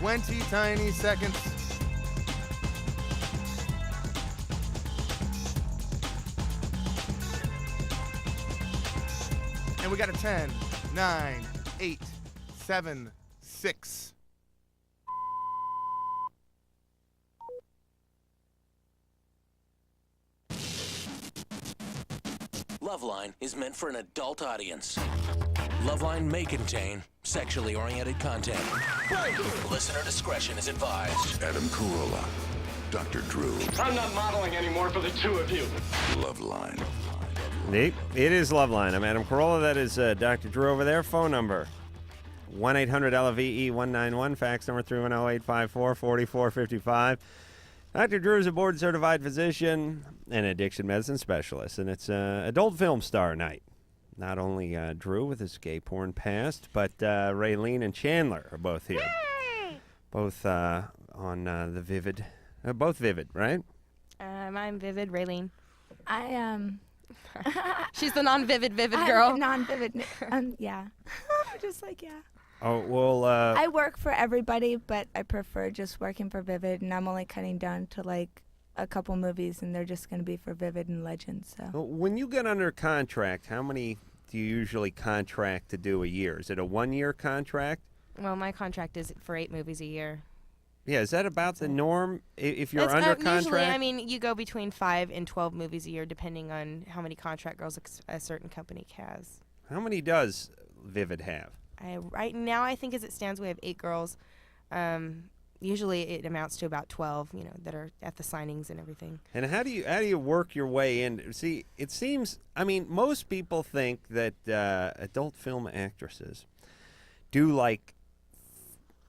20 tiny seconds. And we got a 10, 9, 8, 7, 6. LoveLine is meant for an adult audience. LoveLine may contain sexually oriented content. Listener discretion is advised. Adam Carolla, Dr. Drew. I'm not modeling anymore for the two of you. LoveLine. It is LoveLine. I'm Adam Carolla. That is Dr. Drew over there. Phone number 1-800-LVE-191. Fax number 310-854-4455. Dr. Drew is a board-certified physician and addiction medicine specialist, and it's adult film star night. Not only Drew with his gay porn past, but Raylene and Chandler are both here. Yay! Both on the Vivid. Both Vivid, right? I'm Vivid, Raylene. I am. She's the non-Vivid girl. I'm non-Vivid. Yeah. Just like, yeah. Oh, well, I work for everybody, but I prefer just working for Vivid, and I'm only cutting down to like a couple movies, and they're just going to be for Vivid and Legends. So when you get under contract, how many do you usually contract to do a year? Is it a 1-year contract? Well, my contract is for 8 movies a year. Yeah, is that about the norm if you're That's, under usually, contract? I mean, you go between 5 and 12 movies a year, depending on how many contract girls a certain company has. How many does Vivid have? Right now, I think as it stands, we have 8 girls. Usually, it amounts to about 12, that are at the signings and everything. And how do you work your way in? See, it seems, I mean, most people think that adult film actresses do like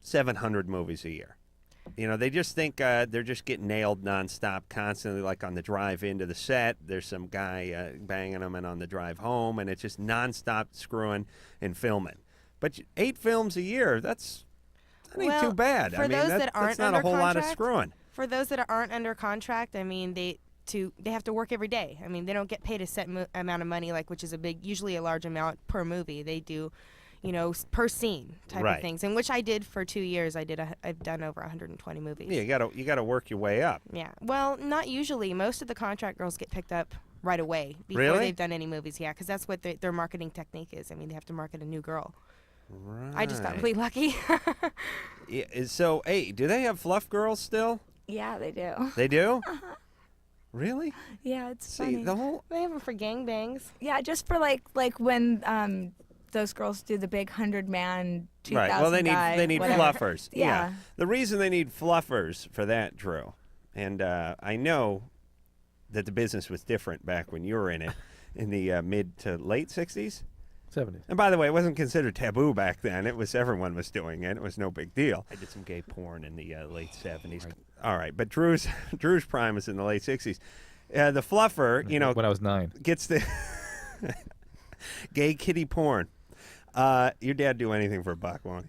700 movies a year. They just think they're just getting nailed nonstop, constantly, like on the drive into the set. There's some guy banging them, and on the drive home, and it's just nonstop screwing and filming. But 8 films a year, that ain't too bad. For those that aren't that's not under a whole lot of contract, screwing. For those that aren't under contract, I mean, they have to work every day. I mean, they don't get paid a set amount of money, which is usually a large amount per movie. They do, per scene type of things. And which I did for 2 years. I've done over 120 movies. Yeah, you gotta work your way up. Yeah. Well, not usually. Most of the contract girls get picked up right away before they've done any movies. Yeah, because that's what their marketing technique is. I mean, they have to market a new girl. Right. I just got really lucky. Yeah, so, hey, do they have fluff girls still? yeah, they do. They do? Really? Yeah, it's See, funny. the whole... They have them for gangbangs. Yeah, just for like when those girls do the big 100-man 2,000 Right, well, they need whatever. fluffers. Yeah. The reason they need fluffers for that, Drew, and I know that the business was different back when you were in it, in the mid to late 60s. 70s. And by the way, it wasn't considered taboo back then. Everyone was doing it. It was no big deal. I did some gay porn in the late 70s. Right. All right, but Drew's prime was in the late 60s. The fluffer, when I was 9. gets the gay kitty porn. Your dad do anything for a buck, won't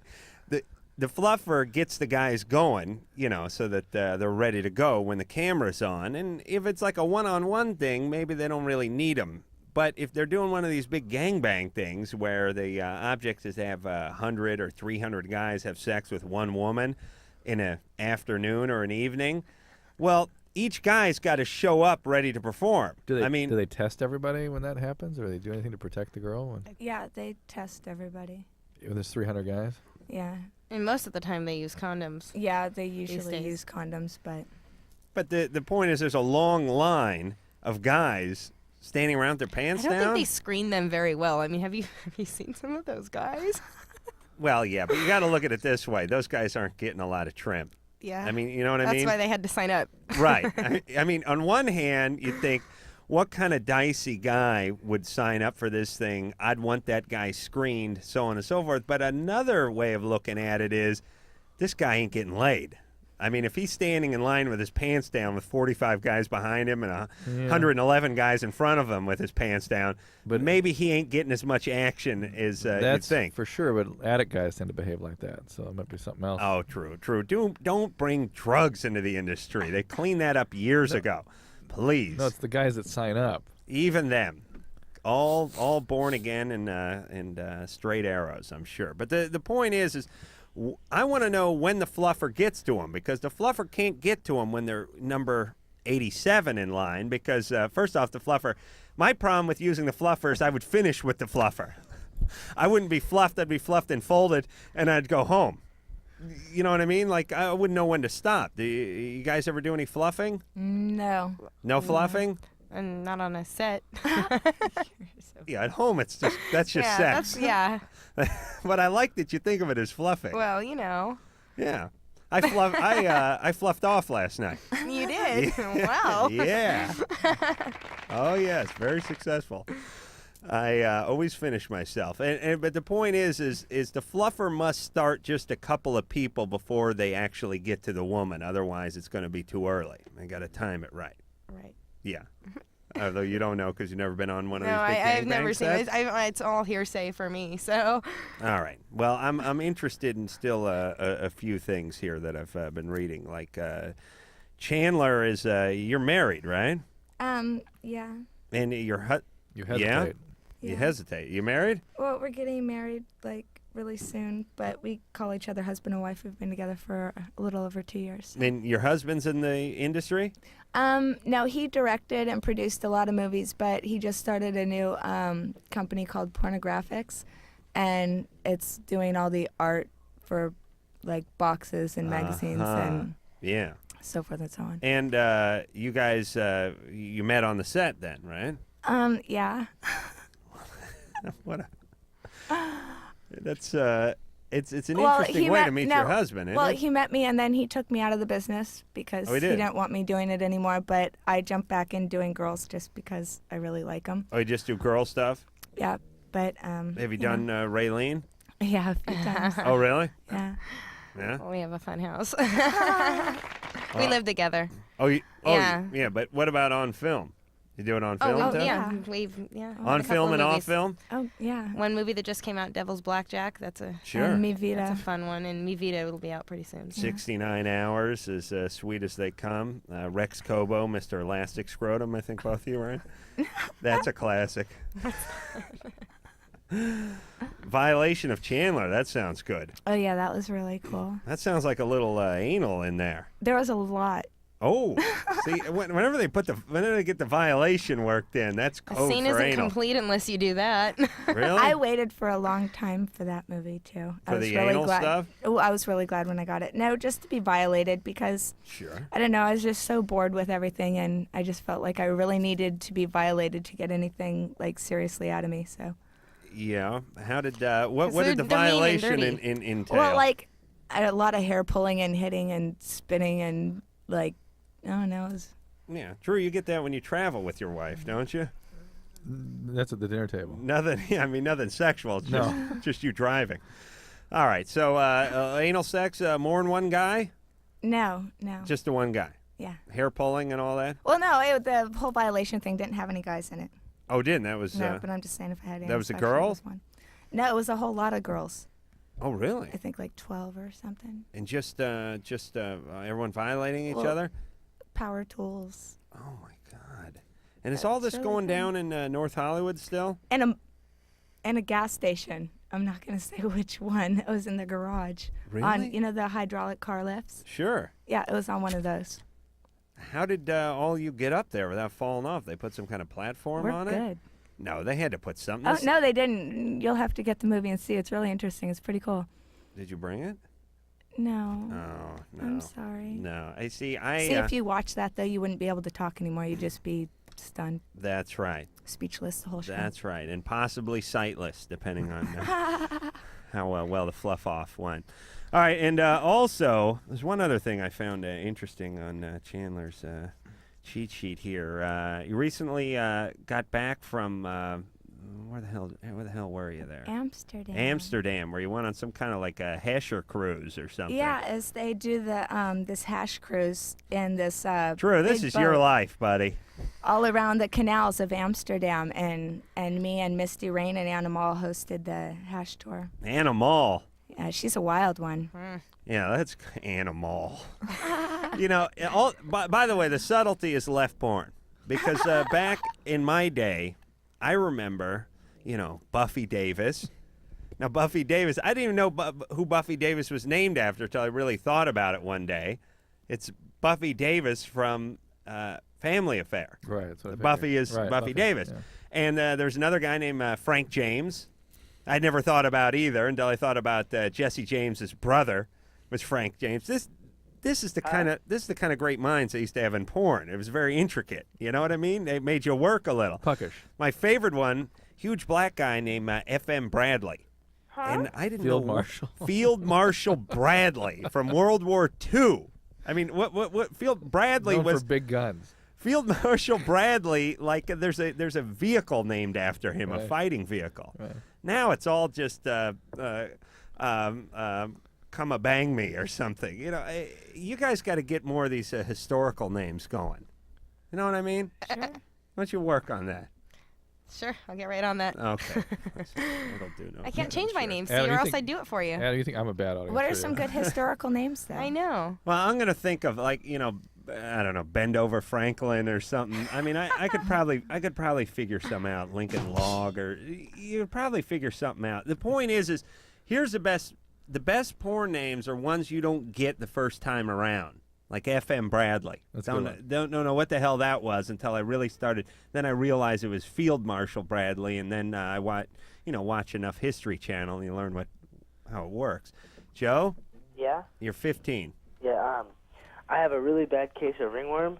he? The fluffer gets the guys going, so that they're ready to go when the camera's on. And if it's like a one-on-one thing, maybe they don't really need them. But if they're doing one of these big gangbang things where the object is to have 100 or 300 guys have sex with one woman in an afternoon or an evening, well, each guy's got to show up ready to perform. Do they test everybody when that happens, or do they do anything to protect the girl? Yeah, they test everybody. When there's 300 guys? Yeah. And most of the time they use condoms. Yeah, they usually days. use condoms, but... But the point is there's a long line of guys standing around with their pants I don't down. think they screen them very well. I mean, have you seen some of those guys? Well, yeah, but you got to look at it this way. Those guys aren't getting a lot of trim. Yeah. I mean, you know what I That's mean? why they had to sign up. Right. I mean, on one hand, you think, what kind of dicey guy would sign up for this thing? I'd want that guy screened, so on and so forth. But another way of looking at it is, this guy ain't getting laid. I mean, if he's standing in line with his pants down with 45 guys behind him and 111 guys in front of him with his pants down, but maybe he ain't getting as much action as you'd think. For sure, but addict guys tend to behave like that, so it might be something else. Oh, true. Don't bring drugs into the industry. They cleaned that up years ago. Please. No, it's the guys that sign up. Even them. all born again and straight arrows, I'm sure. But the point is I want to know when the fluffer gets to them, because the fluffer can't get to them when they're number 87 in line, because first off, the fluffer, my problem with using the fluffer is I would finish with the fluffer. I wouldn't be fluffed. I'd be fluffed and folded, and I'd go home. You know what I mean? Like, I wouldn't know when to stop. Do you guys ever do any fluffing? No. No fluffing? And not on a set. Yeah, at home that's just sex. Yeah. But I like that you think of it as fluffing. Well, you know. Yeah. I fluffed off last night. You did? Wow. Yeah. Oh, yes. Very successful. I always finish myself. But the point is the fluffer must start just a couple of people before they actually get to the woman. Otherwise, it's going to be too early. I got to time it right. Right. Yeah. Although you don't know because you've never been on one of these big I've never gangbang seen sets? it. It's all hearsay for me, so. All right. Well, I'm interested in still a few things here that I've been reading. Like Chandler is, you're married, right? Yeah. And You hesitate. Yeah? You Yeah. hesitate. You married? Well, we're getting married like really soon, but we call each other husband and wife. We've been together for a little over 2 years. And your husband's in the industry? No, he directed and produced a lot of movies, but he just started a new company called Pornographics, and it's doing all the art for like boxes and magazines and Yeah. so forth and so on. And you guys, you met on the set then, right? Yeah. What a... That's it's an Well, interesting he way met- to meet no, your husband, isn't Well, it? he met me and then he took me out of the business because Oh, he he did? didn't want me doing it anymore. But I jumped back in doing girls just because I really like them. Oh, you just do girl stuff? Yeah, but Have you done Raylene? Yeah, a few times. Oh, really? Yeah. Yeah. We have a fun house. We live together. Oh, Yeah. yeah. But what about on film? You do it on film Oh, too? yeah. Yeah. We've had On a couple film of and off movies. film? Oh, yeah. One movie that just came out, Devil's Blackjack. That's a Sure. And Mi that's Vida. a fun one, and Mi Vida will be out pretty soon. 69 hours, as sweet as they come. Rex Cobo, Mr. Elastic Scrotum, I think both of you were in. That's a classic. Violation of Chandler, that sounds good. Oh, yeah, that was really cool. That sounds like a little anal in there. There was a lot. Oh, see, whenever they get the violation worked in, that's The code scene for isn't anal. complete unless you do that. Really? I waited for a long time for that movie, too. I For was the really anal glad. stuff? Oh, I was really glad when I got it. No, just to be violated because, Sure. I don't know, I was just so bored with everything, and I just felt like I really needed to be violated to get anything, like, seriously out of me, so. Yeah. How did what they're- did the they're mean and violation dirty. entail? Well, like, a lot of hair pulling and hitting and spinning and, like, I don't know. It was, Yeah, Drew, you get that when you travel with your wife, don't you? That's at the dinner table. Nothing. Yeah, I mean nothing sexual. It's No. just you driving. All right. So anal sex, more than one guy? no. Just the one guy. Yeah. Hair pulling and all that? Well, no, the whole violation thing didn't have any guys in it. Oh, didn't that was? No, but I'm just saying if I had any. that was a section, it girl? was one. No, it was a whole lot of girls. Oh, really? I think like 12 or something. And just everyone violating each Well, other? Power tools. Oh my God! And is all this really going fun. down in North Hollywood still? And a gas station. I'm not going to say which one. It was in the garage. On, Really? you know, the hydraulic car lifts? Sure. Yeah, it was on one of those. How did all you get up there without falling off? They put some kind of platform We're on it? good. No, they had to put something. Oh, This- no, they didn't. You'll have to get the movie and see. It's really interesting. It's pretty cool. Did you bring it? No. Oh, no. I'm sorry. No, I see. See, if you watch that, though, you wouldn't be able to talk anymore. You'd just be stunned, That's right. speechless the whole show. That's right, and possibly sightless, depending on how well the fluff off went. All right, and also there's one other thing I found interesting on Chandler's cheat sheet here. You recently got back from where the hell were you there? Amsterdam. Amsterdam, where you went on some kind of like a Hesher cruise or something. Yeah, as they do the this hash cruise in this Drew, this big is your boat life, buddy. all around the canals of Amsterdam, and me and Misty Rain and Animal hosted the hash tour. Animal. Yeah, she's a wild one. Yeah, that's animal. You know, by the way, the subtlety is left porn. Because back in my day, I remember, Buffy Davis. Now, Buffy Davis, I didn't even know who Buffy Davis was named after until I really thought about it one day. It's Buffy Davis from Family Affair. Right. That's what I Buffy figured. is Right, Buffy Davis. yeah. And there's another guy named Frank James. I'd never thought about either until I thought about Jesse James's brother was Frank James. This is the kind of great minds they used to have in porn. It was very intricate. You know what I mean? They made you work a little. Puckish. My favorite one, huge black guy named F.M. Bradley. And I didn't Field know Marshal. Field Marshal Bradley from World War II. I mean, what Field Bradley Known was for big guns. Field Marshal Bradley, like there's a vehicle named after him, a Right. fighting vehicle. Right. Now it's all just come a bang me or something. You guys got to get more of these historical names going. You know what I mean? Sure. Why don't you work on that? Sure, I'll get right on that. Okay. It'll do no I can't change my name, Adam, see, or you else think- I'd do it for you. Adam, you think I'm a bad audience? What are for some you? good historical names, though? I know. Well, I'm gonna think of I don't know, Bend Over Franklin or something. I mean, I could probably figure something out. Lincoln Log, or you could probably figure something out. The point is here's the best porn names are ones you don't get the first time around. Like F.M. Bradley. That's a good one. Don't know what the hell that was until I really started. Then I realized it was Field Marshal Bradley, and then I watch enough History Channel, and you learn how it works. Joe, Yeah? you're 15. Yeah, I have a really bad case of ringworm,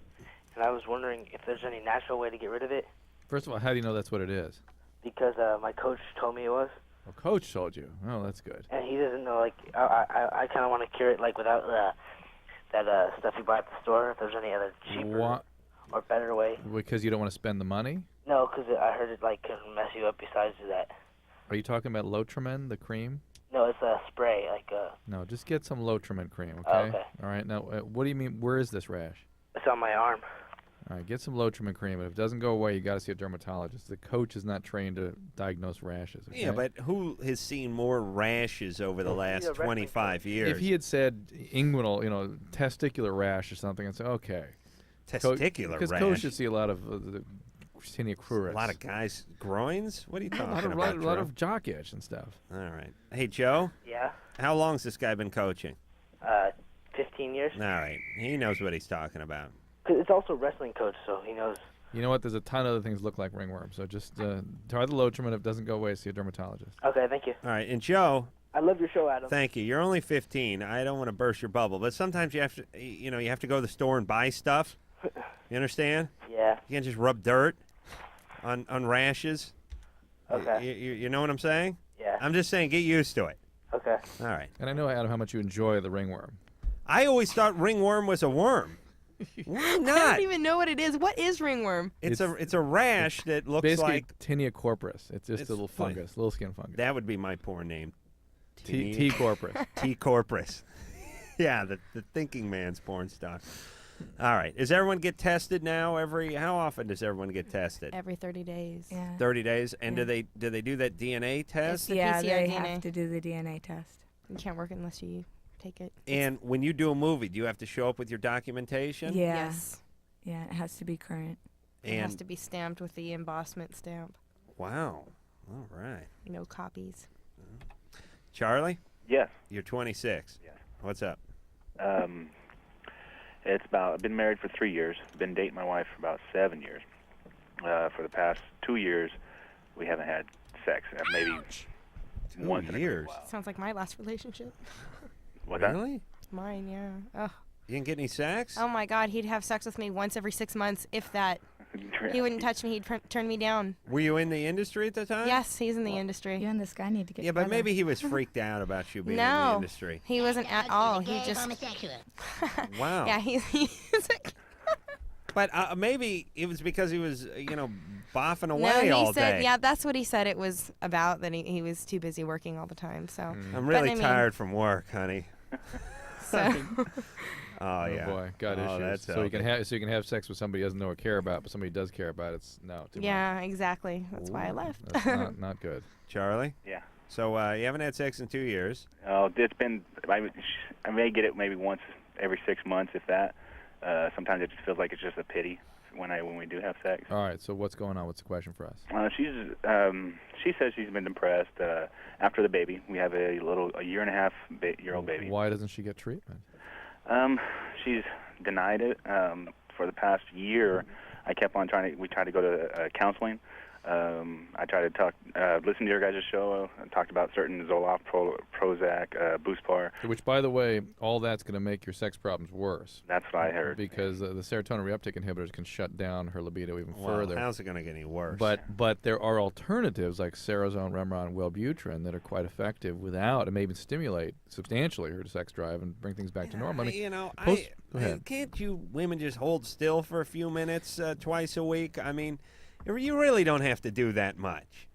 and I was wondering if there's any natural way to get rid of it, First of all, how do you know that's what it is? because my coach told me it was, Well, Coach told you. Oh, that's good. and he doesn't know, I kind of want to cure it, without that stuff you buy at the store, if there's any other cheaper What? or better way. Because you don't want to spend the money? No, because I heard it, can mess you up besides that. Are you talking about Lotrimin, the cream? No, it's a spray, No, just get some Lotrimin cream, okay? Oh, okay. All right. Now, what do you mean? Where is this rash? it's on my arm. All right, get some Lotrimin cream. If it doesn't go away, you got to see a dermatologist. The coach is not trained to diagnose rashes. Okay? Yeah, but who has seen more rashes over the last wrestling 25 years? if he had said inguinal, testicular rash or something, I'd say okay. Testicular Because rash. Coach should see a lot of the tinea cruris. A lot of guys' groins? What are you a talking lot of, about, lot Joe? of jock itch and stuff. All right. Hey, Joe, Yeah? how long's this guy been coaching? 15 years. All right. He knows what he's talking about. 'Cause it's also wrestling coach, so he knows. You know what? There's a ton of other things that look like ringworm. So just try the Lotrimin. If it doesn't go away, see a dermatologist. Okay, thank you. All right. And, Joe, I love your show, Adam. thank you. You're only 15. I don't want to burst your bubble, but sometimes you have to, you have to go to the store and buy stuff. You understand? Yeah. You can't just rub dirt on rashes. Okay. You know what I'm saying? Yeah. I'm just saying, get used to it. Okay. All right. And I know, Adam, how much you enjoy the ringworm. I always thought ringworm was a worm. Why I not? don't even know what it is. What is ringworm? It's a rash that looks Basically, like tinea corporis. It's just It's a little funny. fungus, little skin fungus. that would be my porn name. T corporis. T corporis. Yeah, the thinking man's porn star. All right. Does everyone get tested now? How often does everyone get tested? Every 30 days. Yeah. 30 days. And Yeah. do they do that DNA test? the Yeah, PCR they DNA. have to do the DNA test. You can't work unless you take it. And when you do a movie, do you have to show up with your documentation? Yeah. Yes. Yeah, it has to be current. It has And to be stamped with the embossment stamp. wow. All right. No copies. Charlie, Yes. you're 26. Yes. What's up? I've been married for 3 years. Been dating my wife for about 7 years. For the past 2 years, we haven't had sex. Maybe 2 once in a great years. while. Sounds like my last relationship. What's that? Really? Mine, yeah. Oh. You didn't get any sex? Oh my God, he'd have sex with me once every 6 months, if that. He wouldn't touch me. He'd turn me down. Were you in the industry at the time? Yes, he's in the industry. You and this guy need to get Yeah, but together. maybe he was freaked out about you being in the No, industry. he wasn't at all. He just. Wow. Yeah, he's But maybe it was because he was, boffing away no, he all said, day. yeah, that's what he said it was about, that he was too busy working all the time, so. I'm really I mean- tired from work, honey. So. Oh, yeah. boy, got Oh, issues. that's So you can healthy. have sex with somebody who doesn't know or care about, but somebody who does care about it's no. Too Yeah, exactly. That's why I left. much. That's not good. Charlie? Yeah. So you haven't had sex in 2 years. Oh, it's been. I may get it maybe once every 6 months, if that. Sometimes it just feels like it's just a pity when we do have sex. All right. So what's going on? What's the question for us? She says she's been depressed after the baby. We have a year and a half year old baby. Why doesn't she get treatment? She's denied it for the past year. I kept on we tried to go to counseling. I tried to listen to your guys' show. I talked about certain Zoloft, Prozac, Buspar. Which, by the way, all that's going to make your sex problems worse. That's what I heard. Because the serotonin reuptake inhibitors can shut down her libido even further. How's it going to get any worse? But there are alternatives like Cerazone, Remeron, Wellbutrin that are quite effective without, and may even stimulate substantially her sex drive and bring things back to normal. I mean, go ahead. Can't you women just hold still for a few minutes twice a week? I mean, you really don't have to do that much.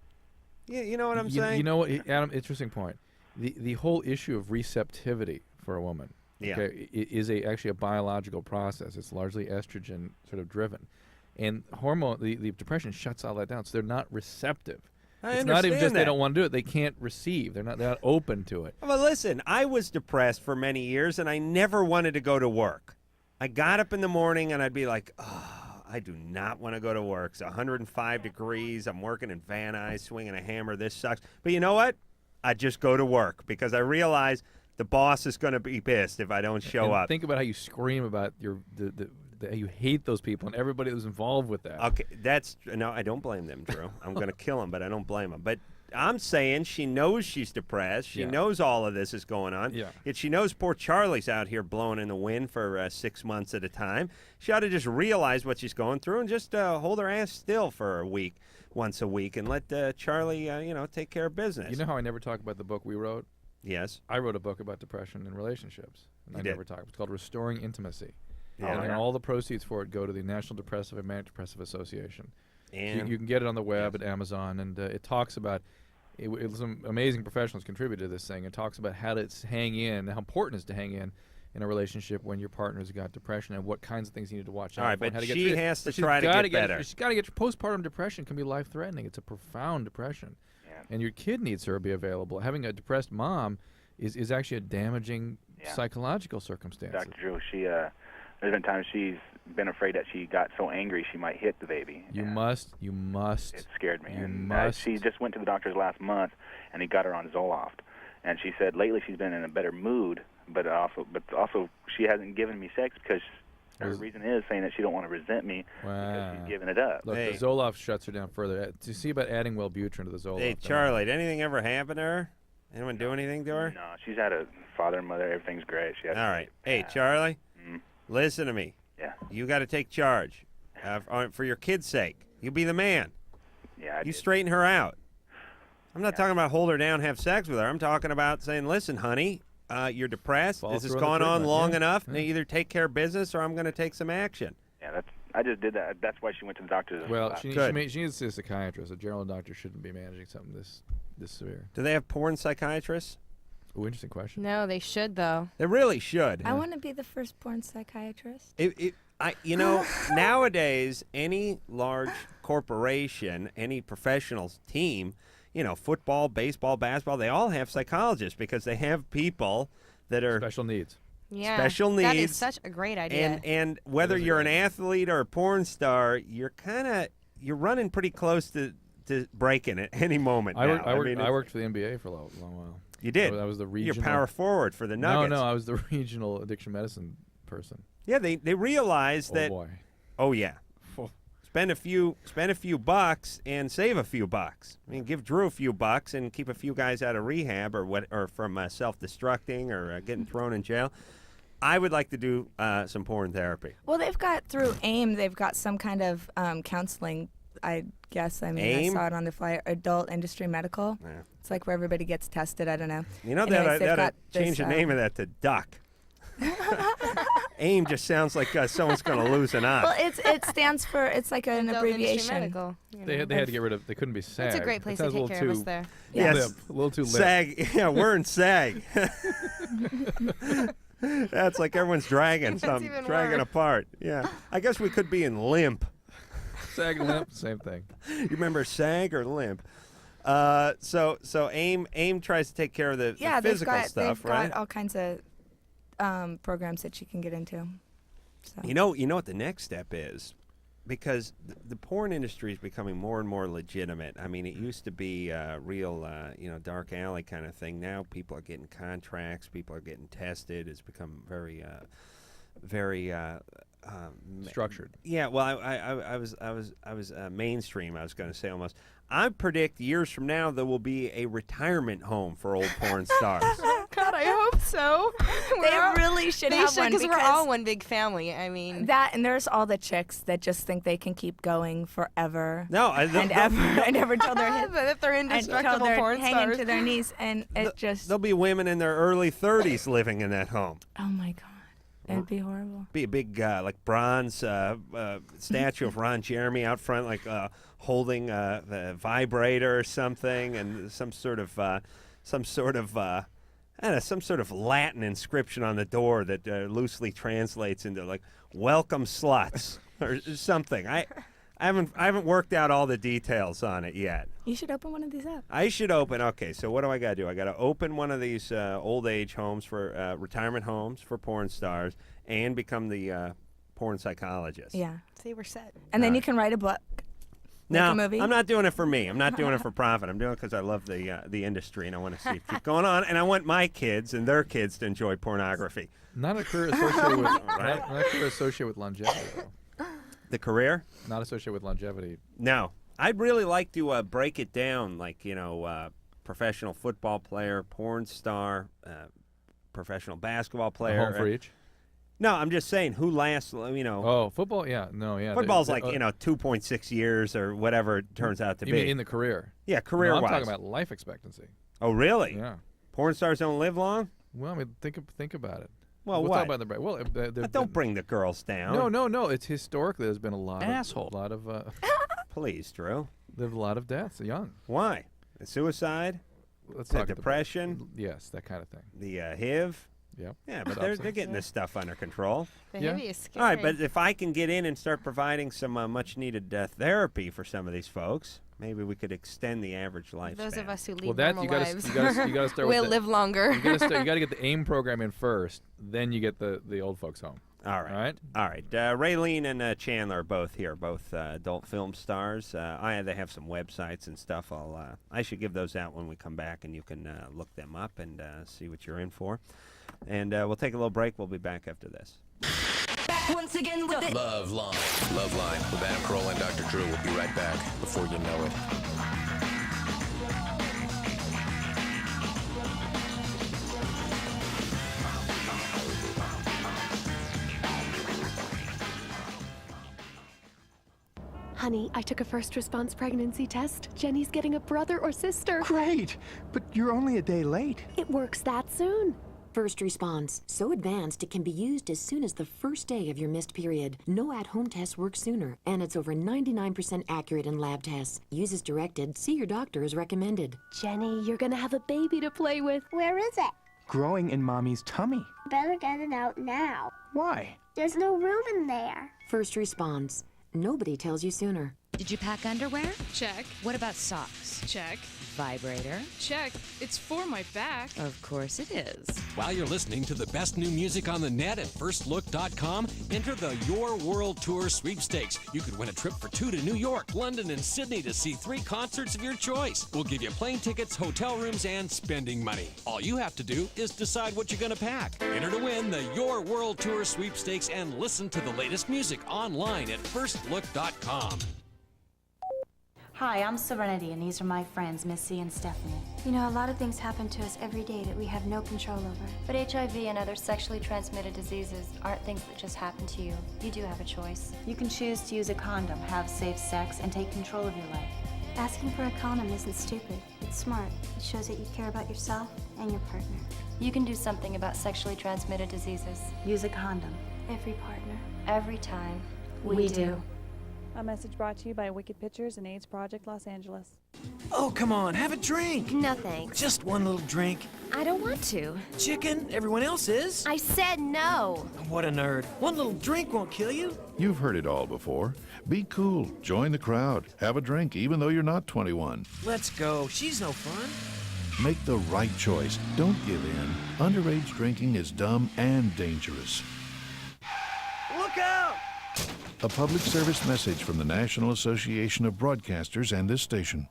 You know what I'm saying? You know what, Adam? Interesting point. The whole issue of receptivity for a woman, is actually a biological process. It's largely estrogen sort of driven, and the depression shuts all that down. So they're not receptive. It's not even just they don't want to do it; they can't receive. They're not open to it. Well, listen, I was depressed for many years, and I never wanted to go to work. I got up in the morning, and I'd be like, oh, I do not want to go to work. It's 105 degrees. I'm working in Van Nuys, swinging a hammer. This sucks. But you know what? I just go to work because I realize the boss is going to be pissed if I don't show up. Think about how you scream about how you hate those people and everybody who's involved with that. Okay, I don't blame them, Drew. I'm going to kill them, but I don't blame them. But I'm saying she knows she's depressed. She knows all of this is going on. Yeah. Yet she knows poor Charlie's out here blowing in the wind for 6 months at a time. She ought to just realize what she's going through and just hold her ass still for a week, once a week, and let Charlie, take care of business. You know how I never talk about the book we wrote? Yes. I wrote a book about depression and relationships. And I never talk. It's called Restoring Intimacy. Yeah. And all the proceeds for it go to the National Depressive and Manic Depressive Association. And you can get it on the web at Amazon, and it talks about some amazing professionals contributed to this thing. It talks about how to hang in, how important it is to hang in a relationship when your partner's got depression, and what kinds of things you need to watch out for. All right, but how to she has to try to get better. She's got to get postpartum depression can be life-threatening. It's a profound depression, and your kid needs her to be available. Having a depressed mom is actually a damaging psychological circumstance. Dr. Drew, there's been times she's been afraid that she got so angry she might hit the baby. You must. It scared me. You must. She just went to the doctor's last month, and he got her on Zoloft. And she said lately she's been in a better mood, but also she hasn't given me sex because her reason is saying that she don't want to resent me because she's giving it up. Look, the Zoloft shuts her down further. Do you see about adding Wellbutrin to the Zoloft? Hey, Charlie, did anything ever happen to her? Anyone do anything to her? No, she's had a father and mother. Everything's great. All right. Hey, Charlie, listen to me. Yeah. You got to take charge for your kid's sake. You be the man. Yeah. You straighten her out. I'm not talking about hold her down, have sex with her. I'm talking about saying, listen, honey, you're depressed. This has gone on long enough. Now either take care of business or I'm going to take some action. Yeah, I just did that. That's why she went to the doctor. Well, she needs to see a psychiatrist. A general doctor shouldn't be managing something this severe. Do they have porn psychiatrists? Oh, interesting question. No, they should, though. They really should. I want to be the first porn psychiatrist. Nowadays, any large corporation, any professional team, football, baseball, basketball, they all have psychologists because they have people that are special needs. Yeah, special needs. That is such a great idea. And whether you're an athlete or a porn star, you're running pretty close to breaking at any moment. I worked for the NBA for a long while. You did. I was the regional. You're power forward for the Nuggets. No, I was the regional addiction medicine person. Yeah, they realized that. Boy. Oh yeah. Spend a few bucks and save a few bucks. I mean, give Drew a few bucks and keep a few guys out of rehab or from self-destructing or getting thrown in jail. I would like to do some porn therapy. Well, they've got through AIM. They've got some kind of counseling. I guess. I mean, AIM? I saw it on the flyer. Adult Industry Medical. Yeah. It's like where everybody gets tested. I don't know. You know, Anyways, they ought to change the name of that to Duck. AIM just sounds like someone's going to lose an eye. Well, it stands for. It's like an Adult Industry abbreviation. Medical, They had to get rid of. They couldn't be SAG. It's a great place to take care of us there. Yes, a little too limp. SAG. Yeah, we're in SAG. That's like everyone's dragging apart. Yeah, I guess we could be in limp. SAG and limp, same thing. You remember SAG or limp? So AIM tries to take care of the physical stuff, right? They've got all kinds of programs that you can get into. So. You know what the next step is? because the porn industry is becoming more and more legitimate. I mean, it used to be a real, dark alley kind of thing. Now people are getting contracts. People are getting tested. It's become very structured. Yeah. Well, I was mainstream. I was going to say almost. I predict years from now there will be a retirement home for old porn stars. God, I hope so. They really should have one because we're all one big family. I mean, that, and there's all the chicks that just think they can keep going forever. No, and ever till they're hit. That they're indestructible porn hanging stars to their knees, and it just. There'll be women in their early 30s living in that home. Oh my God. It'd be horrible. Be a big bronze statue of Ron Jeremy out front, like holding a vibrator or something, and some sort of Latin inscription on the door that loosely translates into like "Welcome sluts" or something. I haven't worked out all the details on it yet. You should open one of these up. I should open. Okay, so what do I got to do? I got to open one of these old age homes for retirement homes for porn stars, and become the porn psychologist. Yeah. See, we're set. And then you can write a book. No, a movie. I'm not doing it for me. I'm not doing it for profit. I'm doing it because I love the industry and I want to see it keep going on, and I want my kids and their kids to enjoy pornography. Not a career associated with not a career associated with longevity, though. The career? Not associated with longevity. No. I'd really like to break it down, like, professional football player, porn star, professional basketball player. A home for each? No, I'm just saying who lasts, Oh, football? Yeah, no, yeah. Football's 2.6 years or whatever it turns out to you be. mean in the career? Yeah, career-wise. No, I'm talking about life expectancy. Oh, really? Yeah. Porn stars don't live long? Well, I mean, think about it. Well, we'll what? talk about the break. Well, But don't bring the girls down. No. It's historically there's been a lot of Please, Drew. There's a lot of deaths young. Why? The suicide? Let's the talk depression? Yes, that kind of thing. The HIV? Yep. Yeah, but they're getting this stuff under control. The heavy is scary. All right, but if I can get in and start providing some much-needed therapy for some of these folks, maybe we could extend the average lifespan. Those of us who lead normal lives you gotta start will with live longer. You gotta get the AIM program in first, then you get the old folks home. All right. Raylene and Chandler are both here, both adult film stars. They have some websites and stuff. I should give those out when we come back, and you can look them up and see what you're in for. And we'll take a little break. We'll be back after this. Once again with it. LoveLine. LoveLine with Adam Carolla and Dr. Drew. We'll be right back before you know it. Honey, I took a first response pregnancy test. Jenny's getting a brother or sister. Great, but you're only a day late. It works that soon. First response. So advanced it can be used as soon as the first day of your missed period. No at-home tests work sooner, and it's over 99% accurate in lab tests. Use as directed. See your doctor as recommended. Jenny, you're gonna have a baby to play with. Where is it? Growing in Mommy's tummy. Better get it out now. Why? There's no room in there. First response. Nobody tells you sooner. Did you pack underwear? Check. What about socks? Check. Vibrator? Check. It's for my back. Of course it is. While you're listening to the best new music on the net at firstlook.com, enter the Your World Tour sweepstakes. You could win a trip for 2 to New York, London, and Sydney to see 3 concerts of your choice. We'll give you plane tickets, hotel rooms, and spending money. All you have to do is decide what you're going to pack. Enter to win the Your World Tour sweepstakes and listen to the latest music online at firstlook.com. Hi, I'm Serenity, and these are my friends, Missy and Stephanie. You know, a lot of things happen to us every day that we have no control over. But HIV and other sexually transmitted diseases aren't things that just happen to you. You do have a choice. You can choose to use a condom, have safe sex, and take control of your life. Asking for a condom isn't stupid. It's smart. It shows that you care about yourself and your partner. You can do something about sexually transmitted diseases. Use a condom. Every partner. Every time. We do. A message brought to you by Wicked Pictures and AIDS Project Los Angeles. Oh, come on, have a drink. No thanks. Just one little drink. I don't want to. Chicken, everyone else is. I said no. What a nerd. One little drink won't kill you. You've heard it all before. Be cool, join the crowd, have a drink even though you're not 21. Let's go, she's no fun. Make the right choice. Don't give in. Underage drinking is dumb and dangerous. Look out! A public service message from the National Association of Broadcasters and this station.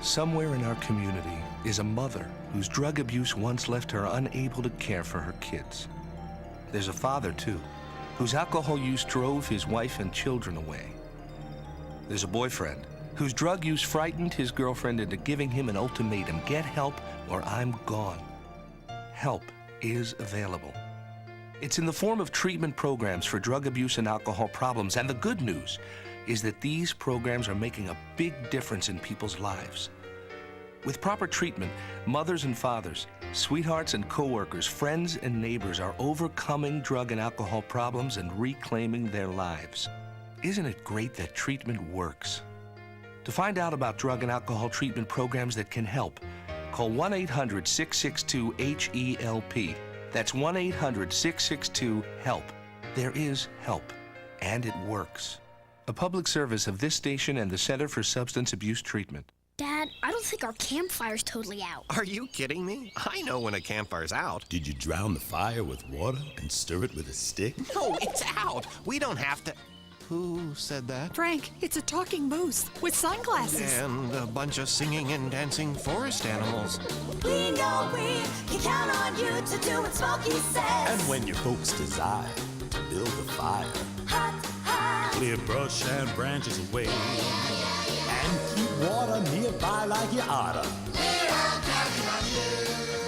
Somewhere in our community is a mother whose drug abuse once left her unable to care for her kids. There's a father, too, whose alcohol use drove his wife and children away. There's a boyfriend whose drug use frightened his girlfriend into giving him an ultimatum: get help or I'm gone. Help is available. It's in the form of treatment programs for drug abuse and alcohol problems, and the good news is that these programs are making a big difference in people's lives. With proper treatment, mothers and fathers, sweethearts and coworkers, friends and neighbors are overcoming drug and alcohol problems and reclaiming their lives. Isn't it great that treatment works? To find out about drug and alcohol treatment programs that can help, call 1-800-662-HELP. That's 1-800-662-HELP. There is help, and it works. A public service of this station and the Center for Substance Abuse Treatment. Dad, I don't think our campfire's totally out. Are you kidding me? I know when a campfire's out. Did you drown the fire with water and stir it with a stick? No, it's out. We don't have to... Who said that? Frank, it's a talking moose with sunglasses. And a bunch of singing and dancing forest animals. We know we can count on you to do what Smokey says. And when your folks desire to build a fire, Hot, hot. clear brush and branches away, and keep water nearby like you oughta.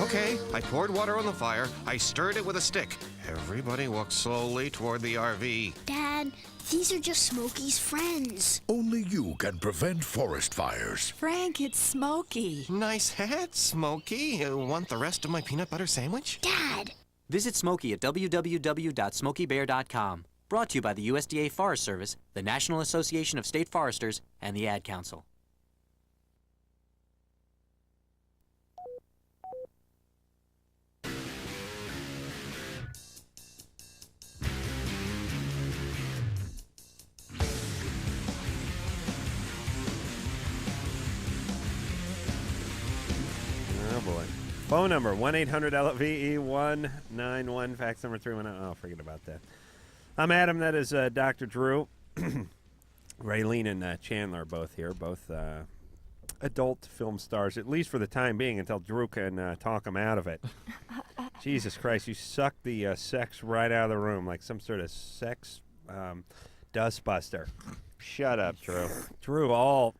Okay, I poured water on the fire. I stirred it with a stick. Everybody walked slowly toward the RV. Dad, these are just Smokey's friends. Only you can prevent forest fires. Frank, it's Smokey. Nice hat, Smokey. Want the rest of my peanut butter sandwich? Dad! Visit Smokey at www.smokeybear.com. Brought to you by the USDA Forest Service, the National Association of State Foresters, and the Ad Council. Oh, boy. Phone number, 1-800-LVE-191. Fax number 310. Oh, forget about that. I'm Adam. That is Dr. Drew. Raylene and Chandler are both here, both adult film stars, at least for the time being, until Drew can talk them out of it. Jesus Christ, you sucked the sex right out of the room like some sort of sex dustbuster. Shut up, Drew. Drew, all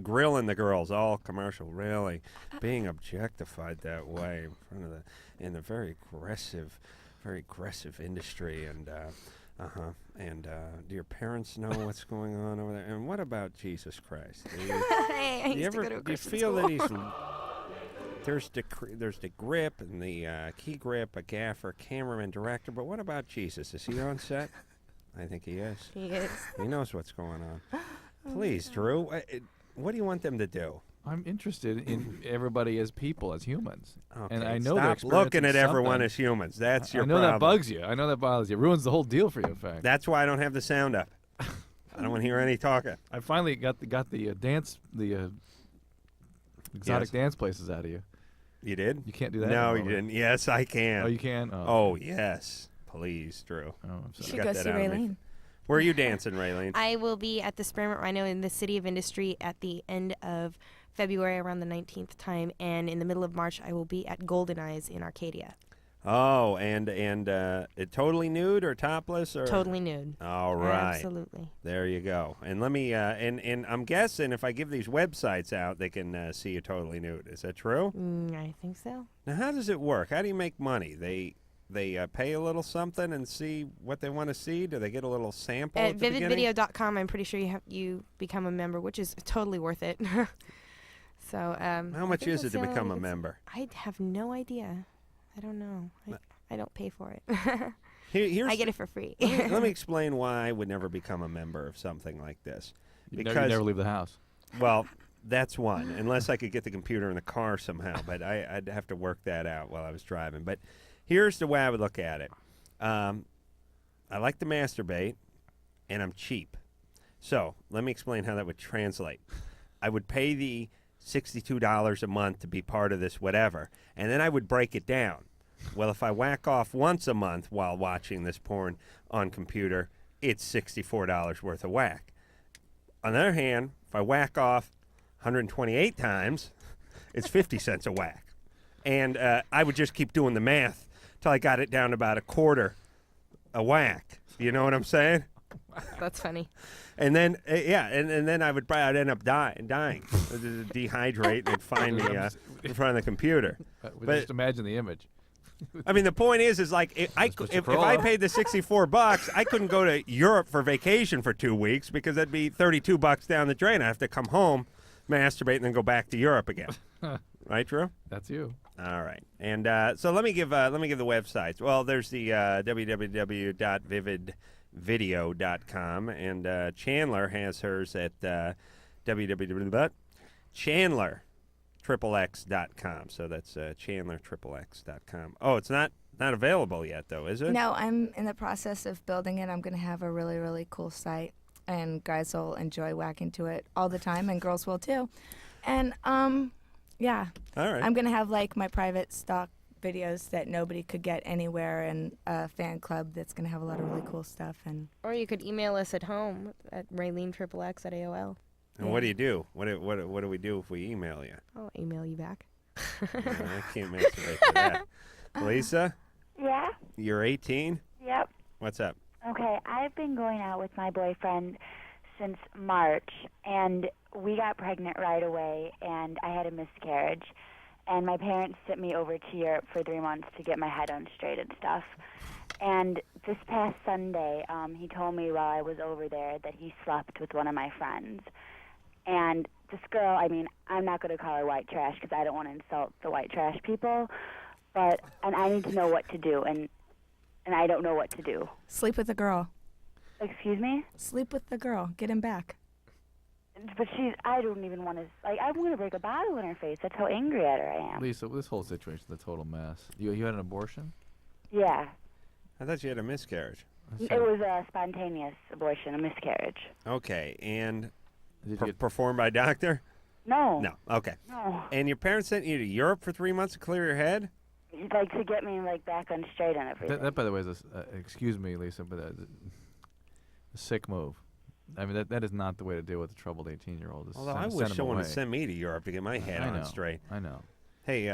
grilling the girls, all commercial, really being objectified that way in front of in a very aggressive industry, and do your parents know what's going on over there? And what about Jesus Christ? Do you feel that he's there's the grip and the key grip, a gaffer, cameraman, director, but what about Jesus? Is he on set? I think he is. He is. He knows what's going on. Please, Drew, what do you want them to do? I'm interested in everybody as people, as humans. Okay, and I know they're stop looking at experiencing everyone something. as humans. That's your I know problem. that bugs you. I know that bothers you. It ruins the whole deal for you, in fact. That's why I don't have the sound up. I don't want to hear any talking. I finally got the dance, exotic dance places out of you. You did? You can't do that No, anymore, you right? didn't. Yes, I can. Oh, you can? Oh, yes. Please, Drew. Oh, I'm sorry. You should go see Raylene. Where are you dancing, Raylene? I will be at the Spearmint Rhino in the City of Industry at the end of February, around the 19th time, and in the middle of March, I will be at Golden Eyes in Arcadia. Oh, and totally nude or topless or Totally nude. All right, Absolutely. There you go. And let me and I'm guessing if I give these websites out, they can see you totally nude. Is that true? I think so. Now, how does it work? How do you make money? They pay a little something and see what they want to see. Do they get a little sample At at the beginning? vividvideo.com, I'm pretty sure you become a member, which is totally worth it. So how much is it to become a member? I have no idea. I don't know. I don't pay for it. Here's I get it for free. let me explain why I would never become a member of something like this. You never leave the house. Well, that's one, unless I could get the computer in the car somehow. But I'd have to work that out while I was driving. But here's the way I would look at it. I like to masturbate, and I'm cheap. So let me explain how that would translate. I would pay the $62 a month to be part of this whatever, and then I would break it down. Well, if I whack off once a month while watching this porn on computer, it's $64 worth of whack. On the other hand, if I whack off 128 times, it's 50 cents a whack. And I would just keep doing the math till I got it down to about a quarter a whack. You know what I'm saying? That's funny. And then, and then I'd end up dying, dehydrate, and find me in front of the computer. But just imagine the image. I mean, the point is like, if I paid the $64, I couldn't go to Europe for vacation for 2 weeks because that'd be $32 down the drain. I have to come home, masturbate, and then go back to Europe again. Right, Drew? That's you. All right, and so let me give the websites. Well, there's the www.vividvideo.com, and Chandler has hers at www.chandlerxxx.com. So that's chandlerxxx.com. Oh, it's not available yet, though, is it? No, I'm in the process of building it. I'm going to have a really, really cool site, and guys will enjoy whacking to it all the time, and girls will too. And yeah. All right. I'm going to have like my private stock videos that nobody could get anywhere, and a fan club that's going to have a lot of really cool stuff. And Or you could email us at home at RayleneXXX@AOL. And what do you do? What do we do if we email you? I'll email you back. I can't masturbate to that. Lisa? Yeah? You're 18? Yep. What's up? Okay, I've been going out with my boyfriend since March, and we got pregnant right away, and I had a miscarriage. And my parents sent me over to Europe for 3 months to get my head on straight and stuff. And this past Sunday, he told me while I was over there that he slept with one of my friends. And this girl, I mean, I'm not going to call her white trash because I don't want to insult the white trash people, and I need to know what to do, and I don't know what to do. sleep with the girl. Excuse me? Sleep with the girl. Get him back. But I don't even want to, I'm going to break a bottle in her face. That's how angry at her I am. Lisa, this whole situation is a total mess. You had an abortion? Yeah. I thought you had a miscarriage. It was a spontaneous abortion, a miscarriage. Okay, and Did you performed by doctor? No. No, okay. No. And your parents sent you to Europe for 3 months to clear your head? Like, to get me, back on straight and everything. That by the way, is excuse me, Lisa, but a sick move. I mean, that is not the way to deal with a troubled 18-year-old. Although I wish someone would send me to Europe to get my head on straight. I know. Hey,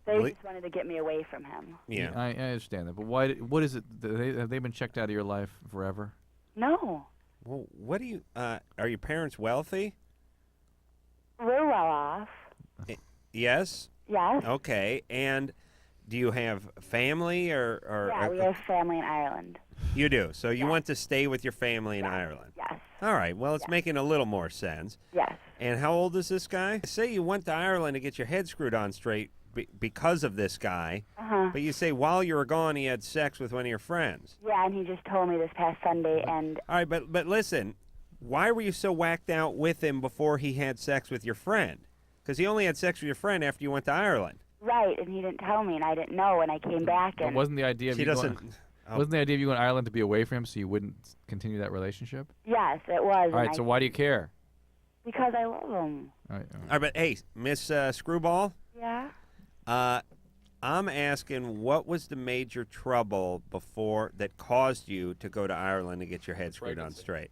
they just wanted to get me away from him. Yeah, I understand that. But why? What is it? Have they been checked out of your life forever? No. Well, what do you? Are your parents wealthy? We're well off. Yes. Yes. Okay, and do you have family or? Yeah, we have family in Ireland. You do. So you want to stay with your family in Ireland. Yes. All right. Well, it's making a little more sense. Yes. And how old is this guy? Say you went to Ireland to get your head screwed on straight because of this guy. But you say while you were gone, he had sex with one of your friends. Yeah, and he just told me this past Sunday, and... All right, but listen, why were you so whacked out with him before he had sex with your friend? Because he only had sex with your friend after you went to Ireland. Right, and he didn't tell me, and I didn't know, and I came back, and... But wasn't the idea of you going to Ireland to be away from him so you wouldn't continue that relationship? Yes, it was. All right, so why do you care? Because I love him. All right. All right, but hey, Miss Screwball? Yeah? I'm asking, what was the major trouble before that caused you to go to Ireland to get your head screwed on straight?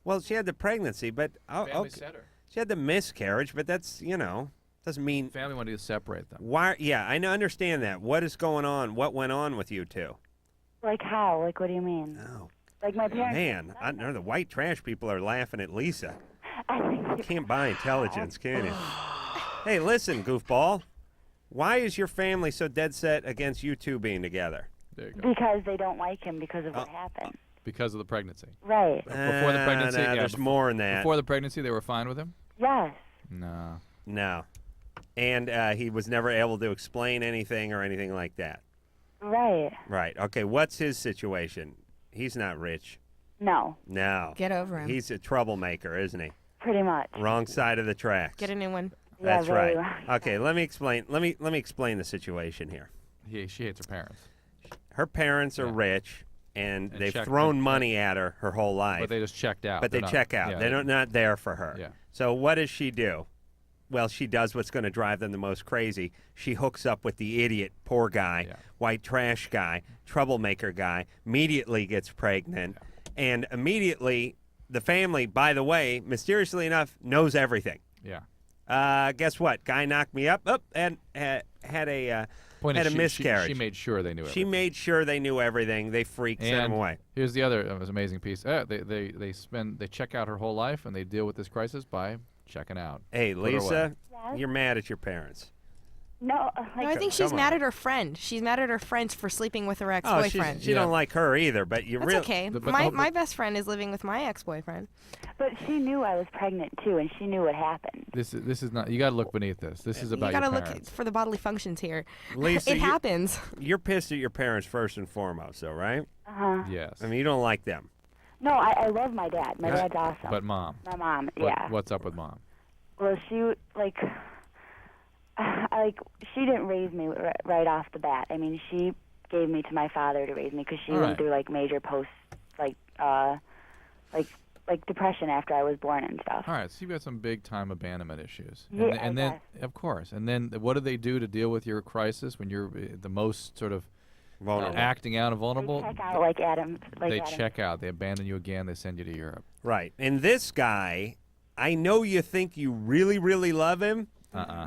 Well, she had the pregnancy, but Family set her. She had the miscarriage, but that's doesn't mean family wanted to separate them. Why? Yeah, I understand that. What is going on? What went on with you two? Like how? Like what do you mean? Oh, like my parents. Man, I know the white trash people are laughing at Lisa. You can't buy intelligence, can you? Hey, listen, goofball. Why is your family so dead set against you two being together? There you go. Because they don't like him because of what happened. Because of the pregnancy. Right. Before the pregnancy, no, there's more than that. Before the pregnancy, they were fine with him? Yes. No. And he was never able to explain anything or anything like that. Right. Right. Okay, what's his situation? He's not rich. No. No. Get over him. He's a troublemaker, isn't he? Pretty much. Wrong side of the tracks. Get a new one. That's yeah, very right. Okay, let me explain. Let me explain the situation here. She hates her parents. Her parents are rich, and they've checked- thrown money at her whole life. But they just checked out. But They're they not- check out. yeah, They're not there for her. Yeah. So what does she do? Well, she does what's going to drive them the most crazy. She hooks up with the idiot, poor guy, white trash guy, troublemaker guy, immediately gets pregnant, And immediately, the family, by the way, mysteriously enough, knows everything. Yeah. Guess what? Guy knocked me up, and had a Point had is a miscarriage. She made sure they knew everything. She made sure they knew everything. They freaked, sent him away. Here's the other amazing piece. They check out her whole life, and they deal with this crisis by checking out. Hey, Put her away. Lisa, you're mad at your parents. No, No, I think she's mad at her friend. She's mad at her friends for sleeping with her ex-boyfriend. She don't like her either, but you That's really... okay. My best friend is living with my ex-boyfriend. But she knew I was pregnant too, and she knew what happened. This is not. You got to look beneath this. This is about You gotta your look parents. for the bodily functions here. Lisa, it happens. You're pissed at your parents first and foremost, though, right? Uh-huh. Yes. I mean, you don't like them. No, I love my dad. My dad's awesome. But mom. My mom, yeah. What's up with mom? Well, she she didn't raise me right off the bat. I mean, she gave me to my father to raise me because she went through major post depression after I was born and stuff. All right, so you've got some big time abandonment issues. Yeah, and then of course, and then what do they do to deal with your crisis when you're the most sort of vulnerable, acting out and vulnerable? They check out like Adam. They check out. They abandon you again. They send you to Europe. Right. And this guy, I know you think you really, really love him.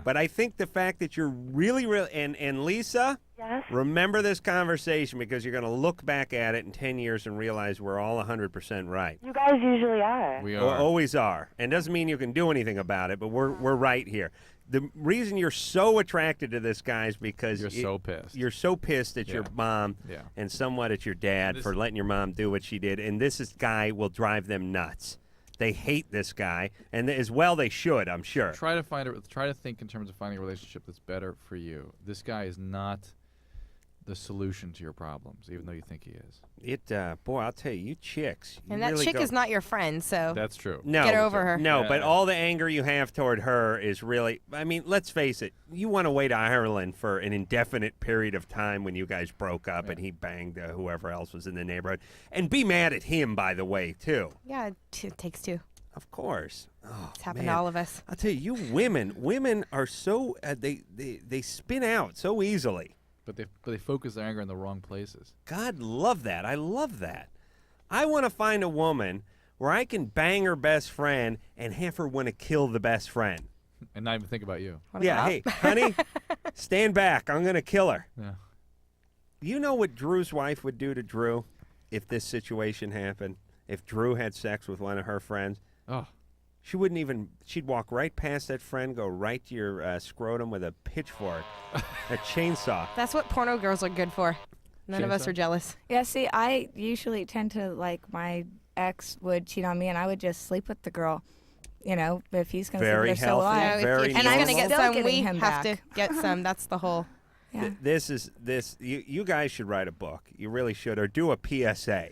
But I think the fact that you're really, and Lisa, yes? Remember this conversation because you're going to look back at it in 10 years and realize we're all 100% right. You guys usually are. We are. are. Always are. And doesn't mean you can do anything about it, but we're right here. The reason you're so attracted to this guy is because you're so pissed. You're so pissed at your mom and somewhat at your dad for letting your mom do what she did. And this guy will drive them nuts. They hate this guy, and as well they should, I'm sure. Try to think in terms of finding a relationship that's better for you. This guy is not the solution to your problems, even though you think he is. Boy, I'll tell you chicks. And that chick is not your friend, so that's true. No, get over her. No, but all the anger you have toward her is really, I mean, let's face it. You went away to Ireland for an indefinite period of time when you guys broke up and he banged whoever else was in the neighborhood. And be mad at him, by the way, too. Yeah, it takes two. Of course. Oh, it's happened man. to all of us. I'll tell you, women are so, they spin out so easily. But they focus their anger in the wrong places. God, love that. I love that. I want to find a woman where I can bang her best friend and have her want to kill the best friend. And not even think about you. Hey, honey, stand back. I'm going to kill her. Yeah. You know what Drew's wife would do to Drew if this situation happened? If Drew had sex with one of her friends? Oh. She wouldn't even, she'd walk right past that friend, go right to your scrotum with a pitchfork, a chainsaw. That's what porno girls are good for. None of us are jealous. Yeah, see, I usually tend to, my ex would cheat on me, and I would just sleep with the girl. You know, if he's going to sleep with her, so I. If he's going to get some, we him have back. to get some. That's the whole. Yeah. You guys should write a book. You really should, or do a PSA.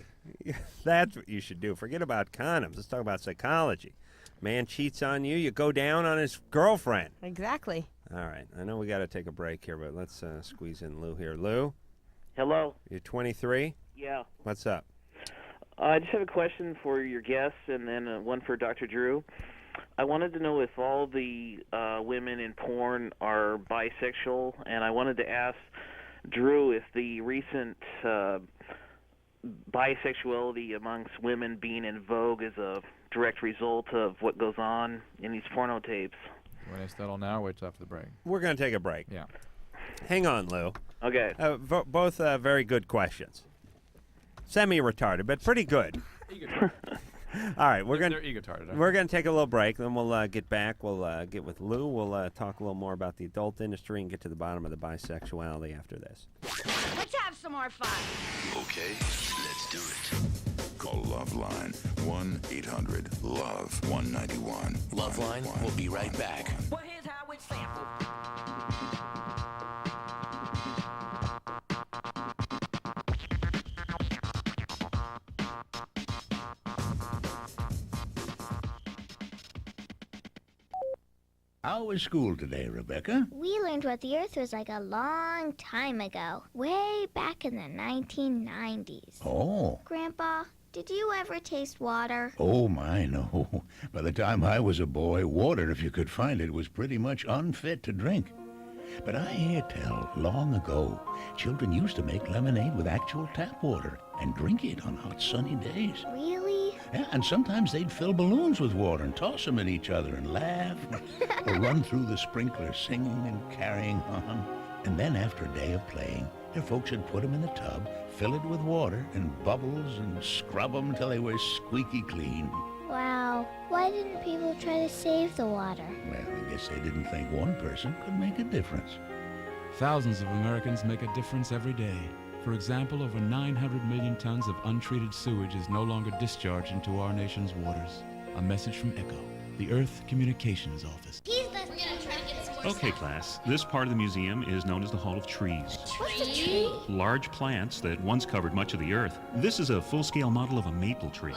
That's what you should do. Forget about condoms. Let's talk about psychology. Man cheats on you, you go down on his girlfriend. Exactly. All right. I know we got to take a break here, but let's squeeze in Lou here. Lou? Hello. You're 23? Yeah. What's up? I just have a question for your guests and then one for Dr. Drew. I wanted to know if all the women in porn are bisexual, and I wanted to ask Drew if the recent bisexuality amongst women being in vogue is a direct result of what goes on in these porno tapes. You want to settle now or wait till after the break? We're going to take a break. Yeah. Hang on, Lou. Okay. Both very good questions. Semi-retarded, but pretty good. All right, we're They're ego-tarded. We're going to take a little break, then we'll get back. We'll get with Lou. We'll talk a little more about the adult industry and get to the bottom of the bisexuality after this. Let's have some more fun. Okay, let's do it. Call LoveLine 1-800-LOVE-191. LoveLine will be right back. Well, here's how it's sampled. How was school today, Rebecca? We learned what the Earth was like a long time ago, way back in the 1990s. Oh. Grandpa, did you ever taste water? Oh, my, no. By the time I was a boy, water, if you could find it, was pretty much unfit to drink. But I hear tell long ago, children used to make lemonade with actual tap water and drink it on hot sunny days. Really? Yeah, and sometimes they'd fill balloons with water and toss them at each other and laugh, or run through the sprinkler singing and carrying on. And then after a day of playing, their folks would put them in the tub, fill it with water and bubbles, and scrub them until they were squeaky clean. Wow. Why didn't people try to save the water? Well, I guess they didn't think one person could make a difference. Thousands of Americans make a difference every day. For example, over 900 million tons of untreated sewage is no longer discharged into our nation's waters. A message from ECHO, the Earth Communications Office. Okay, class. This part of the museum is known as the Hall of Trees. What's a tree? Large plants that once covered much of the earth. This is a full-scale model of a maple tree.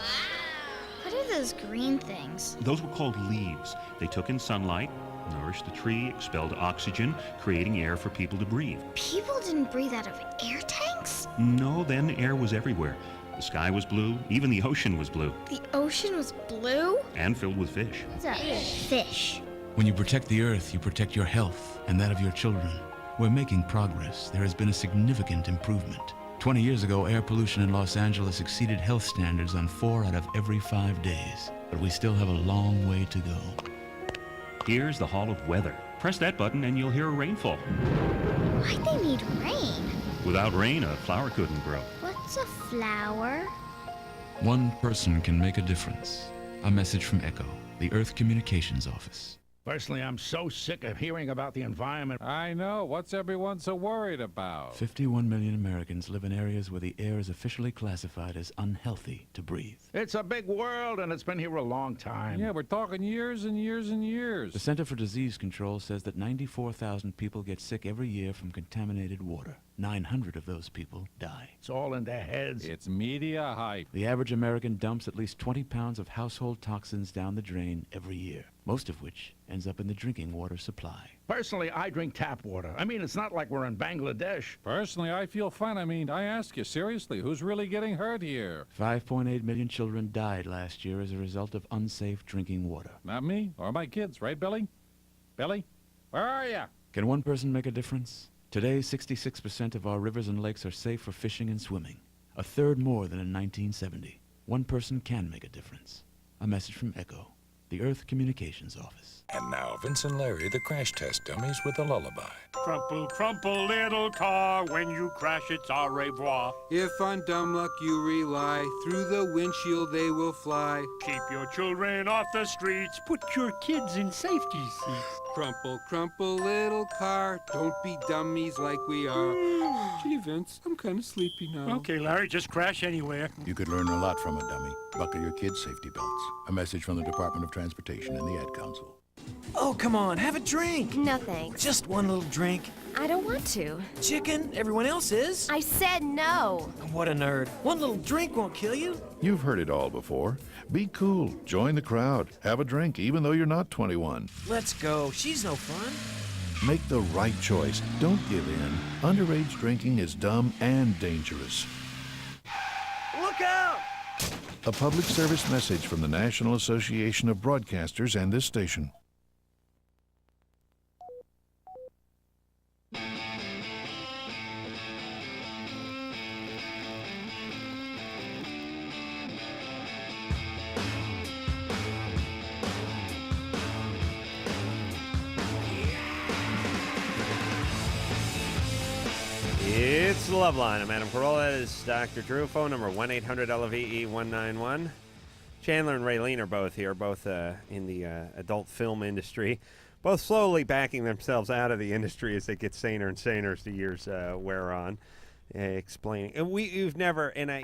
What are those green things? Those were called leaves. They took in sunlight, nourished the tree, expelled oxygen, creating air for people to breathe. People didn't breathe out of air tanks? No, then air was everywhere. The sky was blue, even the ocean was blue, The ocean was blue? and filled with fish. What's a fish? When you protect the Earth, you protect your health and that of your children. We're making progress. There has been a significant improvement. 20 years ago, air pollution in Los Angeles exceeded health standards on 4 out of every 5 days. But we still have a long way to go. Here's the Hall of Weather. Press that button and you'll hear a rainfall. Why'd they need rain? Without rain, a flower couldn't grow. What's a flower? One person can make a difference. A message from ECHO, the Earth Communications Office. Personally, I'm so sick of hearing about the environment. I know. What's everyone so worried about? 51 million Americans live in areas where the air is officially classified as unhealthy to breathe. It's a big world, and it's been here a long time. Yeah, we're talking years and years and years. The Center for Disease Control says that 94,000 people get sick every year from contaminated water. 900 of those people die. It's all in their heads. It's media hype. The average American dumps at least 20 pounds of household toxins down the drain every year, most of which ends up in the drinking water supply. Personally, I drink tap water. I mean, it's not like we're in Bangladesh. Personally, I feel fine. I mean, I ask you, seriously, who's really getting hurt here? 5.8 million children died last year as a result of unsafe drinking water. Not me or my kids, right, Billy? Billy? Where are you? Can one person make a difference? Today, 66% of our rivers and lakes are safe for fishing and swimming, a third more than in 1970. One person can make a difference. A message from ECHO, the Earth Communications Office. And now, Vince and Larry, the crash test dummies, with a lullaby. Crumple, crumple, little car, when you crash it's au revoir. If on dumb luck you rely, through the windshield they will fly. Keep your children off the streets, put your kids in safety seats. Crumple, crumple, little car, don't be dummies like we are. Gee, Vince, I'm kind of sleepy now. Okay, Larry, just crash anywhere. You could learn a lot from a dummy. Buckle your kids' safety belts. A message from the Department of Transportation and the Ad Council. Oh, come on, have a drink. No thanks. Just one little drink. I don't want to. Chicken, everyone else is. I said no. What a nerd. One little drink won't kill you. You've heard it all before. Be cool. Join the crowd. Have a drink, even though you're not 21. Let's go. She's no fun. Make the right choice. Don't give in. Underage drinking is dumb and dangerous. Look out! A public service message from the National Association of Broadcasters and this station. It's LoveLine. I'm Adam Carolla. That is Dr. Drew. Phone number 1-800-LOVE-191. Chandler and Raylene are both here, both in the adult film industry, both slowly backing themselves out of the industry as they get saner and saner as the years wear on. Explaining, and we've never, and I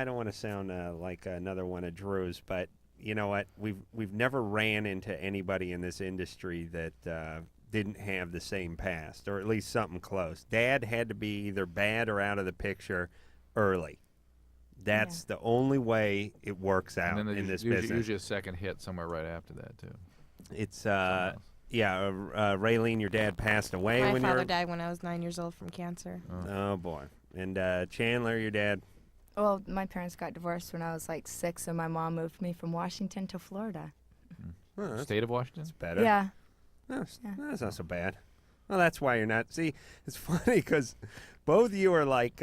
don't want to sound like another one of Drew's, but you know what, we've never ran into anybody in this industry that didn't have the same past, or at least something close. Dad had to be either bad or out of the picture early. That's the only way it works out and then in this usually, business. Usually a second hit somewhere right after that, too. It's, Raylene, your dad passed away My when you father were... died when I was 9 years old from cancer. Oh, boy. And Chandler, your dad... Well, my parents got divorced when I was like 6, and my mom moved me from Washington to Florida. Oh, State of Washington? That's better. Yeah. That's not so bad. Well, that's why you're not. See, it's funny because both of you are like,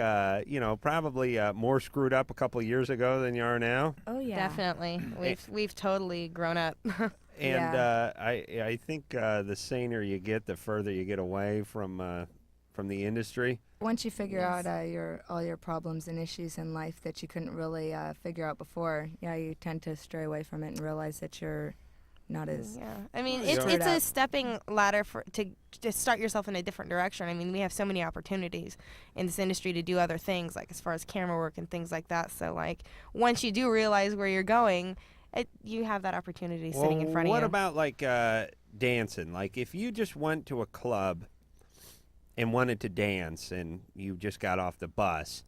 probably more screwed up a couple of years ago than you are now. Oh yeah, Definitely. We've totally grown up. And I think the saner you get, the further you get away from the industry. Once you figure out all your problems and issues in life that you couldn't really figure out before, you tend to stray away from it and realize that you're not as I mean, screwed it's a up. stepping ladder to start yourself in a different direction. I mean, we have so many opportunities in this industry to do other things, like as far as camera work and things like that. So, like, once you do realize where you're going, you have that opportunity sitting in front of you. What about like dancing? Like if you just went to a club and wanted to dance and you just got off the bus,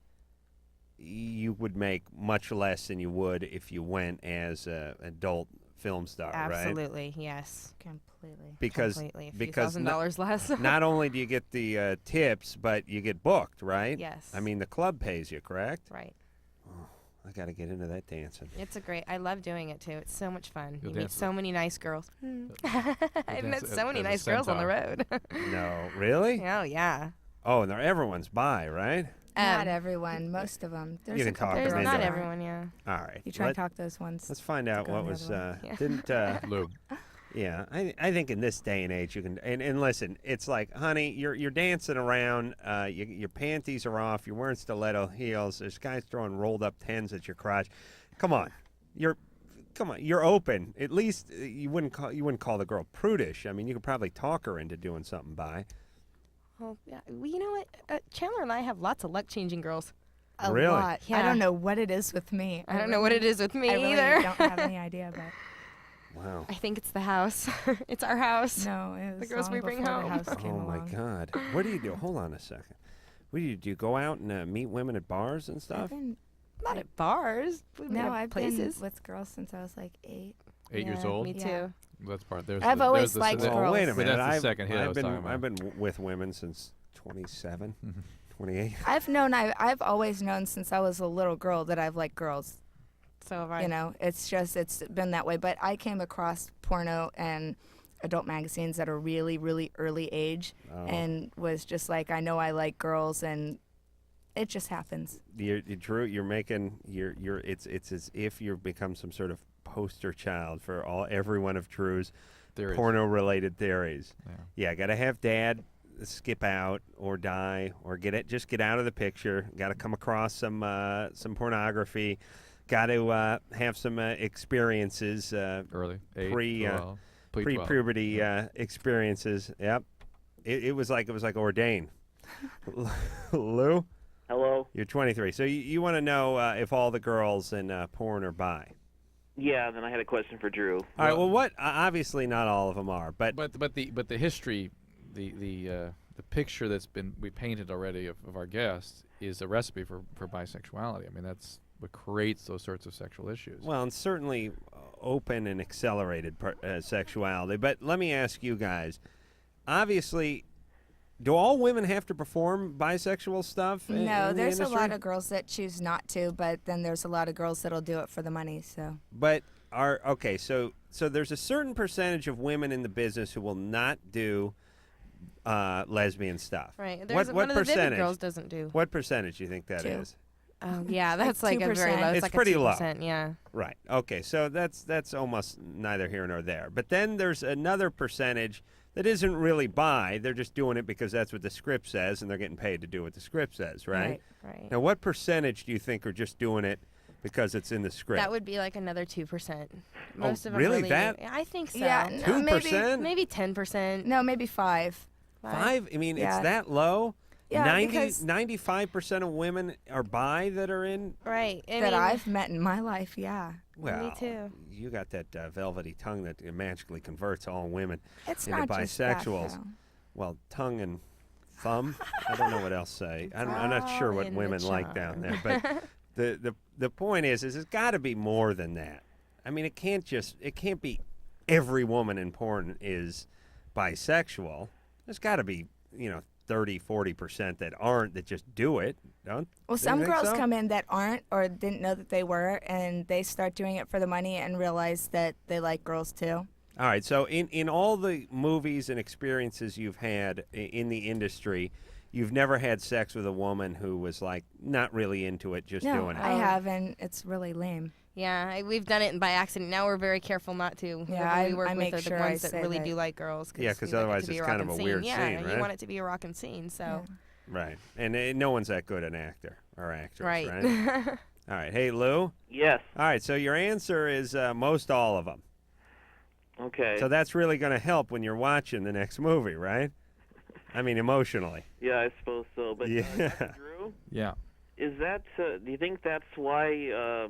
you would make much less than you would if you went as an adult film star, right? Absolutely, yes. Completely. Because Completely. A few because $1,000s less. not only do you get the tips, but you get booked, right? Yes. I mean, the club pays you, correct? Right. Oh, I got to get into that dancing. It's I love doing it too. It's so much fun. You'll You meet dance so many nice girls. I've met dance so many as a nice girls on the centaur. road. No, really? Oh, yeah. Oh, and everyone's bi, right? Not everyone, most of them. There's You a can talk couple them girls into not it. everyone, yeah. All right. You try and talk those ones. Let's find out go what the was other way. Yeah. didn't Lube. Yeah, I think in this day and age you can and listen, it's like, honey, you're dancing around, your panties are off, you're wearing stiletto heels, there's guys throwing rolled up tens at your crotch. Come on, you're open. At least you wouldn't call the girl prudish. I mean, you could probably talk her into doing something by. Well, yeah. Well, you know what? Chandler and I have lots of luck-changing girls. A Really? lot. Yeah. I don't know what it is with me. I don't know what it is with me I really either. don't have any idea, but Wow. I think it's the house. It's our house. no, it was The girls long we bring before home. the house came Oh my along. God. What do you do? Hold on a second. What do you do? Do you go out and meet women at bars and I've stuff? been, Not at bars. We've been no, at I've places. been with girls since I was like 8. 8 years Yeah, old. Me Yeah. too. That's part. There's I've the, always there's the, liked the, girls. Wait a But minute. that's the second hit I I've was been talking about. I've been with women since 27, 28. I've always known since I was a little girl that I've liked girls. So have I. You know, it's been that way. But I came across porno and adult magazines at a really, really early age, and was just like, I know I like girls, and it just happens. Drew, you're making it's as if you've become some sort of poster child for every one of Drew's Theories. porno-related theories. Yeah, got to have dad skip out or die or just get out of the picture. Got to come across some pornography. Got to have some experiences. Early. 8, 12, pre-puberty experiences. Yep. It was like ordained. Lou? Hello? You're 23. So you want to know if all the girls in porn are bi. Yeah, then I had a question for Drew. All right, well, what? Obviously not all of them are, but the history, the picture we painted already of our guests is a recipe for bisexuality. I mean, that's what creates those sorts of sexual issues. Well, and certainly open and accelerated sexuality. But let me ask you guys, obviously, do all women have to perform bisexual stuff? No, in the there's a industry? lot of girls that choose not to, but then there's a lot of girls that'll do it for the money. So. But so there's a certain percentage of women in the business who will not do lesbian stuff. Right. What One of the Vivid percentage? girls doesn't do. What percentage do you think that 2. is? Oh, yeah, that's like a very 2%. low. It's like pretty a 2%, low. Yeah. Right. Okay. So that's almost neither here nor there. But then there's another percentage that isn't really bi. They're just doing it because that's what the script says, and they're getting paid to do what the script says, right? Right. Now, what percentage do you think are just doing it because it's in the script? That would be like another 2%. Most of them really? That? I think so. Yeah, no, 2%? Maybe 10%. No, maybe 5. 5? I mean, Yeah. it's that low? Yeah, because 95% of women are bi that are in. Right. That I've met in my life, yeah. Well, Me too. You got that velvety tongue that magically converts all women It's into not just that, bisexuals. though. Well, tongue and thumb. I don't know what else to say. I'm not sure all what in the women like down there. charm. But the point is it's got to be more than that. I mean, it can't be every woman in porn is bisexual. There's got to be 30-40% that aren't, that just do it. Don't? Well, Do some you think girls so? come in that aren't or didn't know that they were, and they start doing it for the money and realize that they like girls too. All right. So in all the movies and experiences you've had in the industry, you've never had sex with a woman who was like not really into it, just doing it. I haven't. It's really lame. Yeah, we've done it by accident. Now we're very careful not to. Yeah, Whoever we work I with make are the sure ones I that say really that. do like girls. Yeah, because we like otherwise it to be it's a kind of rockin' a weird scene. scene, Yeah, right? you want it to be a rockin' scene, so. Right. And no one's that good an actor or actress, Right. right? All right. Hey, Lou? Yes. All right. So your answer is most all of them. Okay. So that's really going to help when you're watching the next movie, right? I mean, emotionally. Yeah, I suppose so. But Yeah. Dr. Drew, Yeah. is that? Do you think that's why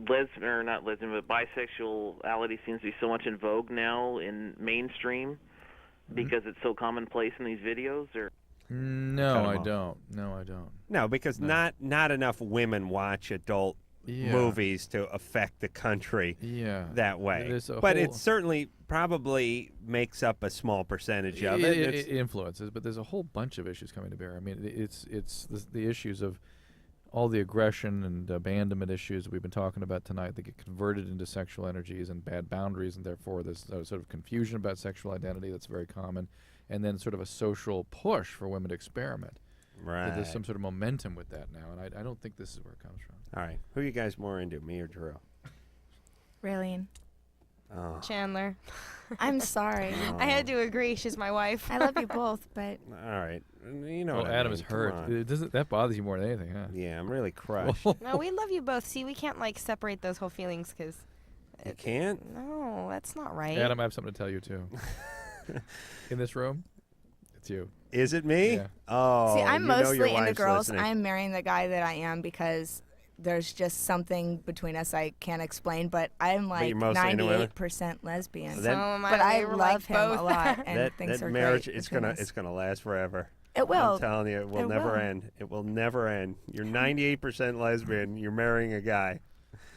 lesbian or not lesbian, but bisexuality seems to be so much in vogue now in mainstream because it's so commonplace in these videos? Or No, Cut 'em I off. don't. No, I don't. No, because not enough women watch adult movies to affect the country that way. There's a But whole- it certainly probably makes up a small percentage of it. It influences, but there's a whole bunch of issues coming to bear. I mean, it's the issues of all the aggression and abandonment issues we've been talking about tonight that get converted into sexual energies and bad boundaries, and therefore there's a sort of confusion about sexual identity that's very common, and then sort of a social push for women to experiment. Right. There's some sort of momentum with that now, and I don't think this is where it comes from. All right. Who are you guys more into, me or Drew? Raylene. Oh. Chandler. I'm sorry. I had to agree. She's my wife. I love you both, but All right. You know Well, what I Adam mean. is Come hurt. on. That bothers you more than anything, huh? Yeah, I'm really crushed. No, we love you both. See, we can't like separate those whole feelings because. You can't? No, that's not right. Adam, I have something to tell you too. In this room, it's you. Is it me? Yeah. Oh, see, I'm you know your mostly into wife's girls. listening. I'm marrying the guy that I am because there's just something between us I can't explain. But I'm like you're mostly into women? 98% lesbian. Then- So am I. but I We were love like him a both. lot, and that things are marriage, great it's between gonna us. it's gonna last forever. It will. I'm telling you, it will It never will. end. It will never end. You're 98% lesbian. You're marrying a guy.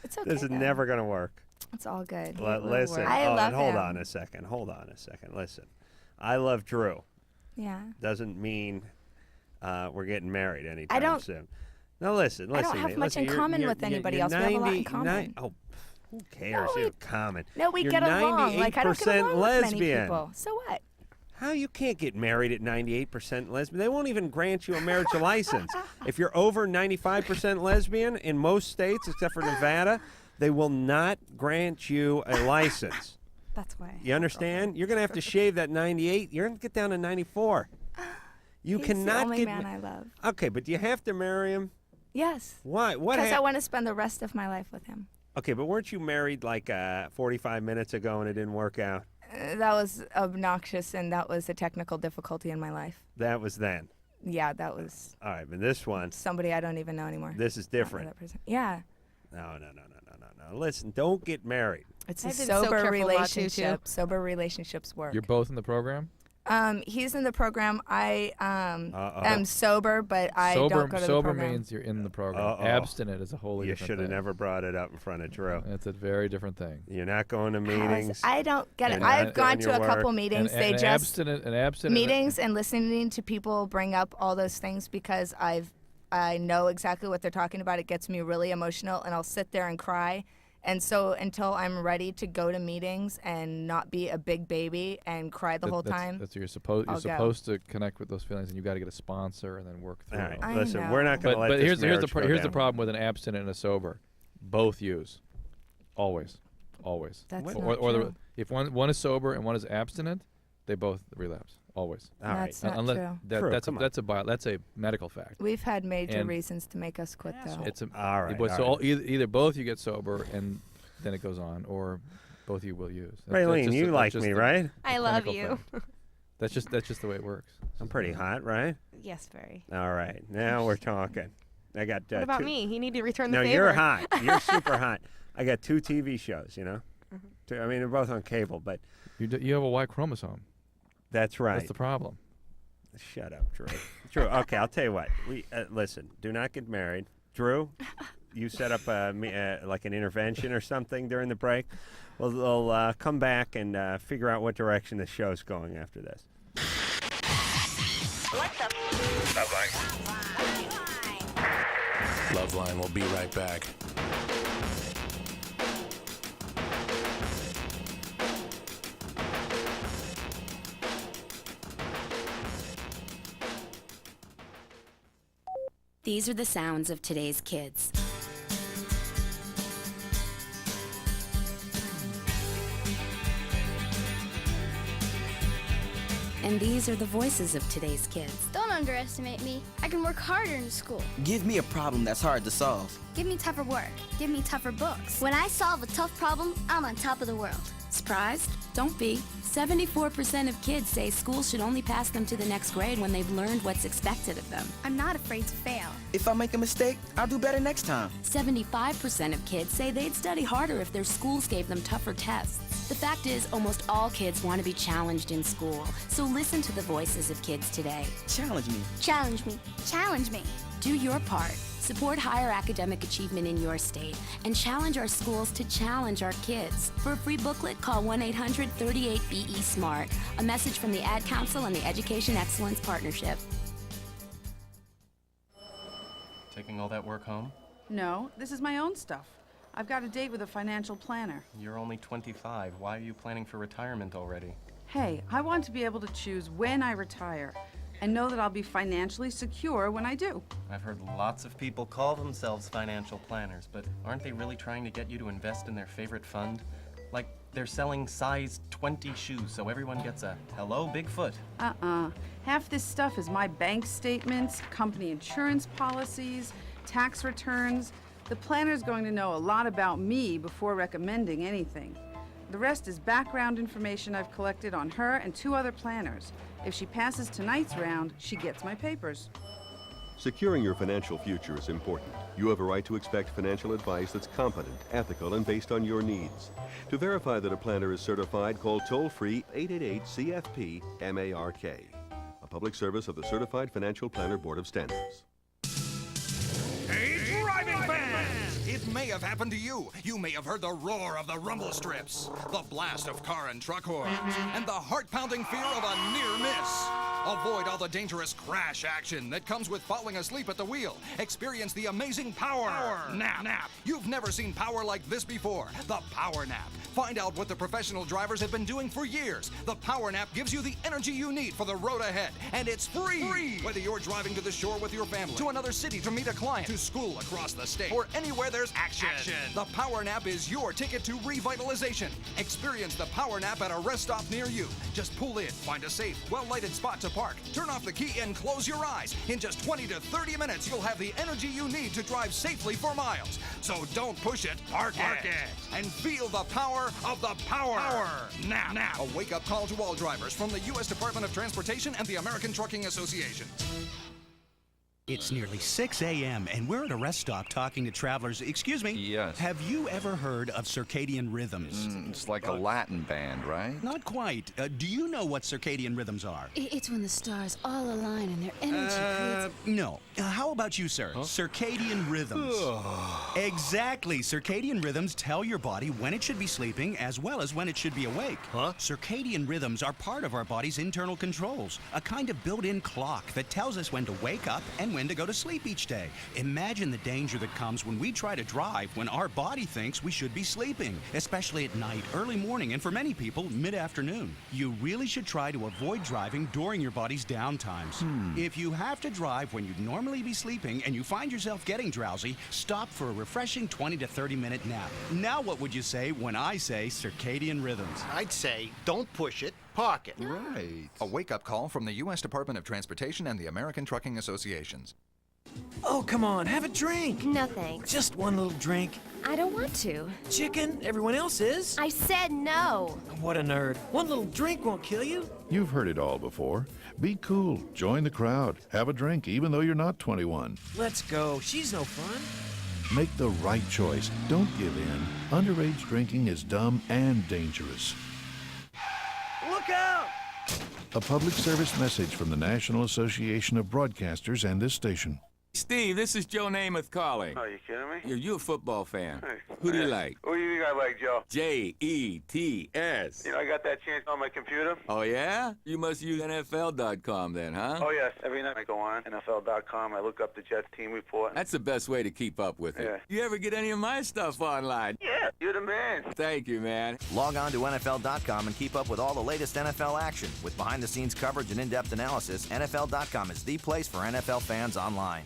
It's okay. This is though. never gonna work. It's all good. Listen. I love hold him. on a second. Hold on a second. Listen. I love Drew. Yeah. Doesn't mean we're getting married anytime don't- soon. No, listen. I don't have mate, much listen, in common you're- with anybody you're else. We have a lot in 99 common. Oh, who cares? No, You're common. No, we You're get along. Like I don't get 98% along with many lesbian. people. So what? How you can't get married at 98% lesbian? They won't even grant you a marriage license. If you're over 95% lesbian in most states, except for Nevada, they will not grant you a license. That's why. You understand? You're going to have to shave that 98. You're going to get down to 94. You He's cannot the only get. man I love. Okay, but do you have to marry him? Yes. Why? What? Because I want to spend the rest of my life with him. Okay, but weren't you married like 45 minutes ago and it didn't work out? That was obnoxious, and that was a technical difficulty in my life. That was then. Yeah, that was All right, but this one, somebody I don't even know anymore. this is Not for different. that person. Yeah. No. Listen, don't get married. It's a I've been so sober careful not to, too. relationship. Sober relationships work. You're both in the program. He's in the program. I Uh-oh. am sober, but I sober don't go to the sober program. means you're in the program. Uh-oh. Abstinent is a wholly You different should have thing. never brought it up in front of Drew. It's a very different thing. You're not going to How is- meetings. I don't get it. You're not I've gone doing to a your couple work. meetings. An They just abstinent meetings and listening to people bring up all those things because I know exactly what they're talking about. It gets me really emotional, and I'll sit there and cry. And so until I'm ready to go to meetings and not be a big baby and cry the whole time, That's you're supposed. You're I'll go. supposed to connect with those feelings, and you got to get a sponsor and then work through. All right, it. I listen, know. we're not going to let But this here's the marriage go here's the down. problem with an abstinent and a sober. Both use, always. That's or, not or true. if one is sober and one is abstinent, they both relapse. Always. All right. That's not Unless true. True, that's come on. that's a medical fact. We've had major And- reasons to make us quit, though. It's a, All right, but all so right. either both you get sober and then it goes on, or both you will use. That's Raylene, just you that's like just me, the- right? I the love clinical you. thing. That's just the way it works. I'm pretty hot, right? Yes, very. All right, now we're talking. I got What about two- me? You need to return the No, favor. you're hot. You're super hot. I got 2 TV shows, you know? Mm-hmm. I mean, they're both on cable, but You have a Y chromosome. that's right. That's the problem. Shut up, Drew. Drew, okay, I'll tell you what. We listen, do not get married. Drew, you set up like an intervention or something during the break. We'll come back and figure out what direction the show's going after this. What's up? LoveLine will be right back. These are the sounds of today's kids. And these are the voices of today's kids. Don't underestimate me. I can work harder in school. Give me a problem that's hard to solve. Give me tougher work. Give me tougher books. When I solve a tough problem, I'm on top of the world. Surprised? Don't be. 74% of kids say school should only pass them to the next grade when they've learned what's expected of them. I'm not afraid to fail. If I make a mistake, I'll do better next time. 75% of kids say they'd study harder if their schools gave them tougher tests. The fact is, almost all kids want to be challenged in school. So listen to the voices of kids today. Challenge me. Challenge me. Challenge me. Do your part. Support higher academic achievement in your state and challenge our schools to challenge our kids. For a free booklet, call 1-800-38-BE-SMART. A message from the Ad Council and the Education Excellence Partnership. Taking all that work home? No, this is my own stuff. I've got a date with a financial planner. You're only 25. Why are you planning for retirement already? Hey, I want to be able to choose when I retire and know that I'll be financially secure when I do. I've heard lots of people call themselves financial planners, but aren't they really trying to get you to invest in their favorite fund? Like they're selling size 20 shoes so everyone gets a hello Bigfoot. Half this stuff is my bank statements, company insurance policies, tax returns. The planner's going to know a lot about me before recommending anything. The rest is background information I've collected on her and 2 other planners. If she passes tonight's round, she gets my papers. Securing your financial future is important. You have a right to expect financial advice that's competent, ethical, and based on your needs. To verify that a planner is certified, call toll-free 888-CFP-MARK. A public service of the Certified Financial Planner Board of Standards. Hey, driving fans! It may have happened to you. You may have heard the roar of the rumble strips, the blast of car and truck horns, and the heart-pounding fear of a near miss. Avoid all the dangerous crash action that comes with falling asleep at the wheel. Experience the amazing power nap. You've never seen power like this before. The Power Nap. Find out what the professional drivers have been doing for years. The Power Nap gives you the energy you need for the road ahead, and it's free. Whether you're driving to the shore with your family, to another city to meet a client, to school across the state, or anywhere there's action. The Power Nap is your ticket to revitalization. Experience the Power Nap at a rest stop near you. Just pull in, find a safe, well-lighted spot to park, turn off the key, and close your eyes. In just 20 to 30 minutes, you'll have the energy you need to drive safely for miles. So don't push it, park it, and feel the power of the Power Nap. A wake-up call to all drivers from the U.S. Department of Transportation and the American Trucking Association. It's nearly 6 a.m. and we're at a rest stop talking to travelers. Excuse me? Yes. Have you ever heard of circadian rhythms? It's like a Latin band, right? Not quite. Do you know what circadian rhythms are? It's when the stars all align and their energy creates... No. How about you, sir? Huh? Circadian rhythms. Exactly. Circadian rhythms tell your body when it should be sleeping as well as when it should be awake. Huh? Circadian rhythms are part of our body's internal controls, a kind of built-in clock that tells us when to wake up and when to go to sleep each day. Imagine the danger that comes when we try to drive when our body thinks we should be sleeping, especially at night, early morning, and for many people, mid-afternoon. You really should try to avoid driving during your body's downtimes. If you have to drive when you'd normally be sleeping and you find yourself getting drowsy, stop for a refreshing 20 to 30-minute nap. Now what would you say when I say circadian rhythms? I'd say, don't push it, park it. Right. A wake-up call from the U.S. Department of Transportation and the American Trucking Associations. Oh, come on, have a drink. No thanks. Just one little drink. I don't want to. Chicken, everyone else is. I said no. What a nerd. One little drink won't kill you. You've heard it all before. Be cool. Join the crowd. Have a drink, even though you're not 21. Let's go. She's no fun. Make the right choice. Don't give in. Underage drinking is dumb and dangerous. Look out! A public service message from the National Association of Broadcasters and this station. Steve, this is Joe Namath calling. Oh, you kidding me? You're a football fan. Who do you like? Who do you think I like, Joe? J-E-T-S. You know, I got that chance on my computer. Oh, yeah? You must use NFL.com then, huh? Oh, yes. Every night I go on NFL.com. I look up the Jets team report. That's the best way to keep up with it. Yeah. You ever get any of my stuff online? Yeah, you're the man. Thank you, man. Log on to NFL.com and keep up with all the latest NFL action. With behind-the-scenes coverage and in-depth analysis, NFL.com is the place for NFL fans online.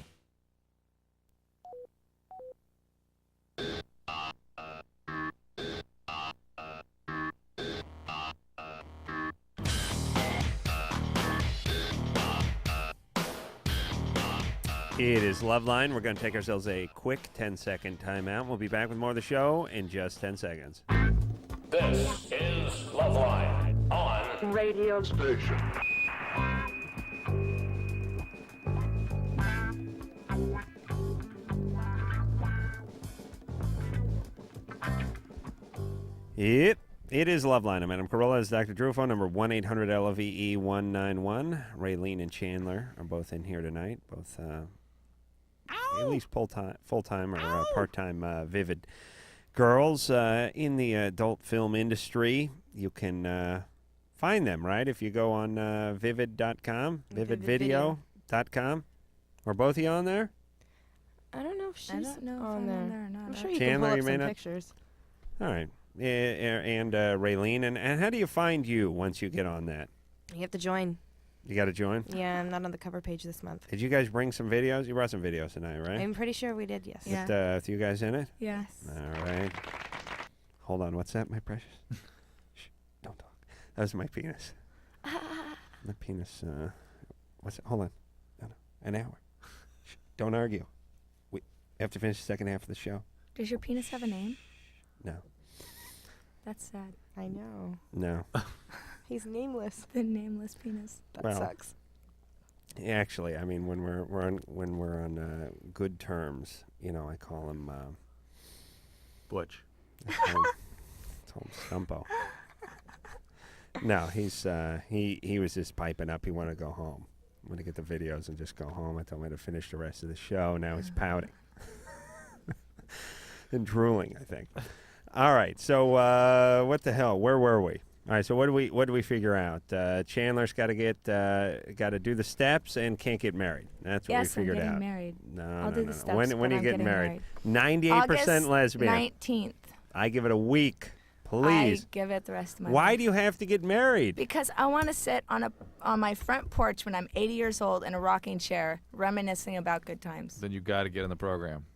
It is Loveline. We're going to take ourselves a quick 10-second timeout. We'll be back with more of the show in just 10 seconds. This is Loveline on Radio Station. Yep, it is Loveline. I'm Adam Carolla. It's Dr. Drew. Phone number 1-800-LOVE-191. Raylene and Chandler are both in here tonight. Both at least full-time or part-time Vivid girls in the adult film industry. You can find them, right? If you go on vivid.com, vividvideo.com. Are both of you on there? I don't know if she's I don't know if on I'm there. on there or not. I'm sure you Chandler, can you pull may up some not- pictures. All right. And Raylene. And how do you find you once you get on that? You have to join. You got to join? Yeah, I'm not on the cover page this month. Did you guys bring some videos? You brought some videos tonight, right? I'm pretty sure we did, yes. With you guys in it? Yes. All right. Hold on. What's that, my precious? Shh. Don't talk. That was my penis. My penis. What's it? Hold on. No. An hour. Shh. Don't argue. We have to finish the second half of the show. Does your penis have a name? No. That's sad. I know. No. He's nameless. The nameless penis. That sucks. Actually, I mean, when we're on good terms, I call him Butch. I call him Stumpo. No, he was just piping up. He wanted to go home. I want to get the videos and just go home. I told him I had to finish the rest of the show. Now he's pouting and drooling, I think. All right, so what the hell? Where were we? All right, so what do we figure out? Chandler's got to do the steps and can't get married. That's what we figured I'm out. getting married. No, I'll no, do no, the no. steps, When but are you I'm getting getting married? married. 98% lesbian. 19th. I give it a week, please. I give it the rest of my Why life. do you have to get married? Because I want to sit on my front porch when I'm 80 years old in a rocking chair, reminiscing about good times. Then you got to get in the program.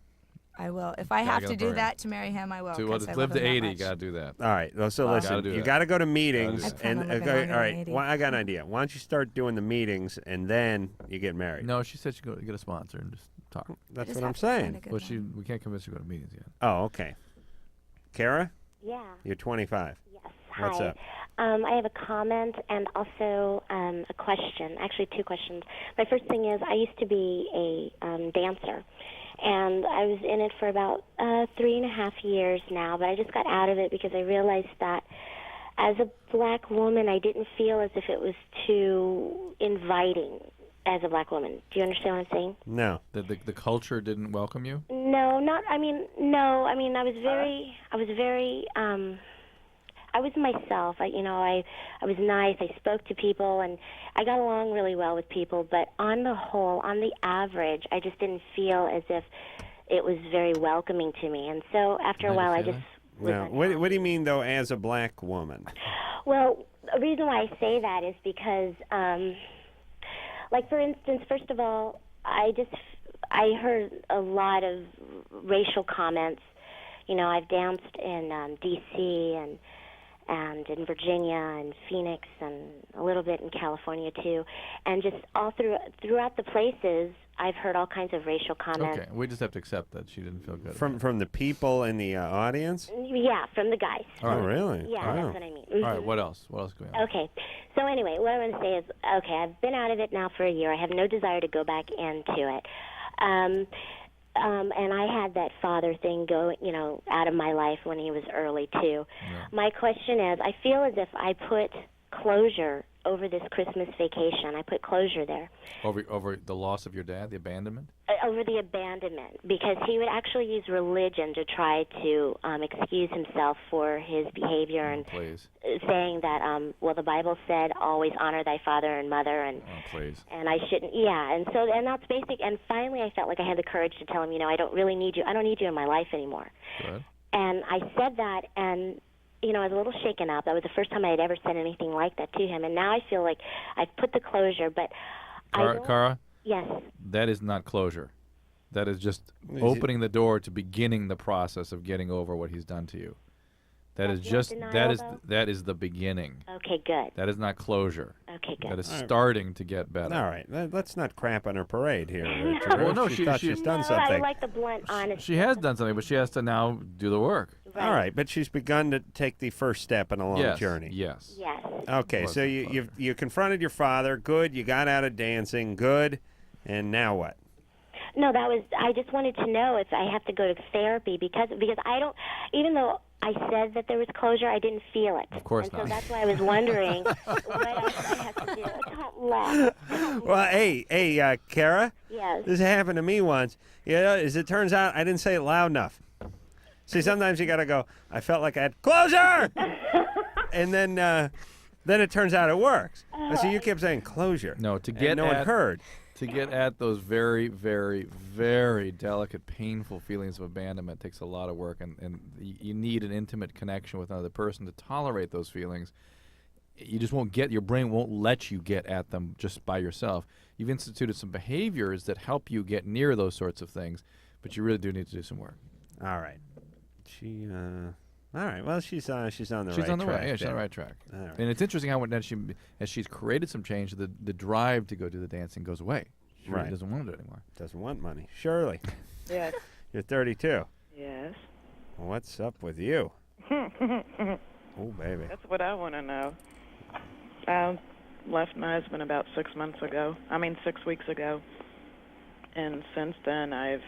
I will. If I Gotta have get to the do program. that to marry him, I will. To 'cause I live love to him that 80, you much. got to do that. All right. So Well, listen, Gotta do you that. got to go to meetings. I plan on And living all longer than right, 80. well, I got an idea. Why don't you start doing the meetings and then you get married? No, she said she go get a sponsor and just talk. That's just what I'm have to find saying. a good Well, one. we can't convince her to go to meetings yet. Oh, okay. Kara, Yeah. you're 25. Yes. What's Hi. up? I have a comment and also a question. Actually, two questions. My first thing is I used to be a dancer, and I was in it for about 3.5 years now, but I just got out of it because I realized that as a black woman, I didn't feel as if it was too inviting as a black woman. Do you understand what I'm saying? No. The culture didn't welcome you? No, not. I mean, no. I mean, I was very. I was myself. I was nice. I spoke to people, and I got along really well with people. But on the whole, on the average, I just didn't feel as if it was very welcoming to me. And so after a while, I just was No. What do you mean, though, as a black woman? Well, the reason why I say that is because, like, for instance, first of all, I heard a lot of racial comments. I've danced in D.C. and in Virginia and Phoenix and a little bit in California too, and just all throughout the places, I've heard all kinds of racial comments. Okay, we just have to accept that she didn't feel good. From the people in the audience? Yeah, from the guys. Oh, really? Yeah, Wow. that's what I mean. All right, Mhm. what else? What else can we Okay. So anyway, what I want to say is, okay, I've been out of it now for a year. I have no desire to go back into it. And I had that father thing go, out of my life when he was early too. Yeah. My question is, I feel as if I put closure over this Christmas vacation. I put closure there. Over the loss of your dad, the abandonment? Over the abandonment, because he would actually use religion to try to excuse himself for his behavior and Please. saying that, well, the Bible said, always honor thy father and mother, and Please. and I shouldn't, yeah, and that's basic. And finally, I felt like I had the courage to tell him, I don't really need you. I don't need you in my life anymore. Good. And I said that, and I was a little shaken up. That was the first time I had ever said anything like that to him, and now I feel like I've put the closure, but Cara? Yes. That is not closure. That is just opening the door to beginning the process of getting over what he's done to you. That is That's just not that denial, is though? that is the beginning. Okay, good. That is not closure. Okay, good. That is All right. starting to get better. All right, let's not crap on her parade here. No. Drew. Well, no, she thought she's done No, something. I like the blunt honesty. She has done something, but she has to now do the work. All right, but she's begun to take the first step in a long Yes, journey. yes. Yes. Okay, so you confronted your father. Good. You got out of dancing. Good. And now what? No, I just wanted to know if I have to go to therapy because I don't, even though I said that there was closure, I didn't feel it. Of course and not. So that's why I was wondering what else I have to do. Don't laugh. Well, hey, Kara. Yes. This happened to me once. As it turns out, I didn't say it loud enough. See, sometimes you got to go, I felt like I had closure! And then it turns out it works. So you kept saying closure. No, to and get no one heard. To get at those very, very, very delicate, painful feelings of abandonment takes a lot of work, and you need an intimate connection with another person to tolerate those feelings. You just won't get, your brain won't let you get at them just by yourself. You've instituted some behaviors that help you get near those sorts of things, but you really do need to do some work. All right. All right. Well, she's on the She's right on the track. right. Yeah, she's on the right track. All right. And it's interesting how as she's created some change, the drive to go do the dancing goes away. She really doesn't want to do it anymore. Doesn't want money. Shirley. Yes. You're 32. Yes. What's up with you? Oh, baby. That's what I want to know. I left my husband about 6 weeks ago. And since then, I've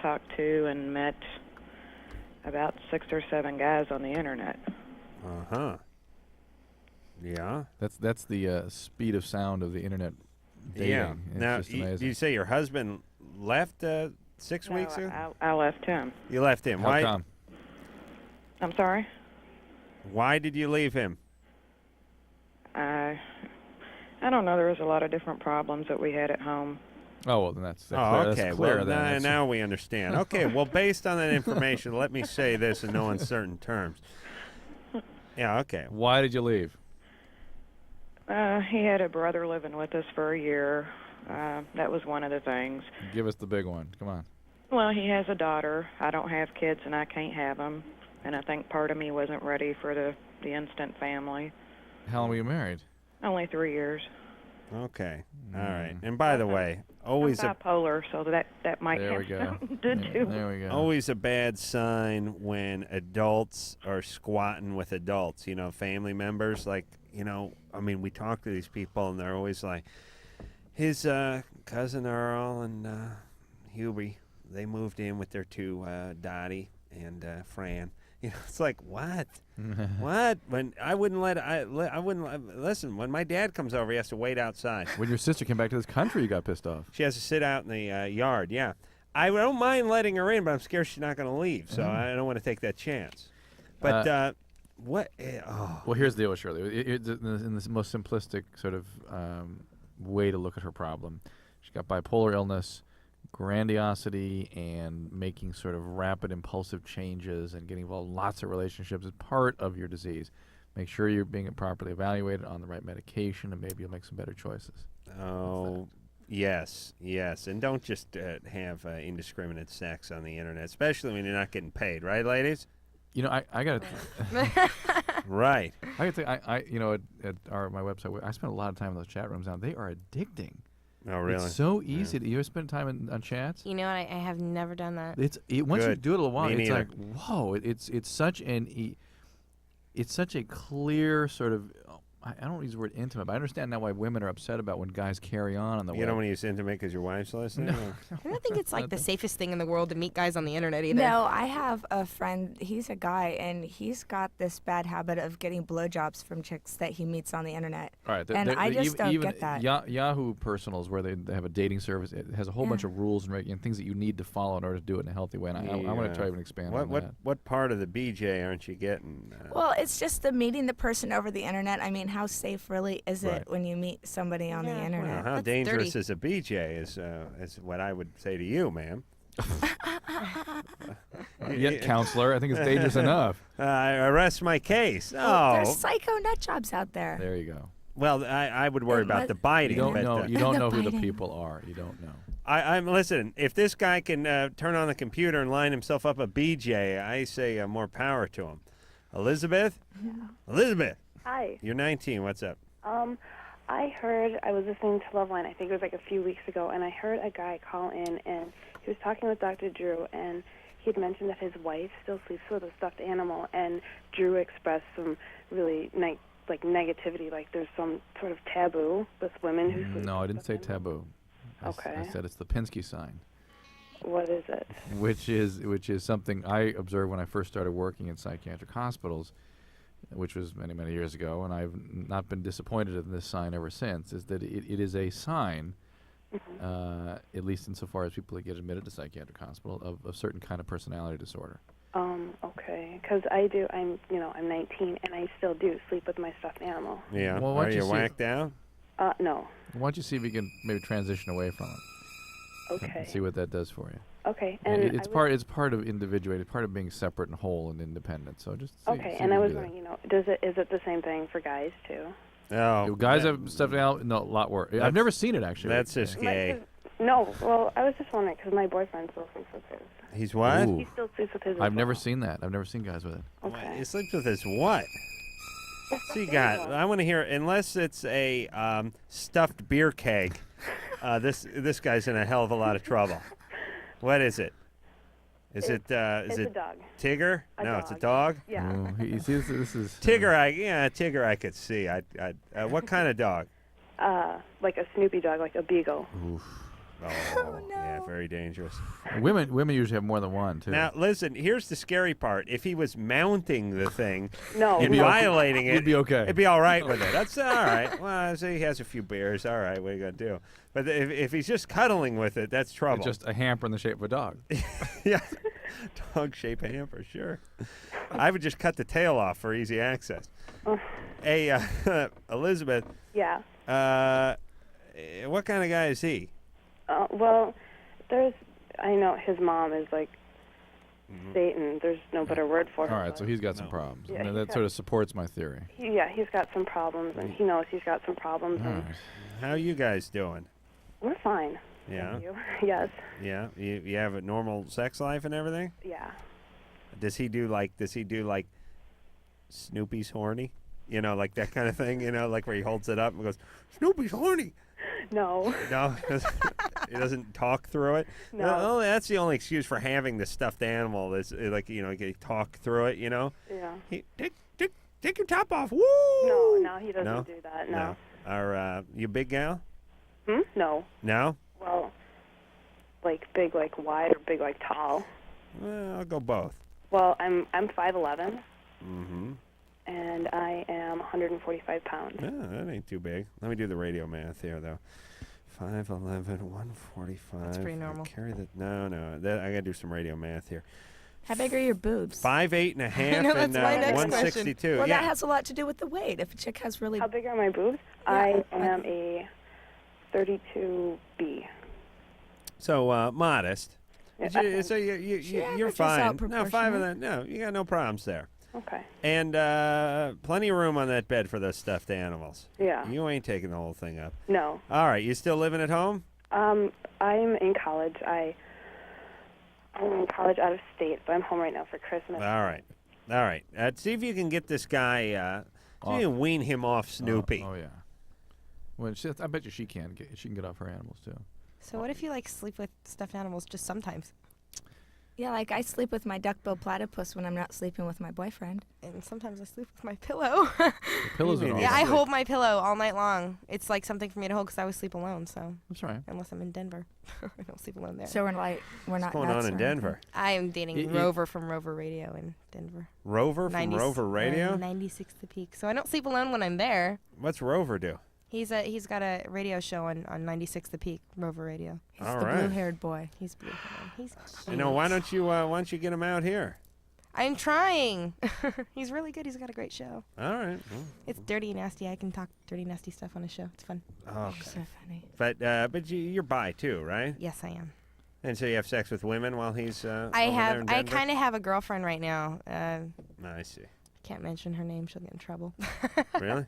talked to and met about 6 or 7 guys on the internet. Uh-huh. Yeah. That's the speed of sound of the internet dating. Yeah. It's Now, just amazing. you say your husband left 6 weeks ago? I left him. You left him. How Why? come? I'm sorry? Why did you leave him? I don't know. There was a lot of different problems that we had at home. Oh, well, then that's Oh, clear. okay. That's clear Well, then. now we understand. Okay, well, based on that information, let me say this in no uncertain terms. Yeah, okay. Why did you leave? He had a brother living with us for a year. That was one of the things. Give us the big one. Come on. Well, he has a daughter. I don't have kids, and I can't have them. And I think part of me wasn't ready for the instant family. How long were you married? Only 3 years. Okay. All right. And by the way, always I'm bipolar, so that might There have we go. something to do. There we go. always a bad sign when adults are squatting with adults, family members. Like, I mean, we talk to these people, and they're always like, his cousin Earl and Hubie, they moved in with their 2, Dottie and Fran. It's like, what? What? When I wouldn't listen. When my dad comes over, he has to wait outside. When your sister came back to this country, you got pissed off. She has to sit out in the yard. Yeah, I don't mind letting her in, but I'm scared she's not going to leave, so I don't want to take that chance. But what? Well, here's the deal with Shirley. In this most simplistic sort of way to look at her problem, she's got bipolar illness, grandiosity, and making sort of rapid impulsive changes and getting involved in lots of relationships is part of your disease. Make sure you're being properly evaluated on the right medication, and maybe you'll make some better choices. Oh, yes, and don't just have indiscriminate sex on the internet, especially when you're not getting paid, right, ladies? I got to. Right. I got to. At my website, I spend a lot of time in those chat rooms now. They are addicting. Oh, really? It's so easy. You ever spend time on chats? You know, I have never done that. Once you do it a while, Me it's neither. like, whoa! It's such a clear sort of. I don't use the word intimate, but I understand now why women are upset about when guys carry on the web. You don't want to use intimate because your wife's listening? No. I don't think it's like the safest thing in the world to meet guys on the internet either. No, I have a friend, he's a guy, and he's got this bad habit of getting blowjobs from chicks that he meets on the internet. All right, and I just don't get that. Yahoo Personals, where they have a dating service, it has a whole bunch of rules and things that you need to follow in order to do it in a healthy way. And I want to try and expand on that. What part of the BJ aren't you getting? Well, it's just the meeting the person over the internet. I mean, how safe really is it Right. when you meet somebody on the internet? Well, how dangerous is a BJ is what I would say to you, ma'am. Yet, counselor, I think it's dangerous enough. I arrest my case. There's psycho nut jobs out there. There you go. Well, I would worry about the biting. You don't but, know. You don't know who the biting. people are. You don't know. I'm listen. If this guy can turn on the computer and line himself up a BJ, I say more power to him. Elizabeth? Yeah. Elizabeth. Hi. You're 19. What's up? I was listening to LoveLine, I think it was like a few weeks ago, and I heard a guy call in, and he was talking with Dr. Drew, and he had mentioned that his wife still sleeps with a stuffed animal, and Drew expressed some really negativity, like there's some sort of taboo with women who sleep. No, I didn't say taboo. Okay. I said it's the Pinsky sign. What is it? Which is something I observed when I first started working in psychiatric hospitals, which was many, many years ago, and I've not been disappointed in this sign ever since, is that it is a sign, at least insofar as people that get admitted to psychiatric hospital, of a certain kind of personality disorder. Okay, because I'm 19, and I still do sleep with my stuffed animal. Yeah. Well, Are you whacked out? No. Why don't you see if you can maybe transition away from it? Okay. And see what that does for you. Okay, And and it's part of individuated, part of being separate and whole and independent. So just see, okay, see and if I you was can do wondering, is it the same thing for guys too? Oh, that. Guys have stuffed animal? No, a lot worse. I've never seen it actually. That's just gay. No, well, I was just wondering because my boyfriend still sleeps with his. He's what? He still sleeps with his. I've never seen that. I've never seen guys with it. Okay. He sleeps with his what? What's he got? I want to hear. Unless it's a stuffed beer keg, this guy's in a hell of a lot of trouble. What is it? Is it it's a dog. Tigger? No, it's a dog. Yeah. Oh, you see, this is Tigger. Tigger. I could see. What kind of dog? Like a Snoopy dog, like a beagle. Oof. Oh, yeah, very dangerous. Women usually have more than one too. Now, listen. Here's the scary part. If he was mounting the thing, no, and violating it, you'd be okay. It'd be all right with it. That's all right. Well, so he has a few beers. All right, what are you gonna do? But if he's just cuddling with it, that's trouble. It's just a hamper in the shape of a dog. Yeah, dog-shaped hamper, sure. I would just cut the tail off for easy access. Hey, Elizabeth. Yeah. What kind of guy is he? Well, I know his mom is like Satan. There's no better word for her. All right, so he's got some problems. Yeah, and that sort of supports my theory. He's got some problems, and he knows he's got some problems. All and right. How are you guys doing? We're fine. Yeah. Thank you. Yes. Yeah. You have a normal sex life and everything? Yeah. Does he do like Snoopy's horny? You know, like that kind of thing, you know, like where he holds it up and goes, Snoopy's horny. No. No, he doesn't talk through it. No. That's the only excuse for having the stuffed animal. Is like you talk through it. You know. Yeah. Take your top off. Woo. No, he doesn't do that. No. Are you a big gal? No. No. Well, like big, like wide, or big, like tall. Well, I'll go both. Well, I'm 5'11". Mm-hmm. And I am 145 pounds. Yeah, that ain't too big. Let me do the radio math here, though. 5'11", 145. That's pretty normal. Carry the no. I gotta do some radio math here. How big are your boobs? 5'8" and a half No, and that's my next 162. question. Well, yeah. that has a lot to do with the weight. If a chick has really... How big are my boobs? I am a 32B. So modest. Yeah, So you're averages fine. out No, 5 of that. No, you got no problems there. Okay. And plenty of room on that bed for those stuffed animals. Yeah. You ain't taking the whole thing up. No. All right. You still living at home? I'm in college. I'm in college out of state, but I'm home right now for Christmas. All right. See if you can get this guy. See if you can wean him off Snoopy. Oh yeah. Well, I bet you she can get off her animals too. So what if you sleep with stuffed animals just sometimes? Yeah, like I sleep with my duck-billed platypus when I'm not sleeping with my boyfriend. And sometimes I sleep with my pillow. Pillows are Yeah, I hold my pillow all night long. It's like something for me to hold because I always sleep alone. So that's right. Unless I'm in Denver, I don't sleep alone there. So we're not. What's going on in Denver? I am dating Rover from Rover Radio in Denver. Rover from Rover Radio? 96 The Peak. So I don't sleep alone when I'm there. What's Rover do? He's got a radio show on 96 The Peak, Rover Radio. He's all the right. blue-haired boy. He's blue-haired. He's You know, why don't you get him out here? I'm trying. He's really good. He's got a great show. All right. It's dirty and nasty. I can talk dirty, nasty stuff on a show. It's fun. Okay. So funny. But you're bi too, right? Yes, I am. And so you have sex with women while he's I I kind of have a girlfriend right now. I see. Can't mention her name. She'll get in trouble. Really?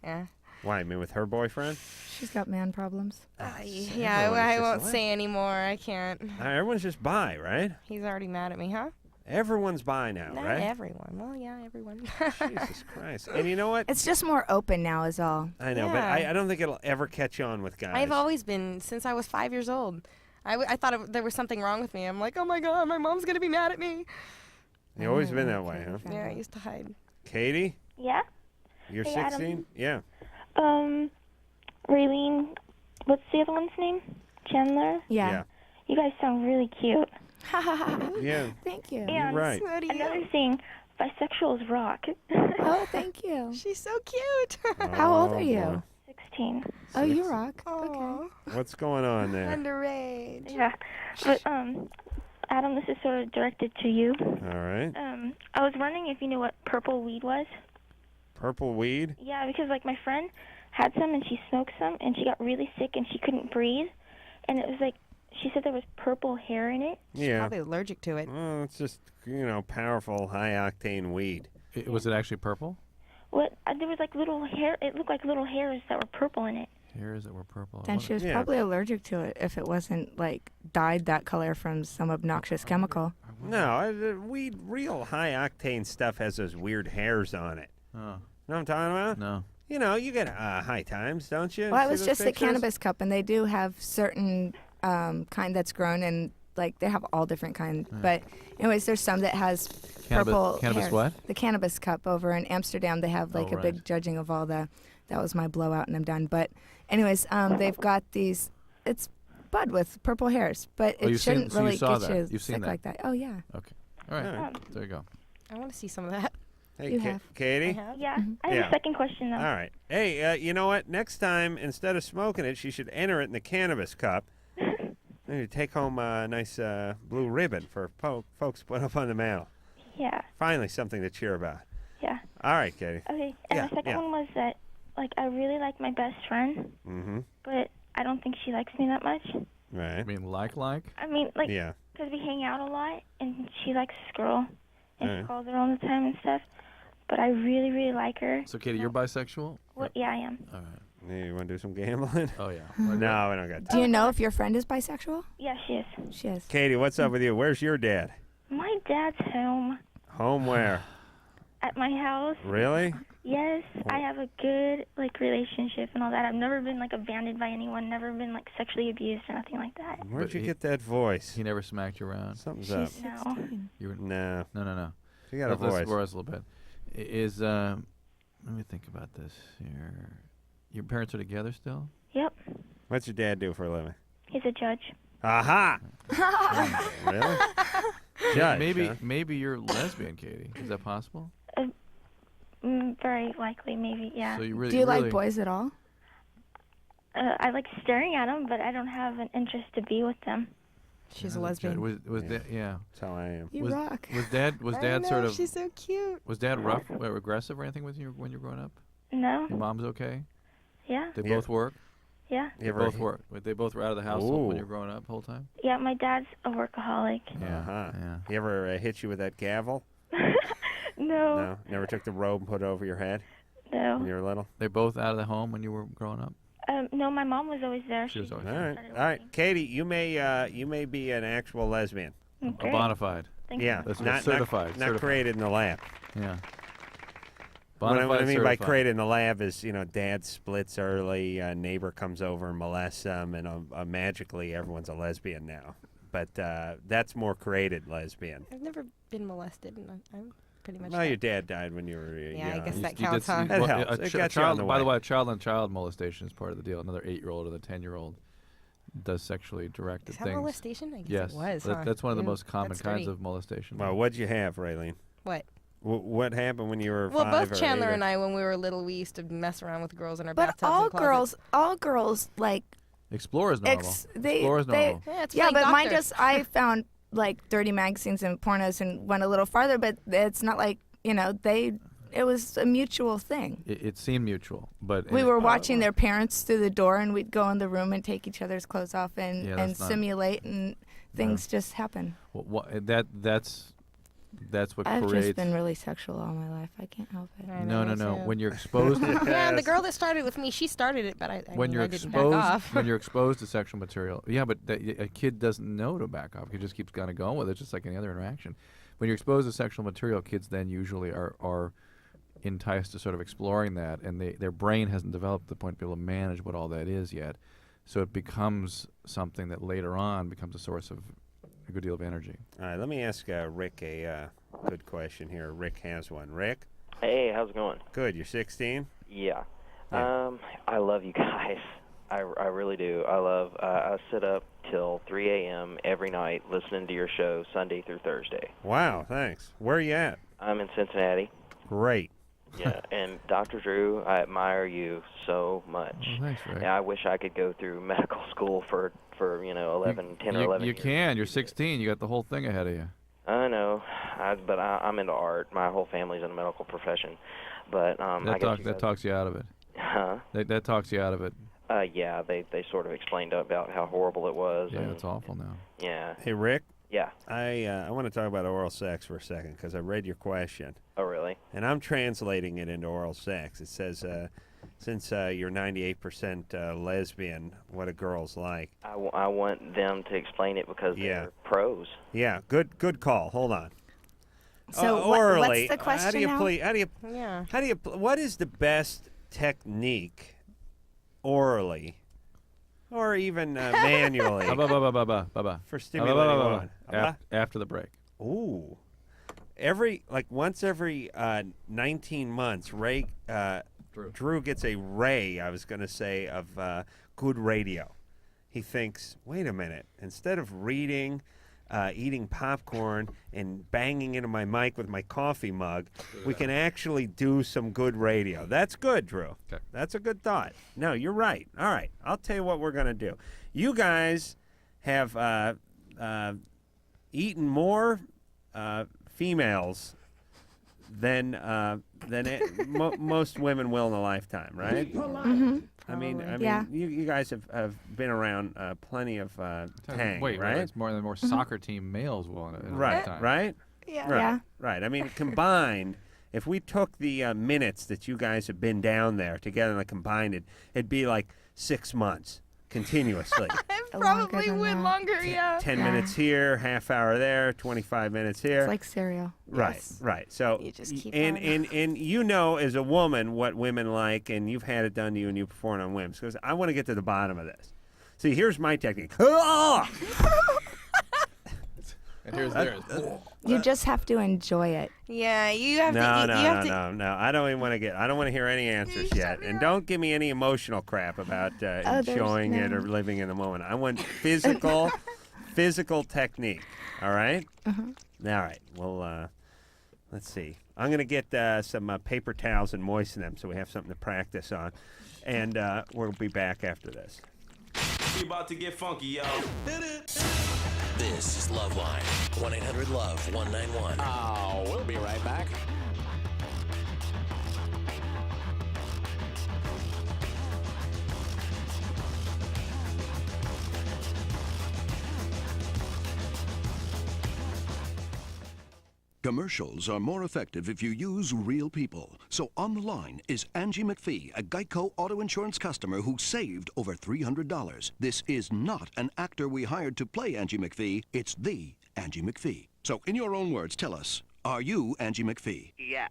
Yeah. Why? I mean, with her boyfriend? She's got man problems. Yeah, I won't say anymore. I can't. Everyone's just bi, right? He's already mad at me, huh? Everyone's bi now, Not right? everyone. Well, yeah, everyone. Jesus Christ. And you know what? It's just more open now is all. I know, but I don't think it'll ever catch on with guys. I've always been, since I was 5 years old. I thought there was something wrong with me. I'm like, oh my God, my mom's going to be mad at me. You've always been that way, huh? Yeah, I used to hide. Katie? Yeah? You're Hey, 16? Adam. Yeah. Raylene, what's the other one's name? Chandler? Yeah. You guys sound really cute. Yeah. Thank you. And right. another thing, bisexuals rock. Oh, thank you. She's so cute. How old are Oh, you? boy. 16. Oh, you rock. Okay. What's going on there? Underage. Yeah. But, Adam, this is sort of directed to you. All right. I was wondering if you knew what purple weed was. Purple weed? Yeah, because, like, my friend had some and she smoked some and she got really sick and she couldn't breathe. And it was like, she said there was purple hair in it. Yeah. Probably allergic to it. Well, it's just, powerful, high-octane weed. Was it actually purple? What? There was, like, little hair. It looked like little hairs that were purple in it. Hairs that were purple. Then she was probably allergic to it if it wasn't, like, dyed that color from some obnoxious chemical. No, weed, real high-octane stuff has those weird hairs on it. Oh. Know what I'm talking about? No. You get high times, don't you? Well, I See was those just the pictures? cannabis cup, and they do have certain kind that's grown, and like they have all different kinds. But anyways, there's some that has purple Cannabis hairs. what? The cannabis cup over in Amsterdam. They have like a right. big judging of all the. That was my blowout, and I'm done. But anyways, they've got these. It's bud with purple hairs, but it you've seen- shouldn't so you really saw get that. you You've seen sick that. like that. Oh yeah. Okay. All right. There you go. I want to see some of that. Hey, You have. Katie? Yeah. I have Yeah. a second question, though. All right. Hey, you know what? Next time, instead of smoking it, she should enter it in the cannabis cup. Maybe take home a nice blue ribbon for folks to put up on the mantle. Yeah. Finally, something to cheer about. Yeah. All right, Katie. Okay. And Yeah, the second yeah. one was that, like, I really like my best friend, Mm-hmm. but I don't think she likes me that much. Right. I mean, like? I mean, like, Yeah. because we hang out a lot, and she likes this girl, and Alright. she calls her all the time and stuff. But I really, really like her. So, Katie, you're bisexual? What? Yeah, I am. All right. Hey, you want to do some gambling? Oh, yeah. No, we don't got Do time. you know if your friend is bisexual? Yeah, she is. She is. Katie, what's up with you? Where's your dad? My dad's home Home where? at my house. Really? Yes, I have a good, like, relationship and all that. I've never been, like, abandoned by anyone, never been, like, sexually abused or nothing like that. Where'd But you he- get that voice? He never smacked you around? Something's up. No. You were, No. No. You got a Let's voice. explore us a little bit. Let me think about this here. Your parents are together still? Yep. What's your dad do for a living? He's a judge. Aha! Really? Judge, maybe huh? maybe you're lesbian, Katie. Is that possible? Very likely, maybe, yeah. So you really, Do you really, like boys at all? I like staring at them, but I don't have an interest to be with them. She's a lesbian. Was that yeah? That's how I am. You was, rock. Was dad I dad know, sort of? She's so cute. Was dad rough or aggressive or anything with you when you were growing up? No. Your mom's okay? Yeah. They Yeah. both work. Yeah. They both work. They both were out of the household when you were growing up the whole time. Yeah, my dad's a workaholic. Yeah. Uh-huh. Yeah. He ever hit you with that gavel? No. No. Never took the robe and put it over your head No. when you were little? They're both out of the home when you were growing up. No, my mom was always there. She was always All there. right. All right. Katie, you may be an actual lesbian. Okay. A bona fide. Thank Yeah. you. That's Not certified. Not certified. created in the lab. Yeah. What I Bonafide mean by certified. created in the lab is, dad splits early, neighbor comes over and molests them, and magically everyone's a lesbian now. But that's more created lesbian. I've never been molested, and I'm pretty much. Well, your dad died when you were Yeah, I young. guess that You counts, did- huh? That well, helps. a It ch- got you on child, the by the way. way, child molestation is part of the deal. Another 8-year-old or the 10-year-old does sexually directed Is that things. molestation? I guess Yes, it was. that's one of the Ew, most common that's kinds dirty. of molestation. Well, what'd you have, Raylene? What? What happened when you were Well, 5 both or Chandler 8 or- and I, when we were little, we used to mess around with girls in our But bathtubs all and closets. girls like Explore is normal. they, Explore is normal. Yeah, it's yeah, playing but mine doctor. just I found like dirty magazines and pornos and went a little farther, but it's not like it was a mutual thing. It seemed mutual, but We were watching their parents through the door, and we'd go in the room and take each other's clothes off and, Yeah, and that's not- simulate, and things just happen. That's what I've creates. just been really sexual all my life. I can't help it. No. When you're exposed, Yeah, and the girl that started with me, she started it, but I when mean, you're I didn't back exposed, off. when you're exposed to sexual material, yeah, but a kid doesn't know to back off. He just keeps kind of going with it, just like any other interaction. when you're exposed to sexual material, kids then usually are enticed to sort of exploring that, and their brain hasn't developed to the point to be able to manage what all that is yet. So it becomes something that later on becomes a source of a good deal of energy. All right, let me ask Rick a good question here. Rick has one. Rick? Hey, how's it going? Good. You're 16? Yeah. I love you guys. I really do. I sit up till 3 a.m. every night listening to your show Sunday through Thursday. Wow, thanks. Where are you at? I'm in Cincinnati. Great. Yeah, and Dr. Drew, I admire you so much. Well, thanks, Rick. And I wish I could go through medical school for 10 or 11 You years. can. You're 16. You got the whole thing ahead of you. I know, but I'm into art. My whole family's in the medical profession. But I guess that talks you out of it. Huh? That talks you out of it. Yeah, they sort of explained about how horrible it was. Yeah, and, it's awful now. Yeah. Hey, Rick? Yeah. I want to talk about oral sex for a second because I read your question. Oh, really? And I'm translating it into oral sex. It says, since you're 98% lesbian, what a girl's like. I want them to explain it because they're pros. Yeah, good call. Hold on. So orally, what's the question what is the best technique orally or even manually for stimulating women? After the break. Ooh. Once every 19 months, Drew gets a ray, I was going to say, of good radio. He thinks, wait a minute, instead of reading, eating popcorn, and banging into my mic with my coffee mug, we can actually do some good radio. That's good, Drew. Okay. That's a good thought. No, you're right. All right, I'll tell you what we're going to do. You guys have eaten more females than most women will in a lifetime, right? Mm-hmm. I mean, Yeah. you guys have been around plenty of tang, Wait, right? it's more soccer team males will in a Right, lifetime. right? Yeah. Right, Yeah. right. I mean, combined, if we took the minutes that you guys have been down there together and combined it'd be like 6 months continuously. Probably would longer, yeah. 10 minutes here, half hour there, 25 minutes here. It's like cereal. Right, Yes. right. So, You just keep and you know as a woman what women like, and you've had it done to you, and you perform on women. Because I want to get to the bottom of this. See, here's my technique. And here's theirs. You just have to enjoy it. Yeah, you have to. No. I don't even want to I don't want to hear any answers yet, and don't give me any emotional crap about enjoying it or living in the moment. I want physical technique. All right. Uh-huh. All right. Well, let's see. I'm gonna get some paper towels and moisten them so we have something to practice on, and we'll be back after this. We about to get funky, y'all. Hit it. This is LoveLine. 1-800-LOVE-191. Oh, we'll be right back. Commercials are more effective if you use real people. So on the line is Angie McPhee, a Geico auto insurance customer who saved over $300. This is not an actor we hired to play Angie McPhee. It's the Angie McPhee. So in your own words, tell us, are you Angie McPhee? Yes.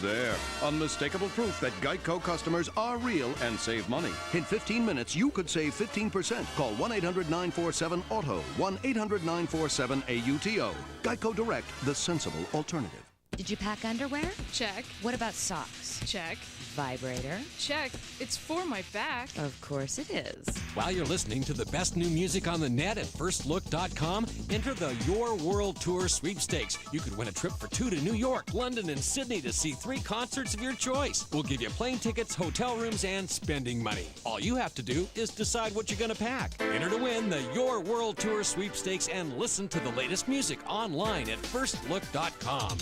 There. Unmistakable proof that Geico customers are real and save money. In 15 minutes, you could save 15%. Call 1-800-947-AUTO. 1-800-947-AUTO. Geico Direct, the sensible alternative. Did you pack underwear? Check. What about socks? Check. Vibrator? Check. It's for my back. Of course it is. While you're listening to the best new music on the net at firstlook.com, enter the Your World Tour sweepstakes. You could win a trip for 2 to New York, London, and Sydney to see 3 concerts of your choice. We'll give you plane tickets, hotel rooms, and spending money. All you have to do is decide what you're going to pack. Enter to win the Your World Tour sweepstakes and listen to the latest music online at firstlook.com.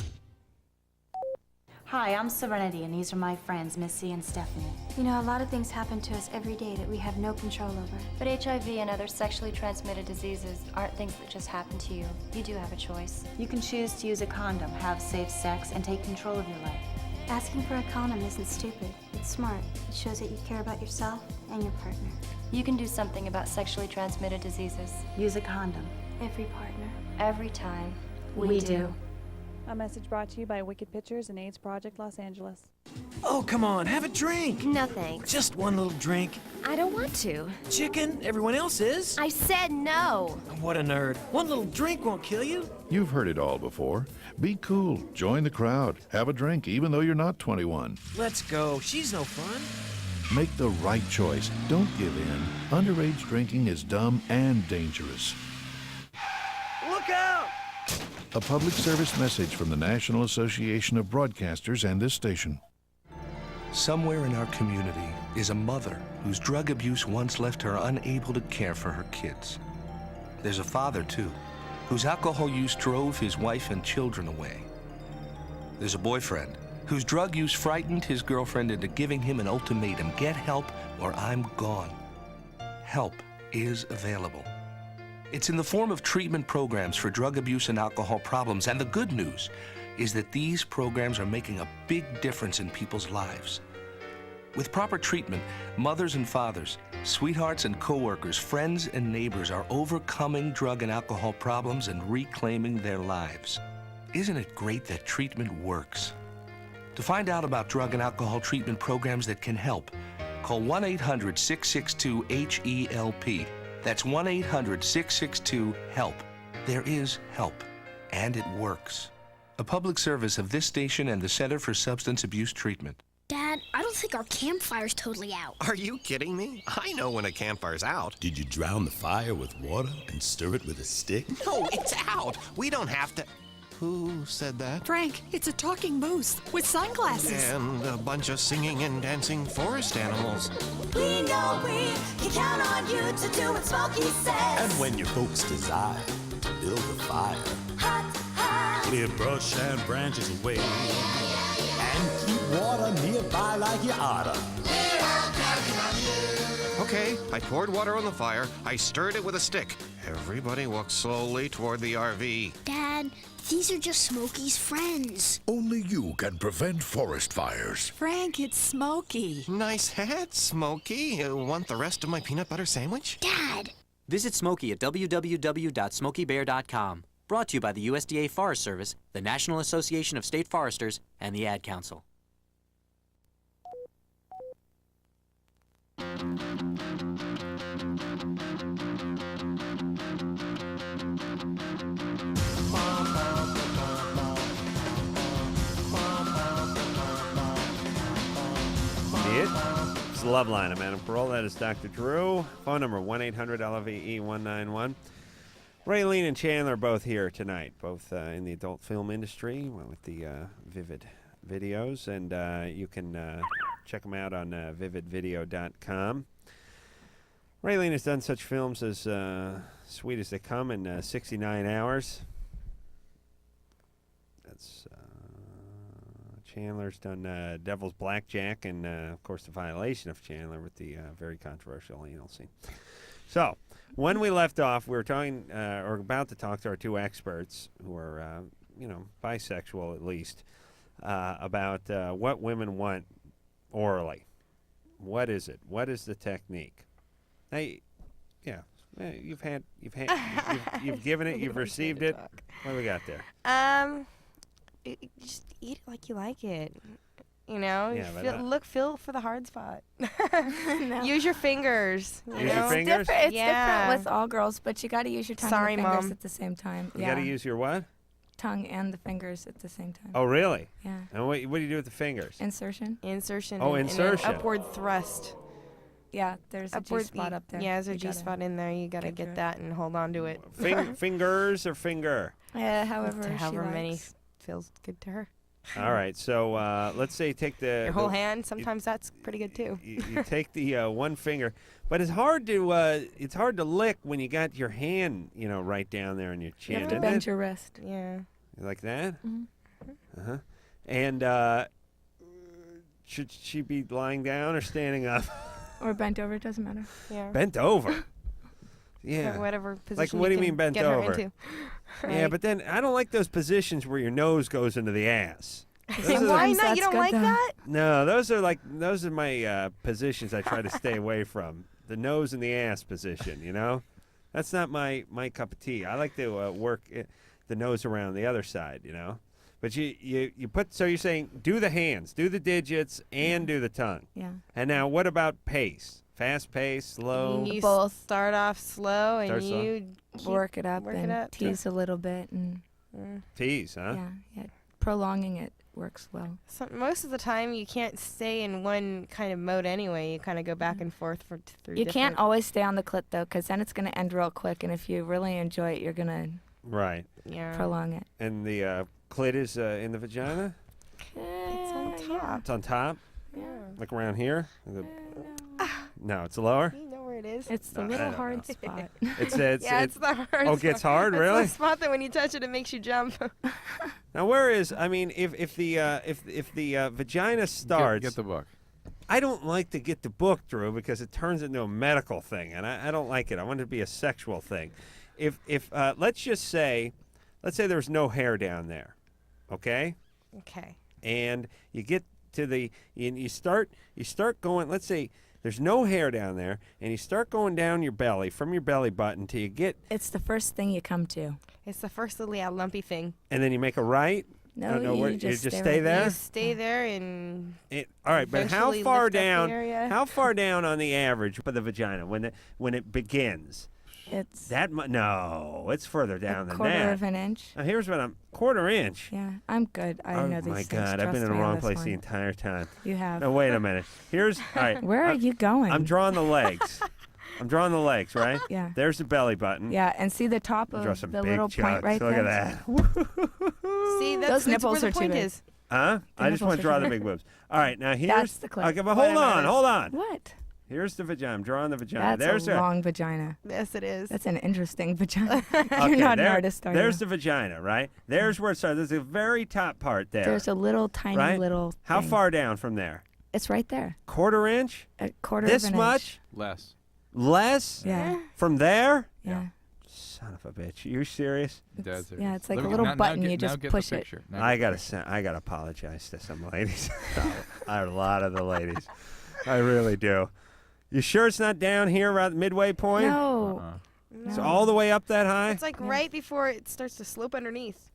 Hi, I'm Serenity, and these are my friends, Missy and Stephanie. You know, a lot of things happen to us every day that we have no control over. But HIV and other sexually transmitted diseases aren't things that just happen to you. You do have a choice. You can choose to use a condom, have safe sex, and take control of your life. Asking for a condom isn't stupid. It's smart. It shows that you care about yourself and your partner. You can do something about sexually transmitted diseases. Use a condom. Every partner. Every time. We do. A message brought to you by Wicked Pictures and AIDS Project Los Angeles. Oh, come on, have a drink. No thanks. Just one little drink. I don't want to. Chicken, everyone else is. I said no. What a nerd. One little drink won't kill you. You've heard it all before. Be cool. Join the crowd. Have a drink even though you're not 21. Let's go. She's no fun. Make the right choice. Don't give in. Underage drinking is dumb and dangerous. Look out! A public service message from the National Association of Broadcasters and this station. Somewhere in our community is a mother whose drug abuse once left her unable to care for her kids. There's a father, too, whose alcohol use drove his wife and children away. There's a boyfriend whose drug use frightened his girlfriend into giving him an ultimatum: get help or I'm gone. Help is available. It's in the form of treatment programs for drug abuse and alcohol problems, and the good news is that these programs are making a big difference in people's lives. With proper treatment, mothers and fathers, sweethearts and coworkers, friends and neighbors are overcoming drug and alcohol problems and reclaiming their lives. Isn't it great that treatment works? To find out about drug and alcohol treatment programs that can help, call 1-800-662-HELP. That's 1-800-662-HELP. There is help, and it works. A public service of this station and the Center for Substance Abuse Treatment. Dad, I don't think our campfire's totally out. Are you kidding me? I know when a campfire's out. Did you drown the fire with water and stir it with a stick? No, it's out. We don't have to... Who said that? Frank, it's a talking moose with sunglasses. And a bunch of singing and dancing forest animals. We know we can count on you to do what Smokey says. And when your folks desire to build a fire, clear brush and branches away, and keep water nearby like you oughta. Okay, I poured water on the fire. I stirred it with a stick. Everybody walked slowly toward the RV. Dad, these are just Smokey's friends. Only you can prevent forest fires. Frank, it's Smokey. Nice hat, Smokey. Want the rest of my peanut butter sandwich? Dad! Visit Smokey at www.smokeybear.com. Brought to you by the USDA Forest Service, the National Association of State Foresters, and the Ad Council. It's LoveLine. I'm Adam Carolla. That is Dr. Drew. Phone number 1-800-LOVE-191. Raylene and Chandler both here tonight, both in the adult film industry with the Vivid videos, and you can check them out on vividvideo.com. Raylene has done such films as Sweet as They Come in 69 Hours. That's Chandler's done Devil's Blackjack and, of course, The Violation of Chandler with the very controversial anal scene. So, when we left off, we were talking, or about to talk to our two experts, who are, bisexual at least, about what women want orally. What is it? What is the technique? Hey, yeah, you've given it, you've received it. What do we got there? Just eat it like you like it. You know, yeah, feel for the hard spot. No. Use your fingers. Use your fingers? It's different with all girls, but you got to use your tongue and fingers Mom. at the same time. You got to use your what? Tongue and the fingers at the same time. Oh, really? Yeah. And what do you do with the fingers? Insertion. Oh, insertion. And an upward thrust. Yeah, there's a G-spot up there. Yeah, there's a G-spot in there. You got to get that and hold on to it. Fingers or finger? Yeah, however many likes. feels good to her. All right, so let's say you take your whole hand. Sometimes that's pretty good too. You take the one finger, but it's hard to lick when you got your hand, right down there on your chin. You have to bend your wrist. Yeah. Like that. Mm-hmm. And should she be lying down or standing up? Or bent over? It doesn't matter. Yeah. Bent over. Yeah. Whatever position. Like, what do you mean bent get over? Her into. Yeah, but then I don't like those positions where your nose goes into the ass. Why not? You don't like that? No, those are my positions I try to stay away from. The nose and the ass position, That's not my cup of tea. I like to work the nose around the other side, But you put, so you're saying do the hands, do the digits, and do the tongue. Yeah. And now what about pace? Fast pace, slow? You Both. start off slow and Start slow. you keep Work it up work and it up. tease a little bit and Tease, huh? yeah. Prolonging it works well. So most of the time, you can't stay in one kind of mode anyway. You kind of go back and forth through. You can't different- always stay on the clit though, because then it's gonna end real quick. And if you really enjoy it, you're gonna Right. prolong it. And the clit is in the vagina? It's on top. It's on top? Yeah. Like around here? No, it's lower? You know where it is. It's the No, I little don't hard know. spot. It's Yeah, it's the hard. Oh, it gets spot. hard, It's really? the spot that when you touch it, it makes you jump. Now, where is? I mean, if the vagina starts, Get the book. I don't like to get the book, Drew, because it turns into a medical thing, and I don't like it. I want it to be a sexual thing. If let's say there's no hair down there, okay? Okay. And you get to you start going. Let's say there's no hair down there, and you start going down your belly from your belly button till you get. It's the first thing you come to. It's the first little lumpy thing. And then you make a right. No, where, you just stay stay right there. You stay there and. All right, but how eventually far lift up the down? area. How far down on the average for the vagina when it begins? It's that no, it's further down than quarter that. of an inch. Now here's what I'm quarter inch. Yeah, I'm good. I Oh know these my things. God, I've been in Trust the me on wrong this place one. the entire time. You have. Now wait a minute. Here's all right. Where are you going? I'm drawing the legs. I'm drawing the legs, right? Yeah. There's the belly button. Yeah, and see the top Draw of some the big little chucks. point right Look there? at that. See, Those that's nipples where the are too point big. is. Huh? The I just nipples want to are draw too the big. big boobs. All right, now here's. That's the clip. Okay, but hold on. What? Here's the vagina. I'm drawing the vagina. That's There's a long vagina. Yes, it is. That's an interesting vagina. You're Okay, not an artist, are There's you? the vagina, right? There's where it starts. There's the very top part there. There's a little tiny right? little How thing. far down from there? It's right there. Quarter inch? A quarter This of an much? Less. Less? Yeah. From there? Yeah. Son of a bitch. You serious? Dead serious. Yeah, it's like Look, a little now button. get- You now just get the push it. picture. Now I get the gotta apologize to some ladies. A lot of the ladies. I really do. You sure it's not down here around the midway point? No. It's all the way up that high? It's like right before it starts to slope underneath.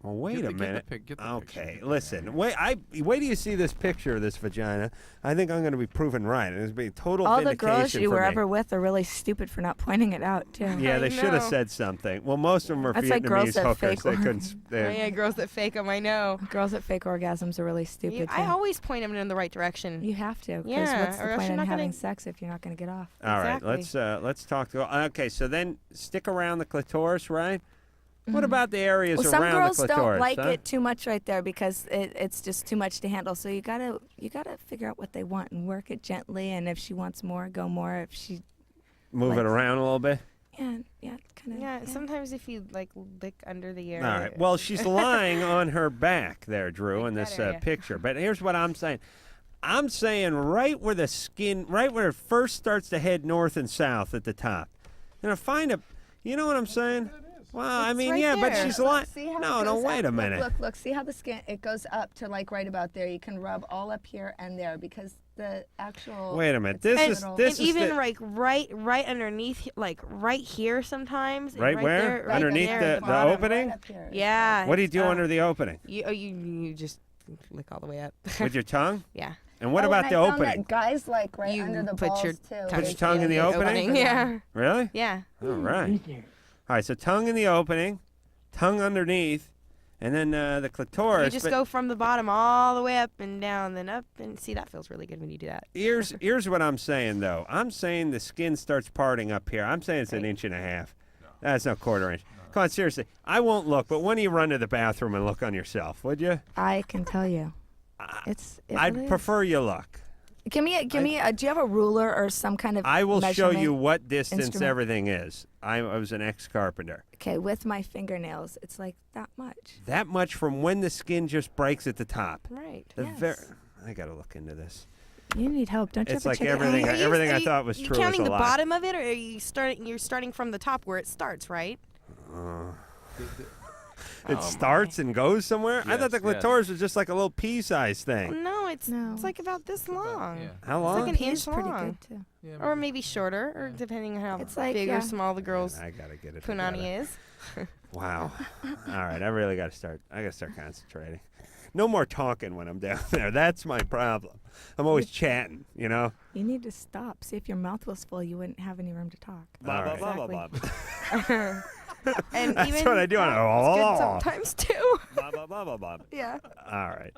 Well, wait Get a the- get the minute. pic- get the Okay, listen. Wait till you see this picture of this vagina. I think I'm going to be proven right. It's be total All the vindication girls you for were me. ever with are really stupid for not pointing it out, too. Yeah, they I should have know. said something. Well, most of them are That's Vietnamese like girls that hookers. fake They orgasms. couldn't. Oh, yeah, girls that fake them, I know. Girls that fake orgasms are really stupid, I too. always point them in the right direction. You have to, because Yeah, what's or the else point you're in not having gonna- sex if you're not going to get off? All right, Exactly. let's talk to. Okay, so then stick around the clitoris, right? What about the areas Well, some around girls the clitoris? don't like huh? it too much right there because it's just too much to handle. So you gotta figure out what they want and work it gently. And if she wants more, go more. If she Move it likes- around a little bit. yeah, kind of. Yeah, sometimes if you like lick under the area. All right. Well, she's lying on her back there, Drew, in this area. picture. But here's what I'm saying. I'm saying right where the skin, right where it first starts to head north and south at the top. And I find a, you know what I'm saying? Well, I mean, right yeah, but there. she's lying. See how No, it no, goes wait up? a minute. Look. See how the skin, it goes up to like right about there. You can rub all up here and there because the actual. Wait a minute. it's This a is little- this And is even the, like right underneath, like right here sometimes. and Right where? there, right Underneath there the- at the bottom. opening? Right up here. Yeah. what do you do it's, under the opening? You just lick all the way up. With your tongue? Yeah. And what Oh, about and the I found opening? that guys like right You under the put balls your too. tongue- Put your They tongue in the feel opening? Yeah. Really? Yeah. All right. All right, so tongue in the opening, tongue underneath, and then the clitoris. You just but go from the bottom all the way up and down, then up, and see that feels really good when you do that. Here's what I'm saying, though. I'm saying the skin starts parting up here. I'm saying it's an inch and a half. That's no quarter inch. Come on, seriously. I won't look, but when do you run to the bathroom and look on yourself, would you? I can tell you. It I'd really is. prefer you look. Give me a. Do you have a ruler or some kind of? I will show you measurement what distance instrument? everything is. I was an ex-carpenter. Okay, with my fingernails, it's like that much. That much from when the skin just breaks at the top. Right. The Yes. I got to look into this. You need help, don't you? It's ever like check it out? everything. Are you- Everything are I you- thought was you true counting is a the lie. bottom of it, or are you starting? You're starting from the top where it starts, right? It starts and goes somewhere? I thought the Yes, yes. clitoris was just like a little pea-sized thing. No, it's like about this long. yeah. How It's long? like an Pea inch is pretty long. good too. Yeah, Or maybe shorter, or depending on how It's like, big yeah. or small the girl's I gotta get it punani together. is. Wow. All right, I really got to start. I got to start concentrating. No more talking when I'm down there. That's my problem. I'm always chatting, you know? You need to stop. See, if your mouth was full, you wouldn't have any room to talk. Blah, blah, blah, blah, blah. And That's even what I do. it's good sometimes too. Blah, blah, blah, blah, blah. Yeah. All right.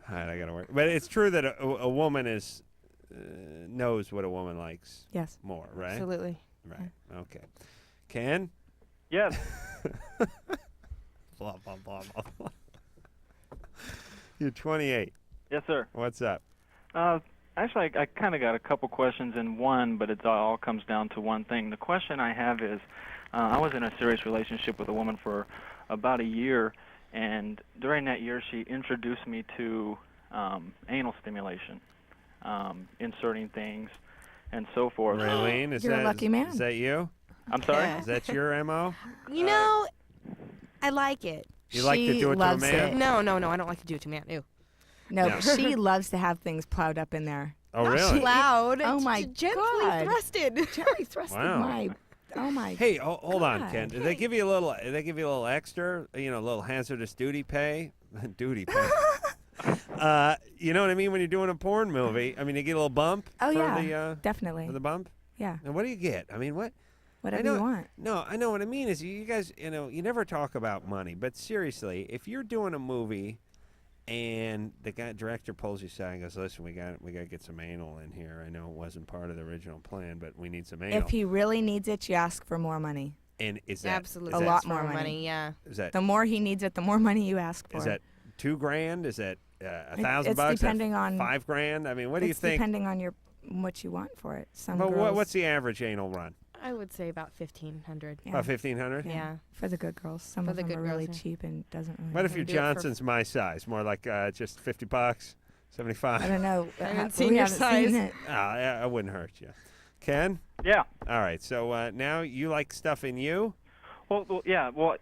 All right, I got to work. But it's true that a woman is knows what a woman likes Yes. more, right? Absolutely. Right. Okay. Ken? Yes. Blah, blah, blah, blah, blah. You're 28. Yes, sir. What's up? Actually, I kind of got a couple questions in one, but it all comes down to one thing. The question I have is, I was in a serious relationship with a woman for about a year, and during that year, she introduced me to anal stimulation, inserting things, and so forth. Raylene, is You're a that lucky man. Is that you? I'm sorry? Is that your MO? You know, I like it. You like to She do it to a loves man? it. No, I don't like to do it to man. Ew. No, No. but she loves to have things plowed up in there. Oh, Not really? loud. Oh, it's my gently God. thrusted. Gently thrusted Wow. my. Oh my. Hey, hold on, God. Ken. Did they give you a little? Did they give you a little extra? You know, a little hazardous duty pay? Duty pay. You know what I mean when you're doing a porn movie? I mean, you get a little bump. Oh for yeah, the, definitely. for the bump. Yeah, And what do you get? I mean, what? whatever I know, you want. No, I know what I mean is you guys, you know, you never talk about money, but seriously, if you're doing a movie and the director pulls you aside and goes, "Listen, we got to get some anal in here. I know it wasn't part of the original plan, but we need some anal." If he really needs it, you ask for more money. And is that Absolutely. is A that- lot more money. Yeah. Is that The more he needs it, the more money you ask for. is that $2,000? Is that It's $1,000 bucks? Is that depending on $5,000? I mean, what do you it's think? depending on what you want for it. Some But girls. what's the average anal run? I would say about 1,500. Yeah. About 1,500? Yeah. For the good girls. Some For of the them good are really girls, yeah. cheap and doesn't really. What if matter. your do it for- Johnson's my size? More like just $50, 75. I don't know. I haven't we seen your haven't seen size. it. I wouldn't hurt you. Ken? Yeah. All right. So now you like stuff in you? Well, yeah. Well,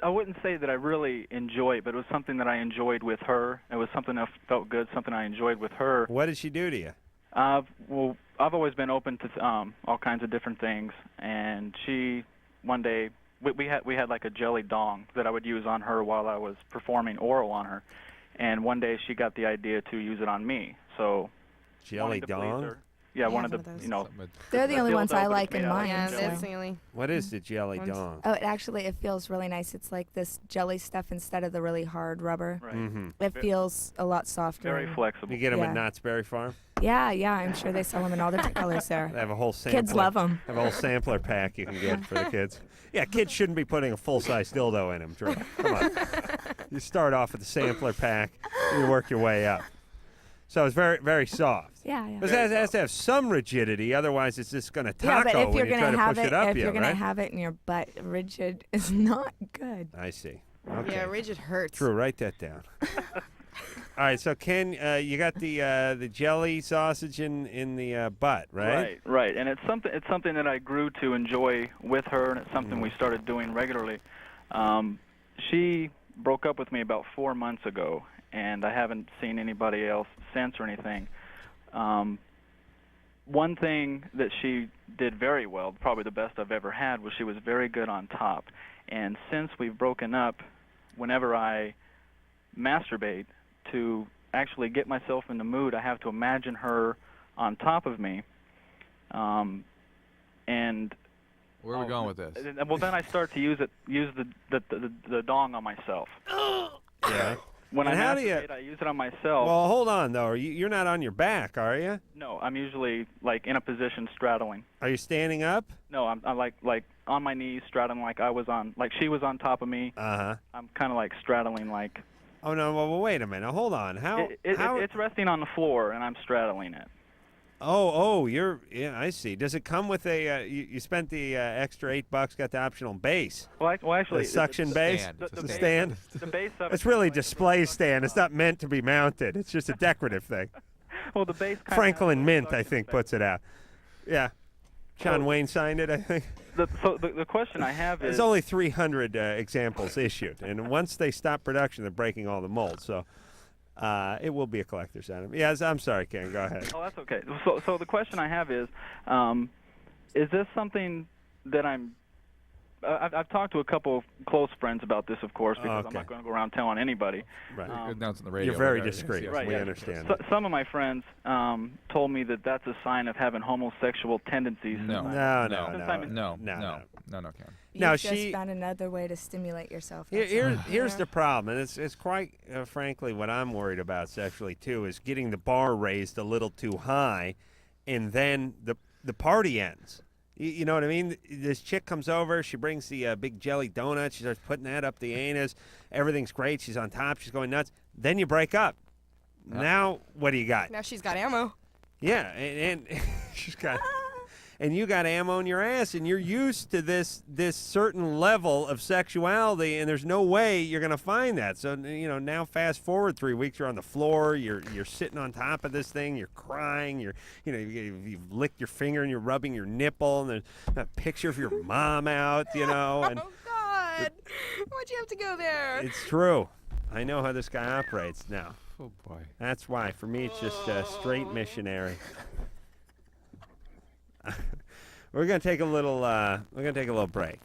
I wouldn't say that I really enjoy it, but it was something that I enjoyed with her. It was something that felt good, something I enjoyed with her. What did she do to you? Well, I've always been open to all kinds of different things, and she one day we had like a jelly dong that I would use on her while I was performing oral on her, and one day she got the idea to use it on me. So Jelly wanting to please dong? her- Yeah, one of one of the those. you know. They're the a only ones dildo, I but it's like made in out of mine. Yeah, jelly. that's the only. What is the jelly One's- dong? Oh, it feels really nice. It's like this jelly stuff instead of the really hard rubber. Right. Mm-hmm. It feels a lot softer. Very and- flexible. You get them Yeah. at Knott's Berry Farm? Yeah, I'm sure they sell them in all different colors there. They have a whole sampler. Kids love them. Have a whole sampler pack you can get for the kids. Yeah, kids shouldn't be putting a full-size dildo in them, Drew. Come on. You start off with the sampler pack, and you work your way up. So it's very, very soft. Yeah. But it has to have some rigidity, otherwise it's just going to Yeah, taco but if when you're you try gonna to have push it, it up if you, you're gonna right? have it in your butt, rigid is not good. I see. Okay. Yeah, rigid hurts. Drew, write that down. All right, so Ken, you got the jelly sausage in the butt, right? Right, and it's something that I grew to enjoy with her, and it's something Mm-hmm. we started doing regularly. She broke up with me about 4 months ago, and I haven't seen anybody else since or anything. One thing that she did very well, probably the best I've ever had, was she was very good on top. And since we've broken up, whenever I masturbate, to actually get myself in the mood, I have to imagine her on top of me. And where are we going with this? well, then I start to use the dong on myself. Yeah. When And I how do you- masturbate, I use it on myself. Well, hold on, though. You're not on your back, are you? No, I'm usually like in a position straddling. Are you standing up? No, I'm like on my knees straddling like she was on top of me. Uh-huh. I'm kind of like straddling like. Oh, no, well, wait a minute. Hold on. How? It's resting on the floor and I'm straddling it. Yeah, I see. Does it come with a, you spent the extra $8, got the optional base? Well, actually. The suction base? The stand? The base of It's really a display stand. It's not meant to be mounted. It's just a decorative thing. Well, the base kinda Franklin Mint, I think, puts it out. Yeah. John Wayne signed it, I think. So the question I have is. There's only 300 examples issued, and once they stop production, they're breaking all the molds. So it will be a collector's item. Yes, I'm sorry, Ken. Go ahead. Oh, that's okay. So the question I have is this something that I'm I've talked to a couple of close friends about this, of course, because I'm not going to go around telling anybody. Right. Now it's on the radio. You're very Yes, discreet. yes, Right, We yeah. understand. Some of my friends told me that that's a sign of having homosexual tendencies. No. No, Ken. You No, just found another way to stimulate yourself. Here's the problem, and it's quite frankly what I'm worried about sexually too, is getting the bar raised a little too high, and then the party ends. You know what I mean? This chick comes over, she brings the big jelly donut, she starts putting that up the anus, everything's great, she's on top, she's going nuts. Then you break up. Yep. Now what do you got? Now she's got ammo. Yeah, and she's got. And you got ammo in your ass, and you're used to this certain level of sexuality, and there's no way you're going to find that. So, now fast forward 3 weeks, you're on the floor, you're sitting on top of this thing, you're crying, you've licked your finger and you're rubbing your nipple, and there's a picture of your mom out, And Oh, God. Why'd you have to go there? It's true. I know how this guy operates now. Oh, boy. That's why. For me, it's just straight missionary. We're gonna take a little break,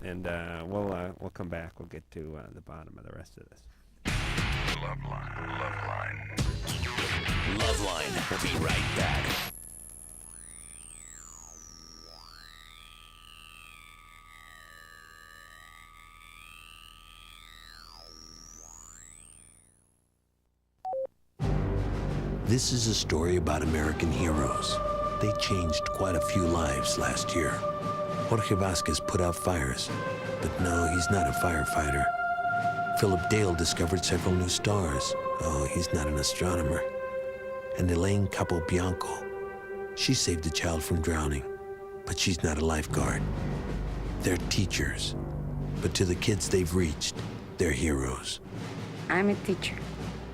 and we'll come back. We'll get to the bottom of the rest of this. LoveLine. We'll be right back. This is a story about American heroes. They changed quite a few lives last year. Jorge Vasquez put out fires, but no, he's not a firefighter. Philip Dale discovered several new stars. Oh, he's not an astronomer. And Elaine Capobianco, she saved a child from drowning, but she's not a lifeguard. They're teachers, but to the kids they've reached, they're heroes. I'm a teacher.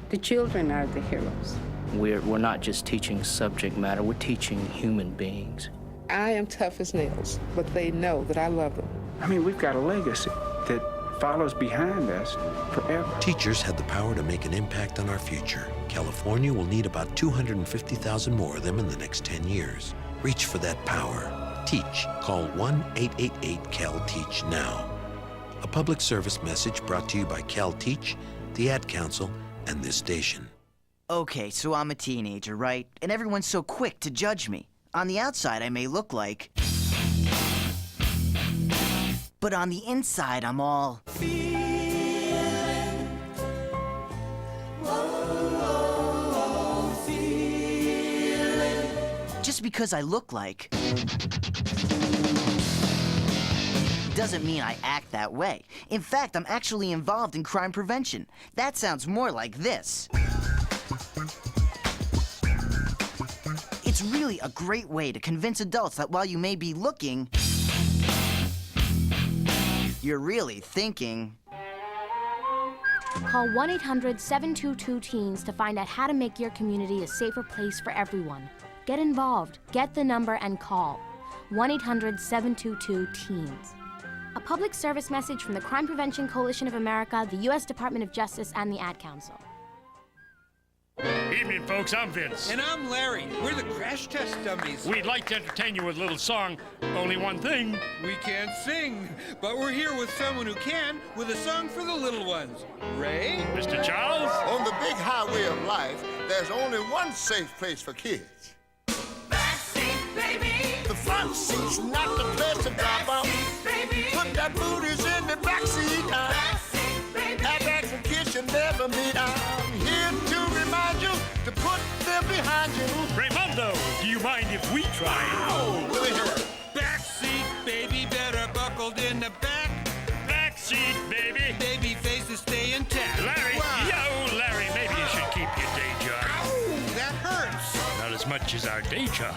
The children are the heroes. We're not just teaching subject matter, we're teaching human beings. I am tough as nails, but they know that I love them. I mean, we've got a legacy that follows behind us forever. Teachers have the power to make an impact on our future. California will need about 250,000 more of them in the next 10 years. Reach for that power. Teach. Call 1-888-CAL-TEACH now. A public service message brought to you by CalTeach, the Ad Council, and this station. Okay, so I'm a teenager, right? And everyone's so quick to judge me. On the outside, I may look like... But on the inside, I'm all... Just because I look like... doesn't mean I act that way. In fact, I'm actually involved in crime prevention. That sounds more like this. It's really a great way to convince adults that while you may be looking, you're really thinking. Call 1-800-722-TEENS to find out how to make your community a safer place for everyone. Get involved, get the number, and call 1-800-722-TEENS. A public service message from the Crime Prevention Coalition of America, the U.S. Department of Justice, and the Ad Council. Evening, folks. I'm Vince. And I'm Larry. We're the crash test dummies. We'd like to entertain you with a little song. Only one thing. We can't sing, but we're here with someone who can, with a song for the little ones. Ray? Mr. Charles? On the big highway of life, there's only one safe place for kids. Backseat, baby. The front seat's not the place to drop off. Baby. Put that booties in the backseat. Backseat, baby. Have extra kids you never meet. I'm here to remind you to put them behind you. Raymundo, do you mind if we try? Oh, look at here. Backseat, baby, better buckled in the back. Backseat, baby. Baby faces stay intact. Larry, yo, Larry, maybe you should keep your day job. Ow, that hurts. Not as much as our day job.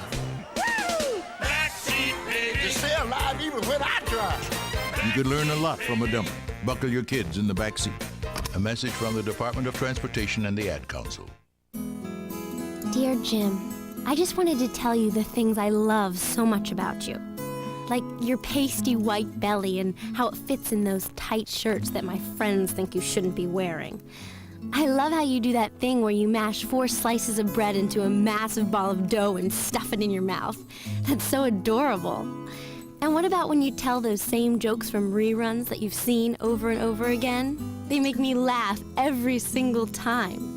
Woo! Backseat, baby. You stay alive even when I drive. You could learn a lot from a dummy. Buckle your kids in the back seat. A message from the Department of Transportation and the Ad Council. Dear Jim, I just wanted to tell you the things I love so much about you. Like your pasty white belly and how it fits in those tight shirts that my friends think you shouldn't be wearing. I love how you do that thing where you mash 4 slices of bread into a massive ball of dough and stuff it in your mouth. That's so adorable. And what about when you tell those same jokes from reruns that you've seen over and over again? They make me laugh every single time.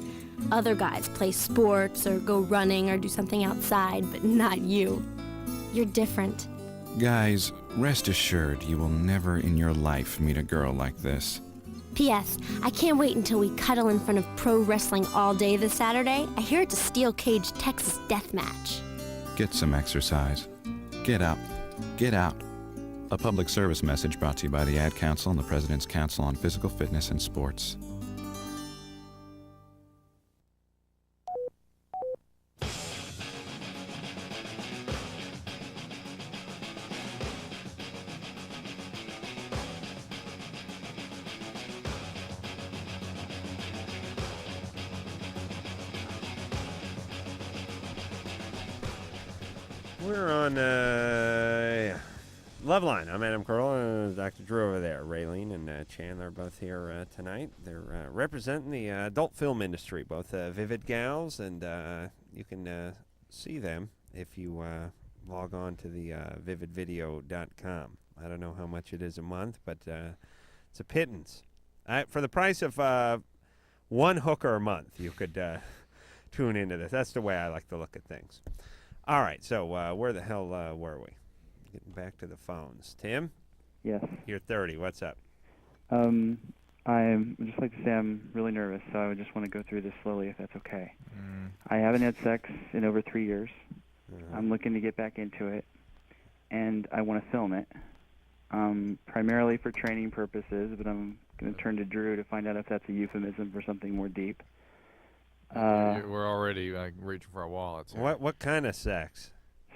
Other guys play sports or go running or do something outside, but not you. You're different. Guys, rest assured you will never in your life meet a girl like this. P.S. I can't wait until we cuddle in front of pro wrestling all day this Saturday. I hear it's a steel cage Texas death match. Get some exercise. Get up. Get out. A public service message brought to you by the Ad Council and the President's Council on Physical Fitness and Sports. We're on LoveLine. I'm Adam Carolla, Dr. Drew over there. Raylene and Chandler are both here tonight. They're representing the adult film industry, both Vivid Gals, and you can see them if you log on to the vividvideo.com. I don't know how much it is a month, but it's a pittance. For the price of one hooker a month, you could tune into this. That's the way I like to look at things. All right, so where the hell were we? Getting back to the phones. Tim? Yes. You're 30. What's up? I'd just like to say I'm really nervous, so I would just want to go through this slowly if that's okay. I haven't had sex in over 3 years. I'm looking to get back into it, and I want to film it, primarily for training purposes, but I'm going to turn to Drew to find out if that's a euphemism for something more deep. We're already reaching for our wallets here. What kind of sex?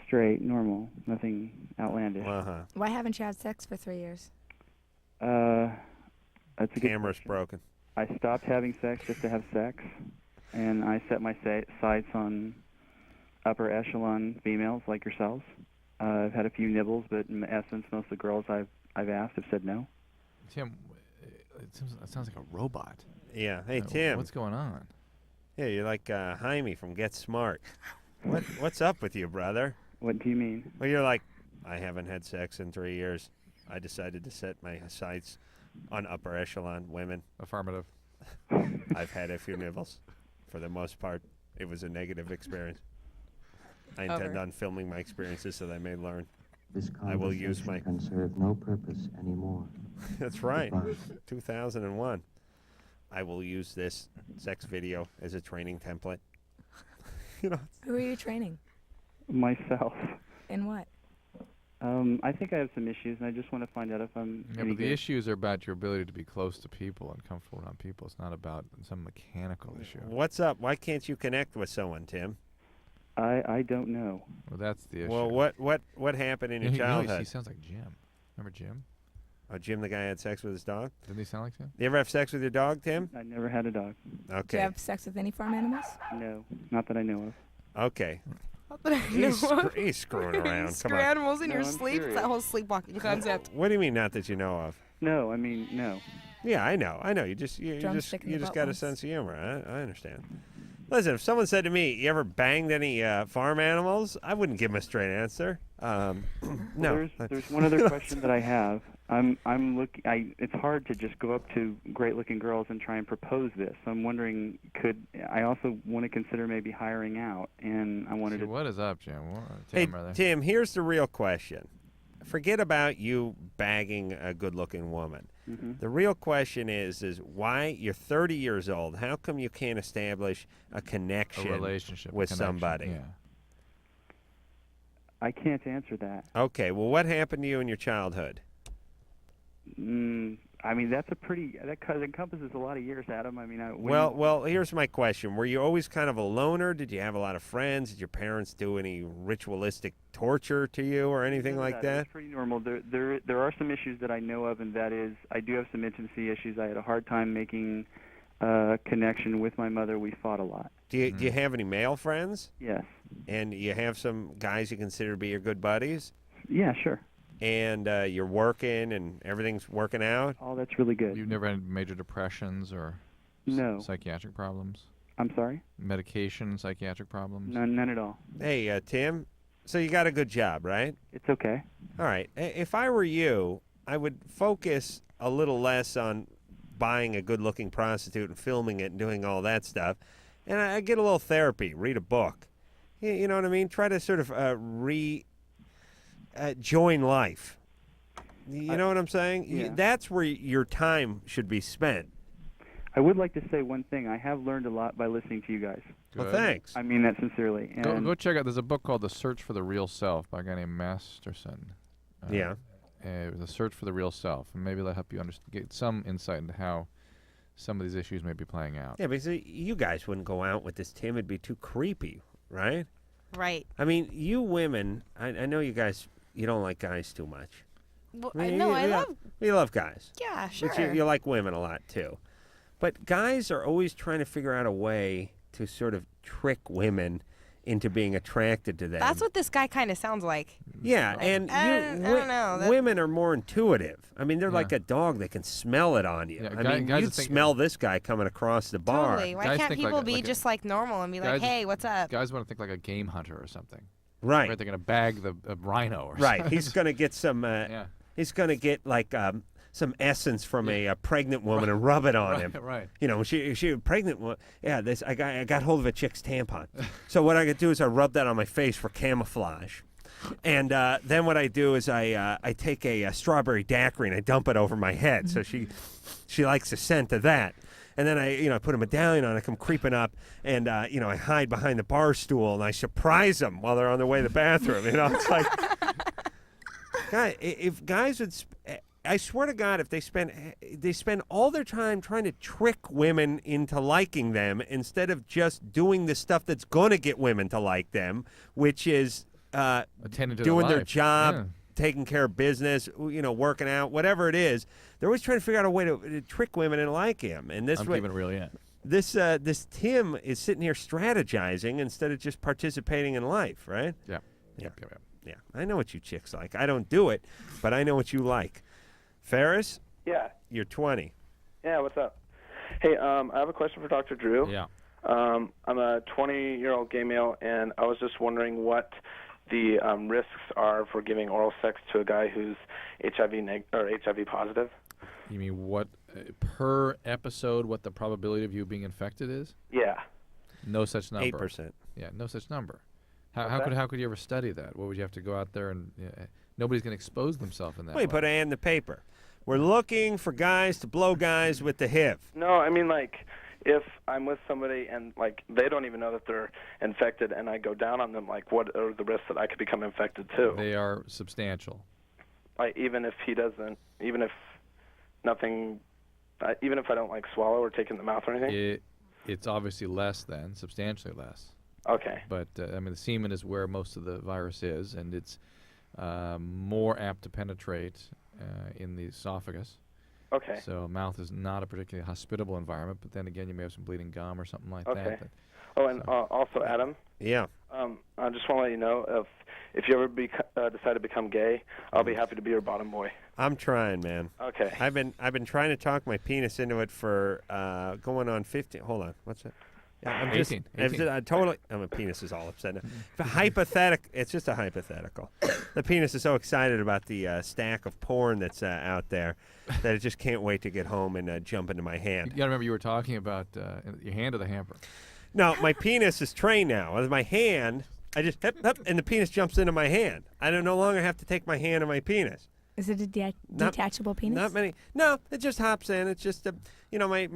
Straight, normal, nothing outlandish. Why haven't you had sex for 3 years? That's a good Camera's question. broken. I stopped having sex just to have sex, and I set my sights on upper echelon females like yourselves. I've had a few nibbles, but in essence, most of the girls I've asked have said no. Tim, it sounds like a robot. Yeah. Hey, Tim. What's going on? Yeah, you're like Jaime from Get Smart. What's up with you, brother? What do you mean? Well, you're like, I haven't had sex in 3 years. I decided to set my sights on upper echelon women. Affirmative. I've had a few nibbles. For the most part, it was a negative experience. I intend on filming my experiences so that I may learn. This I will use my... can serve no purpose anymore. That's right. 2001. I will use this sex video as a training template. You know. Who are you training? Myself. In what? I think I have some issues, and I just want to find out if I'm. Yeah, but the issues are about your ability to be close to people and comfortable around people. It's not about some mechanical issue. What's up? Why can't you connect with someone, Tim? I don't know. Well, that's the issue. Well, what happened in your childhood? He sounds like Jim. Remember Jim? Oh, Jim, the guy who had sex with his dog? Didn't he sound like Jim? You ever have sex with your dog, Tim? I never had a dog. Okay. Do you have sex with any farm animals? No, not that I know of. Okay. Not that I know of. He's screwing around. Screw Come on. animals in No, your I'm sleep. It's serious. that whole sleepwalking concept. What do you mean, not that you know of? No, I mean no. Yeah, I know. You just Drumstick in the butt got a once. sense of humor. I understand. Listen, if someone said to me, "You ever banged any farm animals?" I wouldn't give them a straight answer. No. Well, there's one other question that I have. I'm looking. It's hard to just go up to great-looking girls and try and propose this. I'm wondering, I also want to consider maybe hiring out, and I wanted to. What is up, Jim? Hey, Tim, here's the real question. Forget about you bagging a good-looking woman. Mm-hmm. The real question is why you're 30 years old. How come you can't establish a connection, A relationship, a with connection, somebody? yeah. I can't answer that. Okay. Well, what happened to you in your childhood? I mean, that encompasses a lot of years, Adam. I mean, Well, here's my question. Were you always kind of a loner? Did you have a lot of friends? Did your parents do any ritualistic torture to you or anything like that? It's pretty normal. There are some issues that I know of, and that is I do have some intimacy issues. I had a hard time making a connection with my mother. We fought a lot. Do you have any male friends? Yes. And you have some guys you consider to be your good buddies? Yeah, sure. And you're working and everything's working out? Oh, that's really good. You've never had major depressions or No. psychiatric problems? I'm sorry? Medication, psychiatric problems? None at all. Hey, Tim, So you got a good job, right? It's okay. All right. If I were you, I would focus a little less on buying a good-looking prostitute and filming it and doing all that stuff. And I get a little therapy, read a book. You know what I mean? Try to sort of join life. You know what I'm saying? Yeah. That's where your time should be spent. I would like to say one thing. I have learned a lot by listening to you guys. Well, thanks. I mean that sincerely. And Go check out. There's a book called The Search for the Real Self by a guy named Masterson. Yeah. It was A Search for the Real Self, and maybe that'll help you get some insight into how some of these issues may be playing out. Yeah, because you guys wouldn't go out with this Tim. It'd be too creepy, right? Right. I mean, you women, I know you guys, you don't like guys too much. Well, I mean, I love. You love guys. Yeah, sure. But you like women a lot, too. But guys are always trying to figure out a way to sort of trick women into being attracted to them. That's what this guy kind of sounds like. Yeah, and I don't know. Women are more intuitive. I mean, they're like a dog. They can smell it on you. Yeah, I mean, you'd smell this guy coming across the bar. Totally. Why can't people be just like normal and be like, hey, what's up? Guys want to think like a game hunter or something. Right. They're going to bag the rhino or something. Right. He's going to get some. He's going to get like some essence from a pregnant woman and rub it on him. Right. You know, she pregnant. Yeah. I got hold of a chick's tampon. So what I could do is I rub that on my face for camouflage. And then what I do is I take a strawberry daiquiri and I dump it over my head. So she likes the scent of that. And then I put a medallion on. I come creeping up, and I hide behind the bar stool and I surprise them while they're on their way to the bathroom. You know, it's like, if guys would, I swear to God, if they spend all their time trying to trick women into liking them instead of just doing the stuff that's gonna get women to like them, which is doing their job, taking care of business, working out, whatever it is. They're always trying to figure out a way to trick women and like him. And this I'm keeping it real, yeah. This Tim is sitting here strategizing instead of just participating in life, right? Yeah. Yeah. I know what you chicks like. I don't do it, but I know what you like. Ferris? Yeah. You're 20. Yeah, what's up? Hey, I have a question for Dr. Drew. Yeah. I'm a 20-year-old gay male, and I was just wondering what the risks are for giving oral sex to a guy who's HIV positive. You mean what per episode? What the probability of you being infected is? Yeah. No such number. 8%. Yeah, no such number. How could you ever study that? What would you have to go out there and nobody's going to expose themselves in that way. Put an in the paper. We're looking for guys to blow guys with the HIV. No, I mean, like, if I'm with somebody and, like, they don't even know that they're infected and I go down on them, like, what are the risks that I could become infected too? They are substantial. Even if he doesn't, even if I don't, like, swallow or take in the mouth or anything? It's obviously less than, substantially less. Okay. But, I mean, the semen is where most of the virus is, and it's more apt to penetrate in the esophagus. Okay. So mouth is not a particularly hospitable environment, but then again, you may have some bleeding gum or something like Okay. that. Oh, and also, Adam? Yeah. I just want to let you know, if you ever decide to become gay, I'll be happy to be your bottom boy. I'm trying, man. Okay. I've been trying to talk my penis into it for going on 15. Hold on. What's that? Yeah, I'm 18. My penis is all upset now. It's just a hypothetical. The penis is so excited about the stack of porn that's out there that it just can't wait to get home and jump into my hand. You got to remember you were talking about your hand or the hamper. No, my penis is trained now. With my hand, I just hip, and the penis jumps into my hand. I no longer have to take my hand and my penis. Is it a detachable penis? Not many. No, it just hops in. It's just my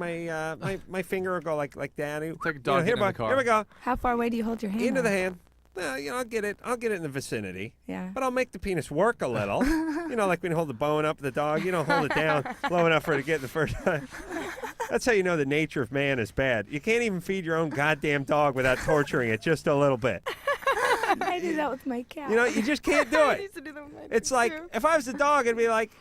finger will go like that. It's like a dog here, in the car. Here we go. How far away do you hold your hand? Into on? the hand. I'll get it in the vicinity. Yeah. But I'll make the penis work a little. Like when you hold the bone up the dog, you don't hold it down low enough for it to get the first time. That's how you know the nature of man is bad. You can't even feed your own goddamn dog without torturing it just a little bit. I do that with my cat. You just can't do it. It's like, if I was a dog, it'd be like,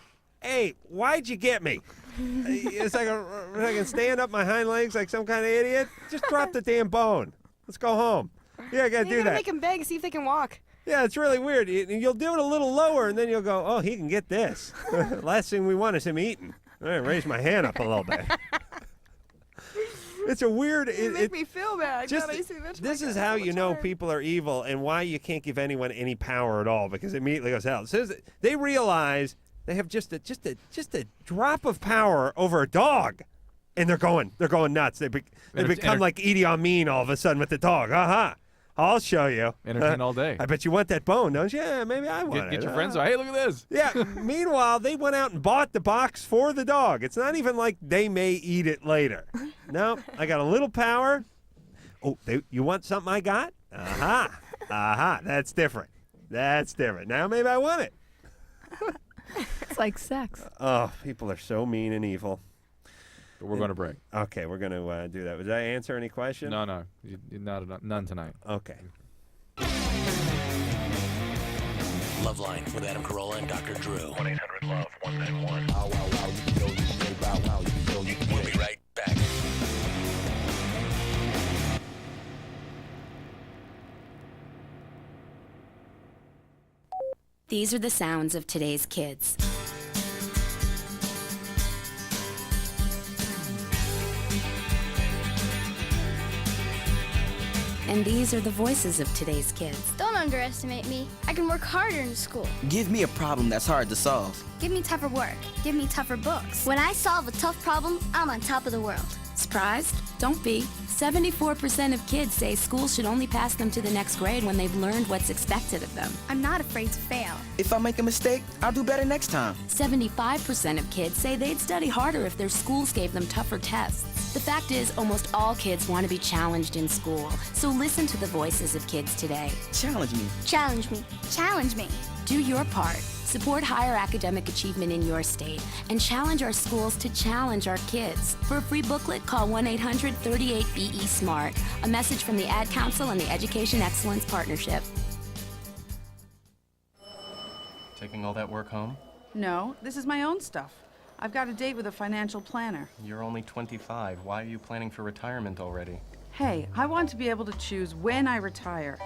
hey, why'd you get me? It's like I can stand up my hind legs like some kind of idiot. Just drop the damn bone. Let's go home. Yeah, I got to do that. You gotta make them beg, see if they can walk. Yeah, it's really weird. You'll do it a little lower, and then you'll go, oh, he can get this. Last thing we want is him eating. All right, raise my hand up a little bit. It's a weird. You make me feel bad. just- God, I see that. This is how you know people are evil and why you can't give anyone any power at all, because it immediately goes out. So they realize they have just a drop of power over a dog, and they're going nuts. They become like Idi Amin all of a sudden with the dog. I'll show you. Entertain all day. I bet you want that bone, don't you? Yeah, maybe I want it. Get your friends. Hey, look at this. Yeah. Meanwhile, they went out and bought the box for the dog. It's not even like they may eat it later. No, I got a little power. Oh, you want something I got? That's different. Now maybe I want it. It's like sex. Oh, people are so mean and evil. But we're going to break. Okay, we're going to do that. Did I answer any question? No. None tonight. Okay. LoveLine with Adam Carolla and Dr. Drew. 1-800-LOVE-191. We'll be right back. These are the sounds of today's kids. And these are the voices of today's kids. Don't underestimate me. I can work harder in school. Give me a problem that's hard to solve. Give me tougher work. Give me tougher books. When I solve a tough problem, I'm on top of the world. Surprised? Don't be. 74% of kids say school should only pass them to the next grade when they've learned what's expected of them. I'm not afraid to fail. If I make a mistake, I'll do better next time. 75% of kids say they'd study harder if their schools gave them tougher tests. The fact is, almost all kids want to be challenged in school. So listen to the voices of kids today. Challenge me. Challenge me. Challenge me. Do your part. Support higher academic achievement in your state and challenge our schools to challenge our kids. For a free booklet, call 1-800-38-BE-SMART. A message from the Ad Council and the Education Excellence Partnership. Taking all that work home? No, this is my own stuff. I've got a date with a financial planner. You're only 25. Why are you planning for retirement already? Hey, I want to be able to choose when I retire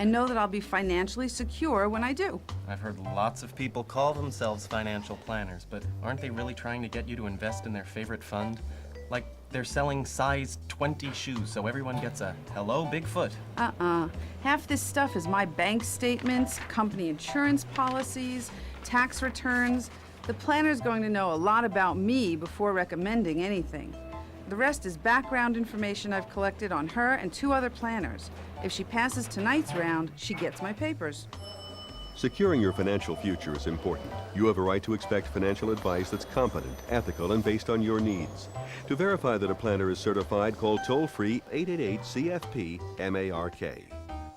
and know that I'll be financially secure when I do. I've heard lots of people call themselves financial planners, but aren't they really trying to get you to invest in their favorite fund? Like they're selling size 20 shoes so everyone gets a hello Bigfoot. Half this stuff is my bank statements, company insurance policies, tax returns. The planner's going to know a lot about me before recommending anything. The rest is background information I've collected on her and 2 other planners. If she passes tonight's round, she gets my papers. Securing your financial future is important. You have a right to expect financial advice that's competent, ethical, and based on your needs. To verify that a planner is certified, call toll-free 888-CFP-MARK.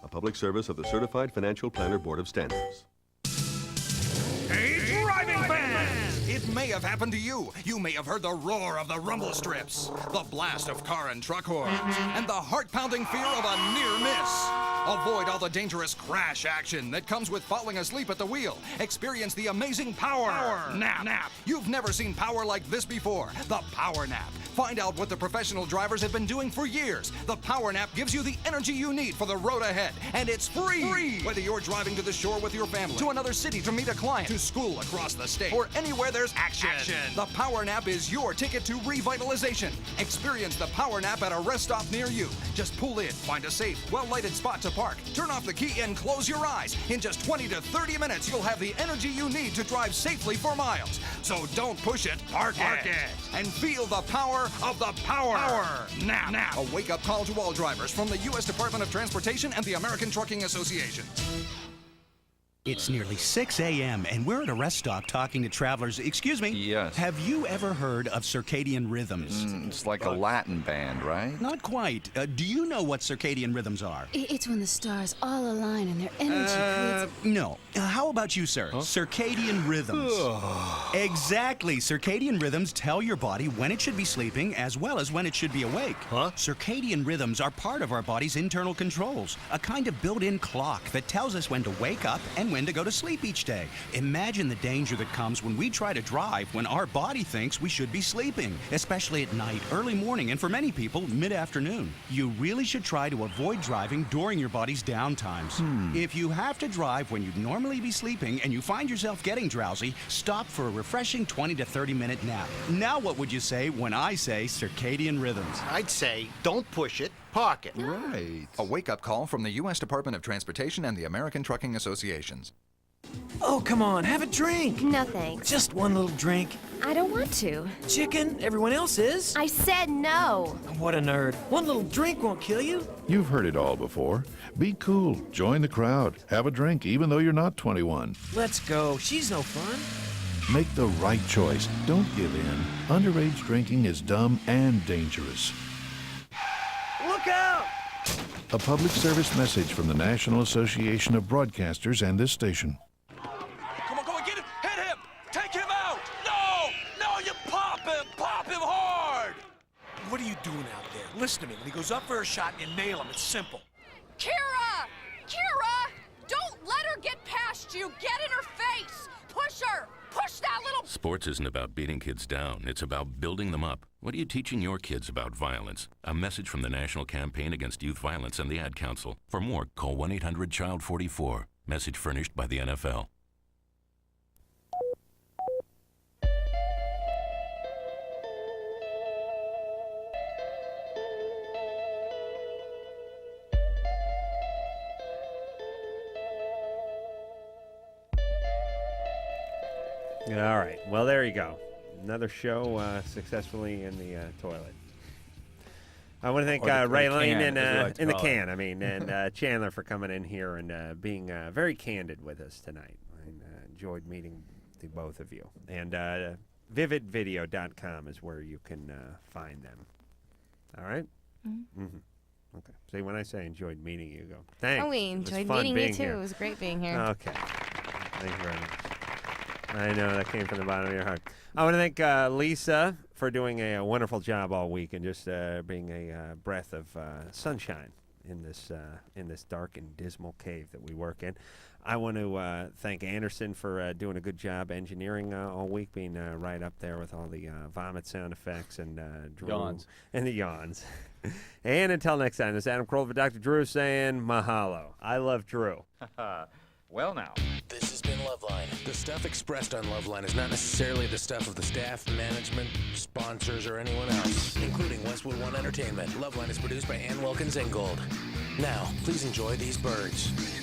A public service of the Certified Financial Planner Board of Standards. Hey, driving fans! It may have happened to you. You may have heard the roar of the rumble strips, the blast of car and truck horns, and the heart-pounding fear of a near miss. Avoid all the dangerous crash action that comes with falling asleep at the wheel. Experience the amazing power nap. You've never seen power like this before. The Power Nap. Find out what the professional drivers have been doing for years. The Power Nap gives you the energy you need for the road ahead, and it's free. Whether you're driving to the shore with your family, to another city to meet a client, to school across the state, or anywhere there's action. The Power Nap is your ticket to revitalization. Experience the Power Nap at a rest stop near you. Just pull in, find a safe, well-lighted spot to park, turn off the key, and close your eyes. In just 20 to 30 minutes, you'll have the energy you need to drive safely for miles. So don't push it, park it, and feel the power of the Power Nap. A wake-up call to all drivers from the U.S. Department of Transportation and the American Trucking Association. It's nearly 6 a.m. and we're at a rest stop talking to travelers. Excuse me? Yes. Have you ever heard of circadian rhythms? It's like a Latin band, right? Not quite. Do you know what circadian rhythms are? It's when the stars all align and their energy creates... No. How about you, sir? Huh? Circadian rhythms. Exactly. Circadian rhythms tell your body when it should be sleeping as well as when it should be awake. Huh? Circadian rhythms are part of our body's internal controls, a kind of built-in clock that tells us when to wake up and when to go to sleep each day. Imagine the danger that comes when we try to drive when our body thinks we should be sleeping, especially at night, early morning, and for many people, mid-afternoon. You really should try to avoid driving during your body's downtimes. If you have to drive when you'd normally be sleeping and you find yourself getting drowsy, stop for a refreshing 20 to 30-minute nap. Now what would you say when I say circadian rhythms? I'd say, don't push it, park it. Right. A wake-up call from the U.S. Department of Transportation and the American Trucking Associations. Oh, come on, have a drink. No thanks. Just one little drink. I don't want to. Chicken, everyone else is. I said no. What a nerd. One little drink won't kill you. You've heard it all before. Be cool. Join the crowd. Have a drink even though you're not 21. Let's go. She's no fun. Make the right choice. Don't give in. Underage drinking is dumb and dangerous. Look out! A public service message from the National Association of Broadcasters and this station. Come on, get him! Hit him! Take him out! No, you pop him hard! What are you doing out there? Listen to me. When he goes up for a shot, you nail him. It's simple. Kira! Don't let her get past you! Get in her face! Push her! Push that little... Sports isn't about beating kids down. It's about building them up. What are you teaching your kids about violence? A message from the National Campaign Against Youth Violence and the Ad Council. For more, call 1-800-CHILD-44. Message furnished by the NFL. All right. Well, there you go. Another show successfully in the toilet. I want to thank Raylene and Chandler for coming in here and being very candid with us tonight. I enjoyed meeting the both of you. And vividvideo.com is where you can find them. All right? Mm-hmm. Okay. See, when I say enjoyed meeting you, go, thanks. Oh, we enjoyed meeting you, too. It was great being here. Okay. Thank you very much. I know, that came from the bottom of your heart. I want to thank Lisa for doing a wonderful job all week and just being a breath of sunshine in this dark and dismal cave that we work in. I want to thank Anderson for doing a good job engineering all week, being right up there with all the vomit sound effects and yawns. And the yawns. And until next time, this is Adam Kroll for Dr. Drew saying mahalo. I love Drew. Well, now. This has been LoveLine. The stuff expressed on LoveLine is not necessarily the stuff of the staff, management, sponsors, or anyone else, including Westwood One Entertainment. LoveLine is produced by Ann Wilkins Ingold. Now, please enjoy these birds.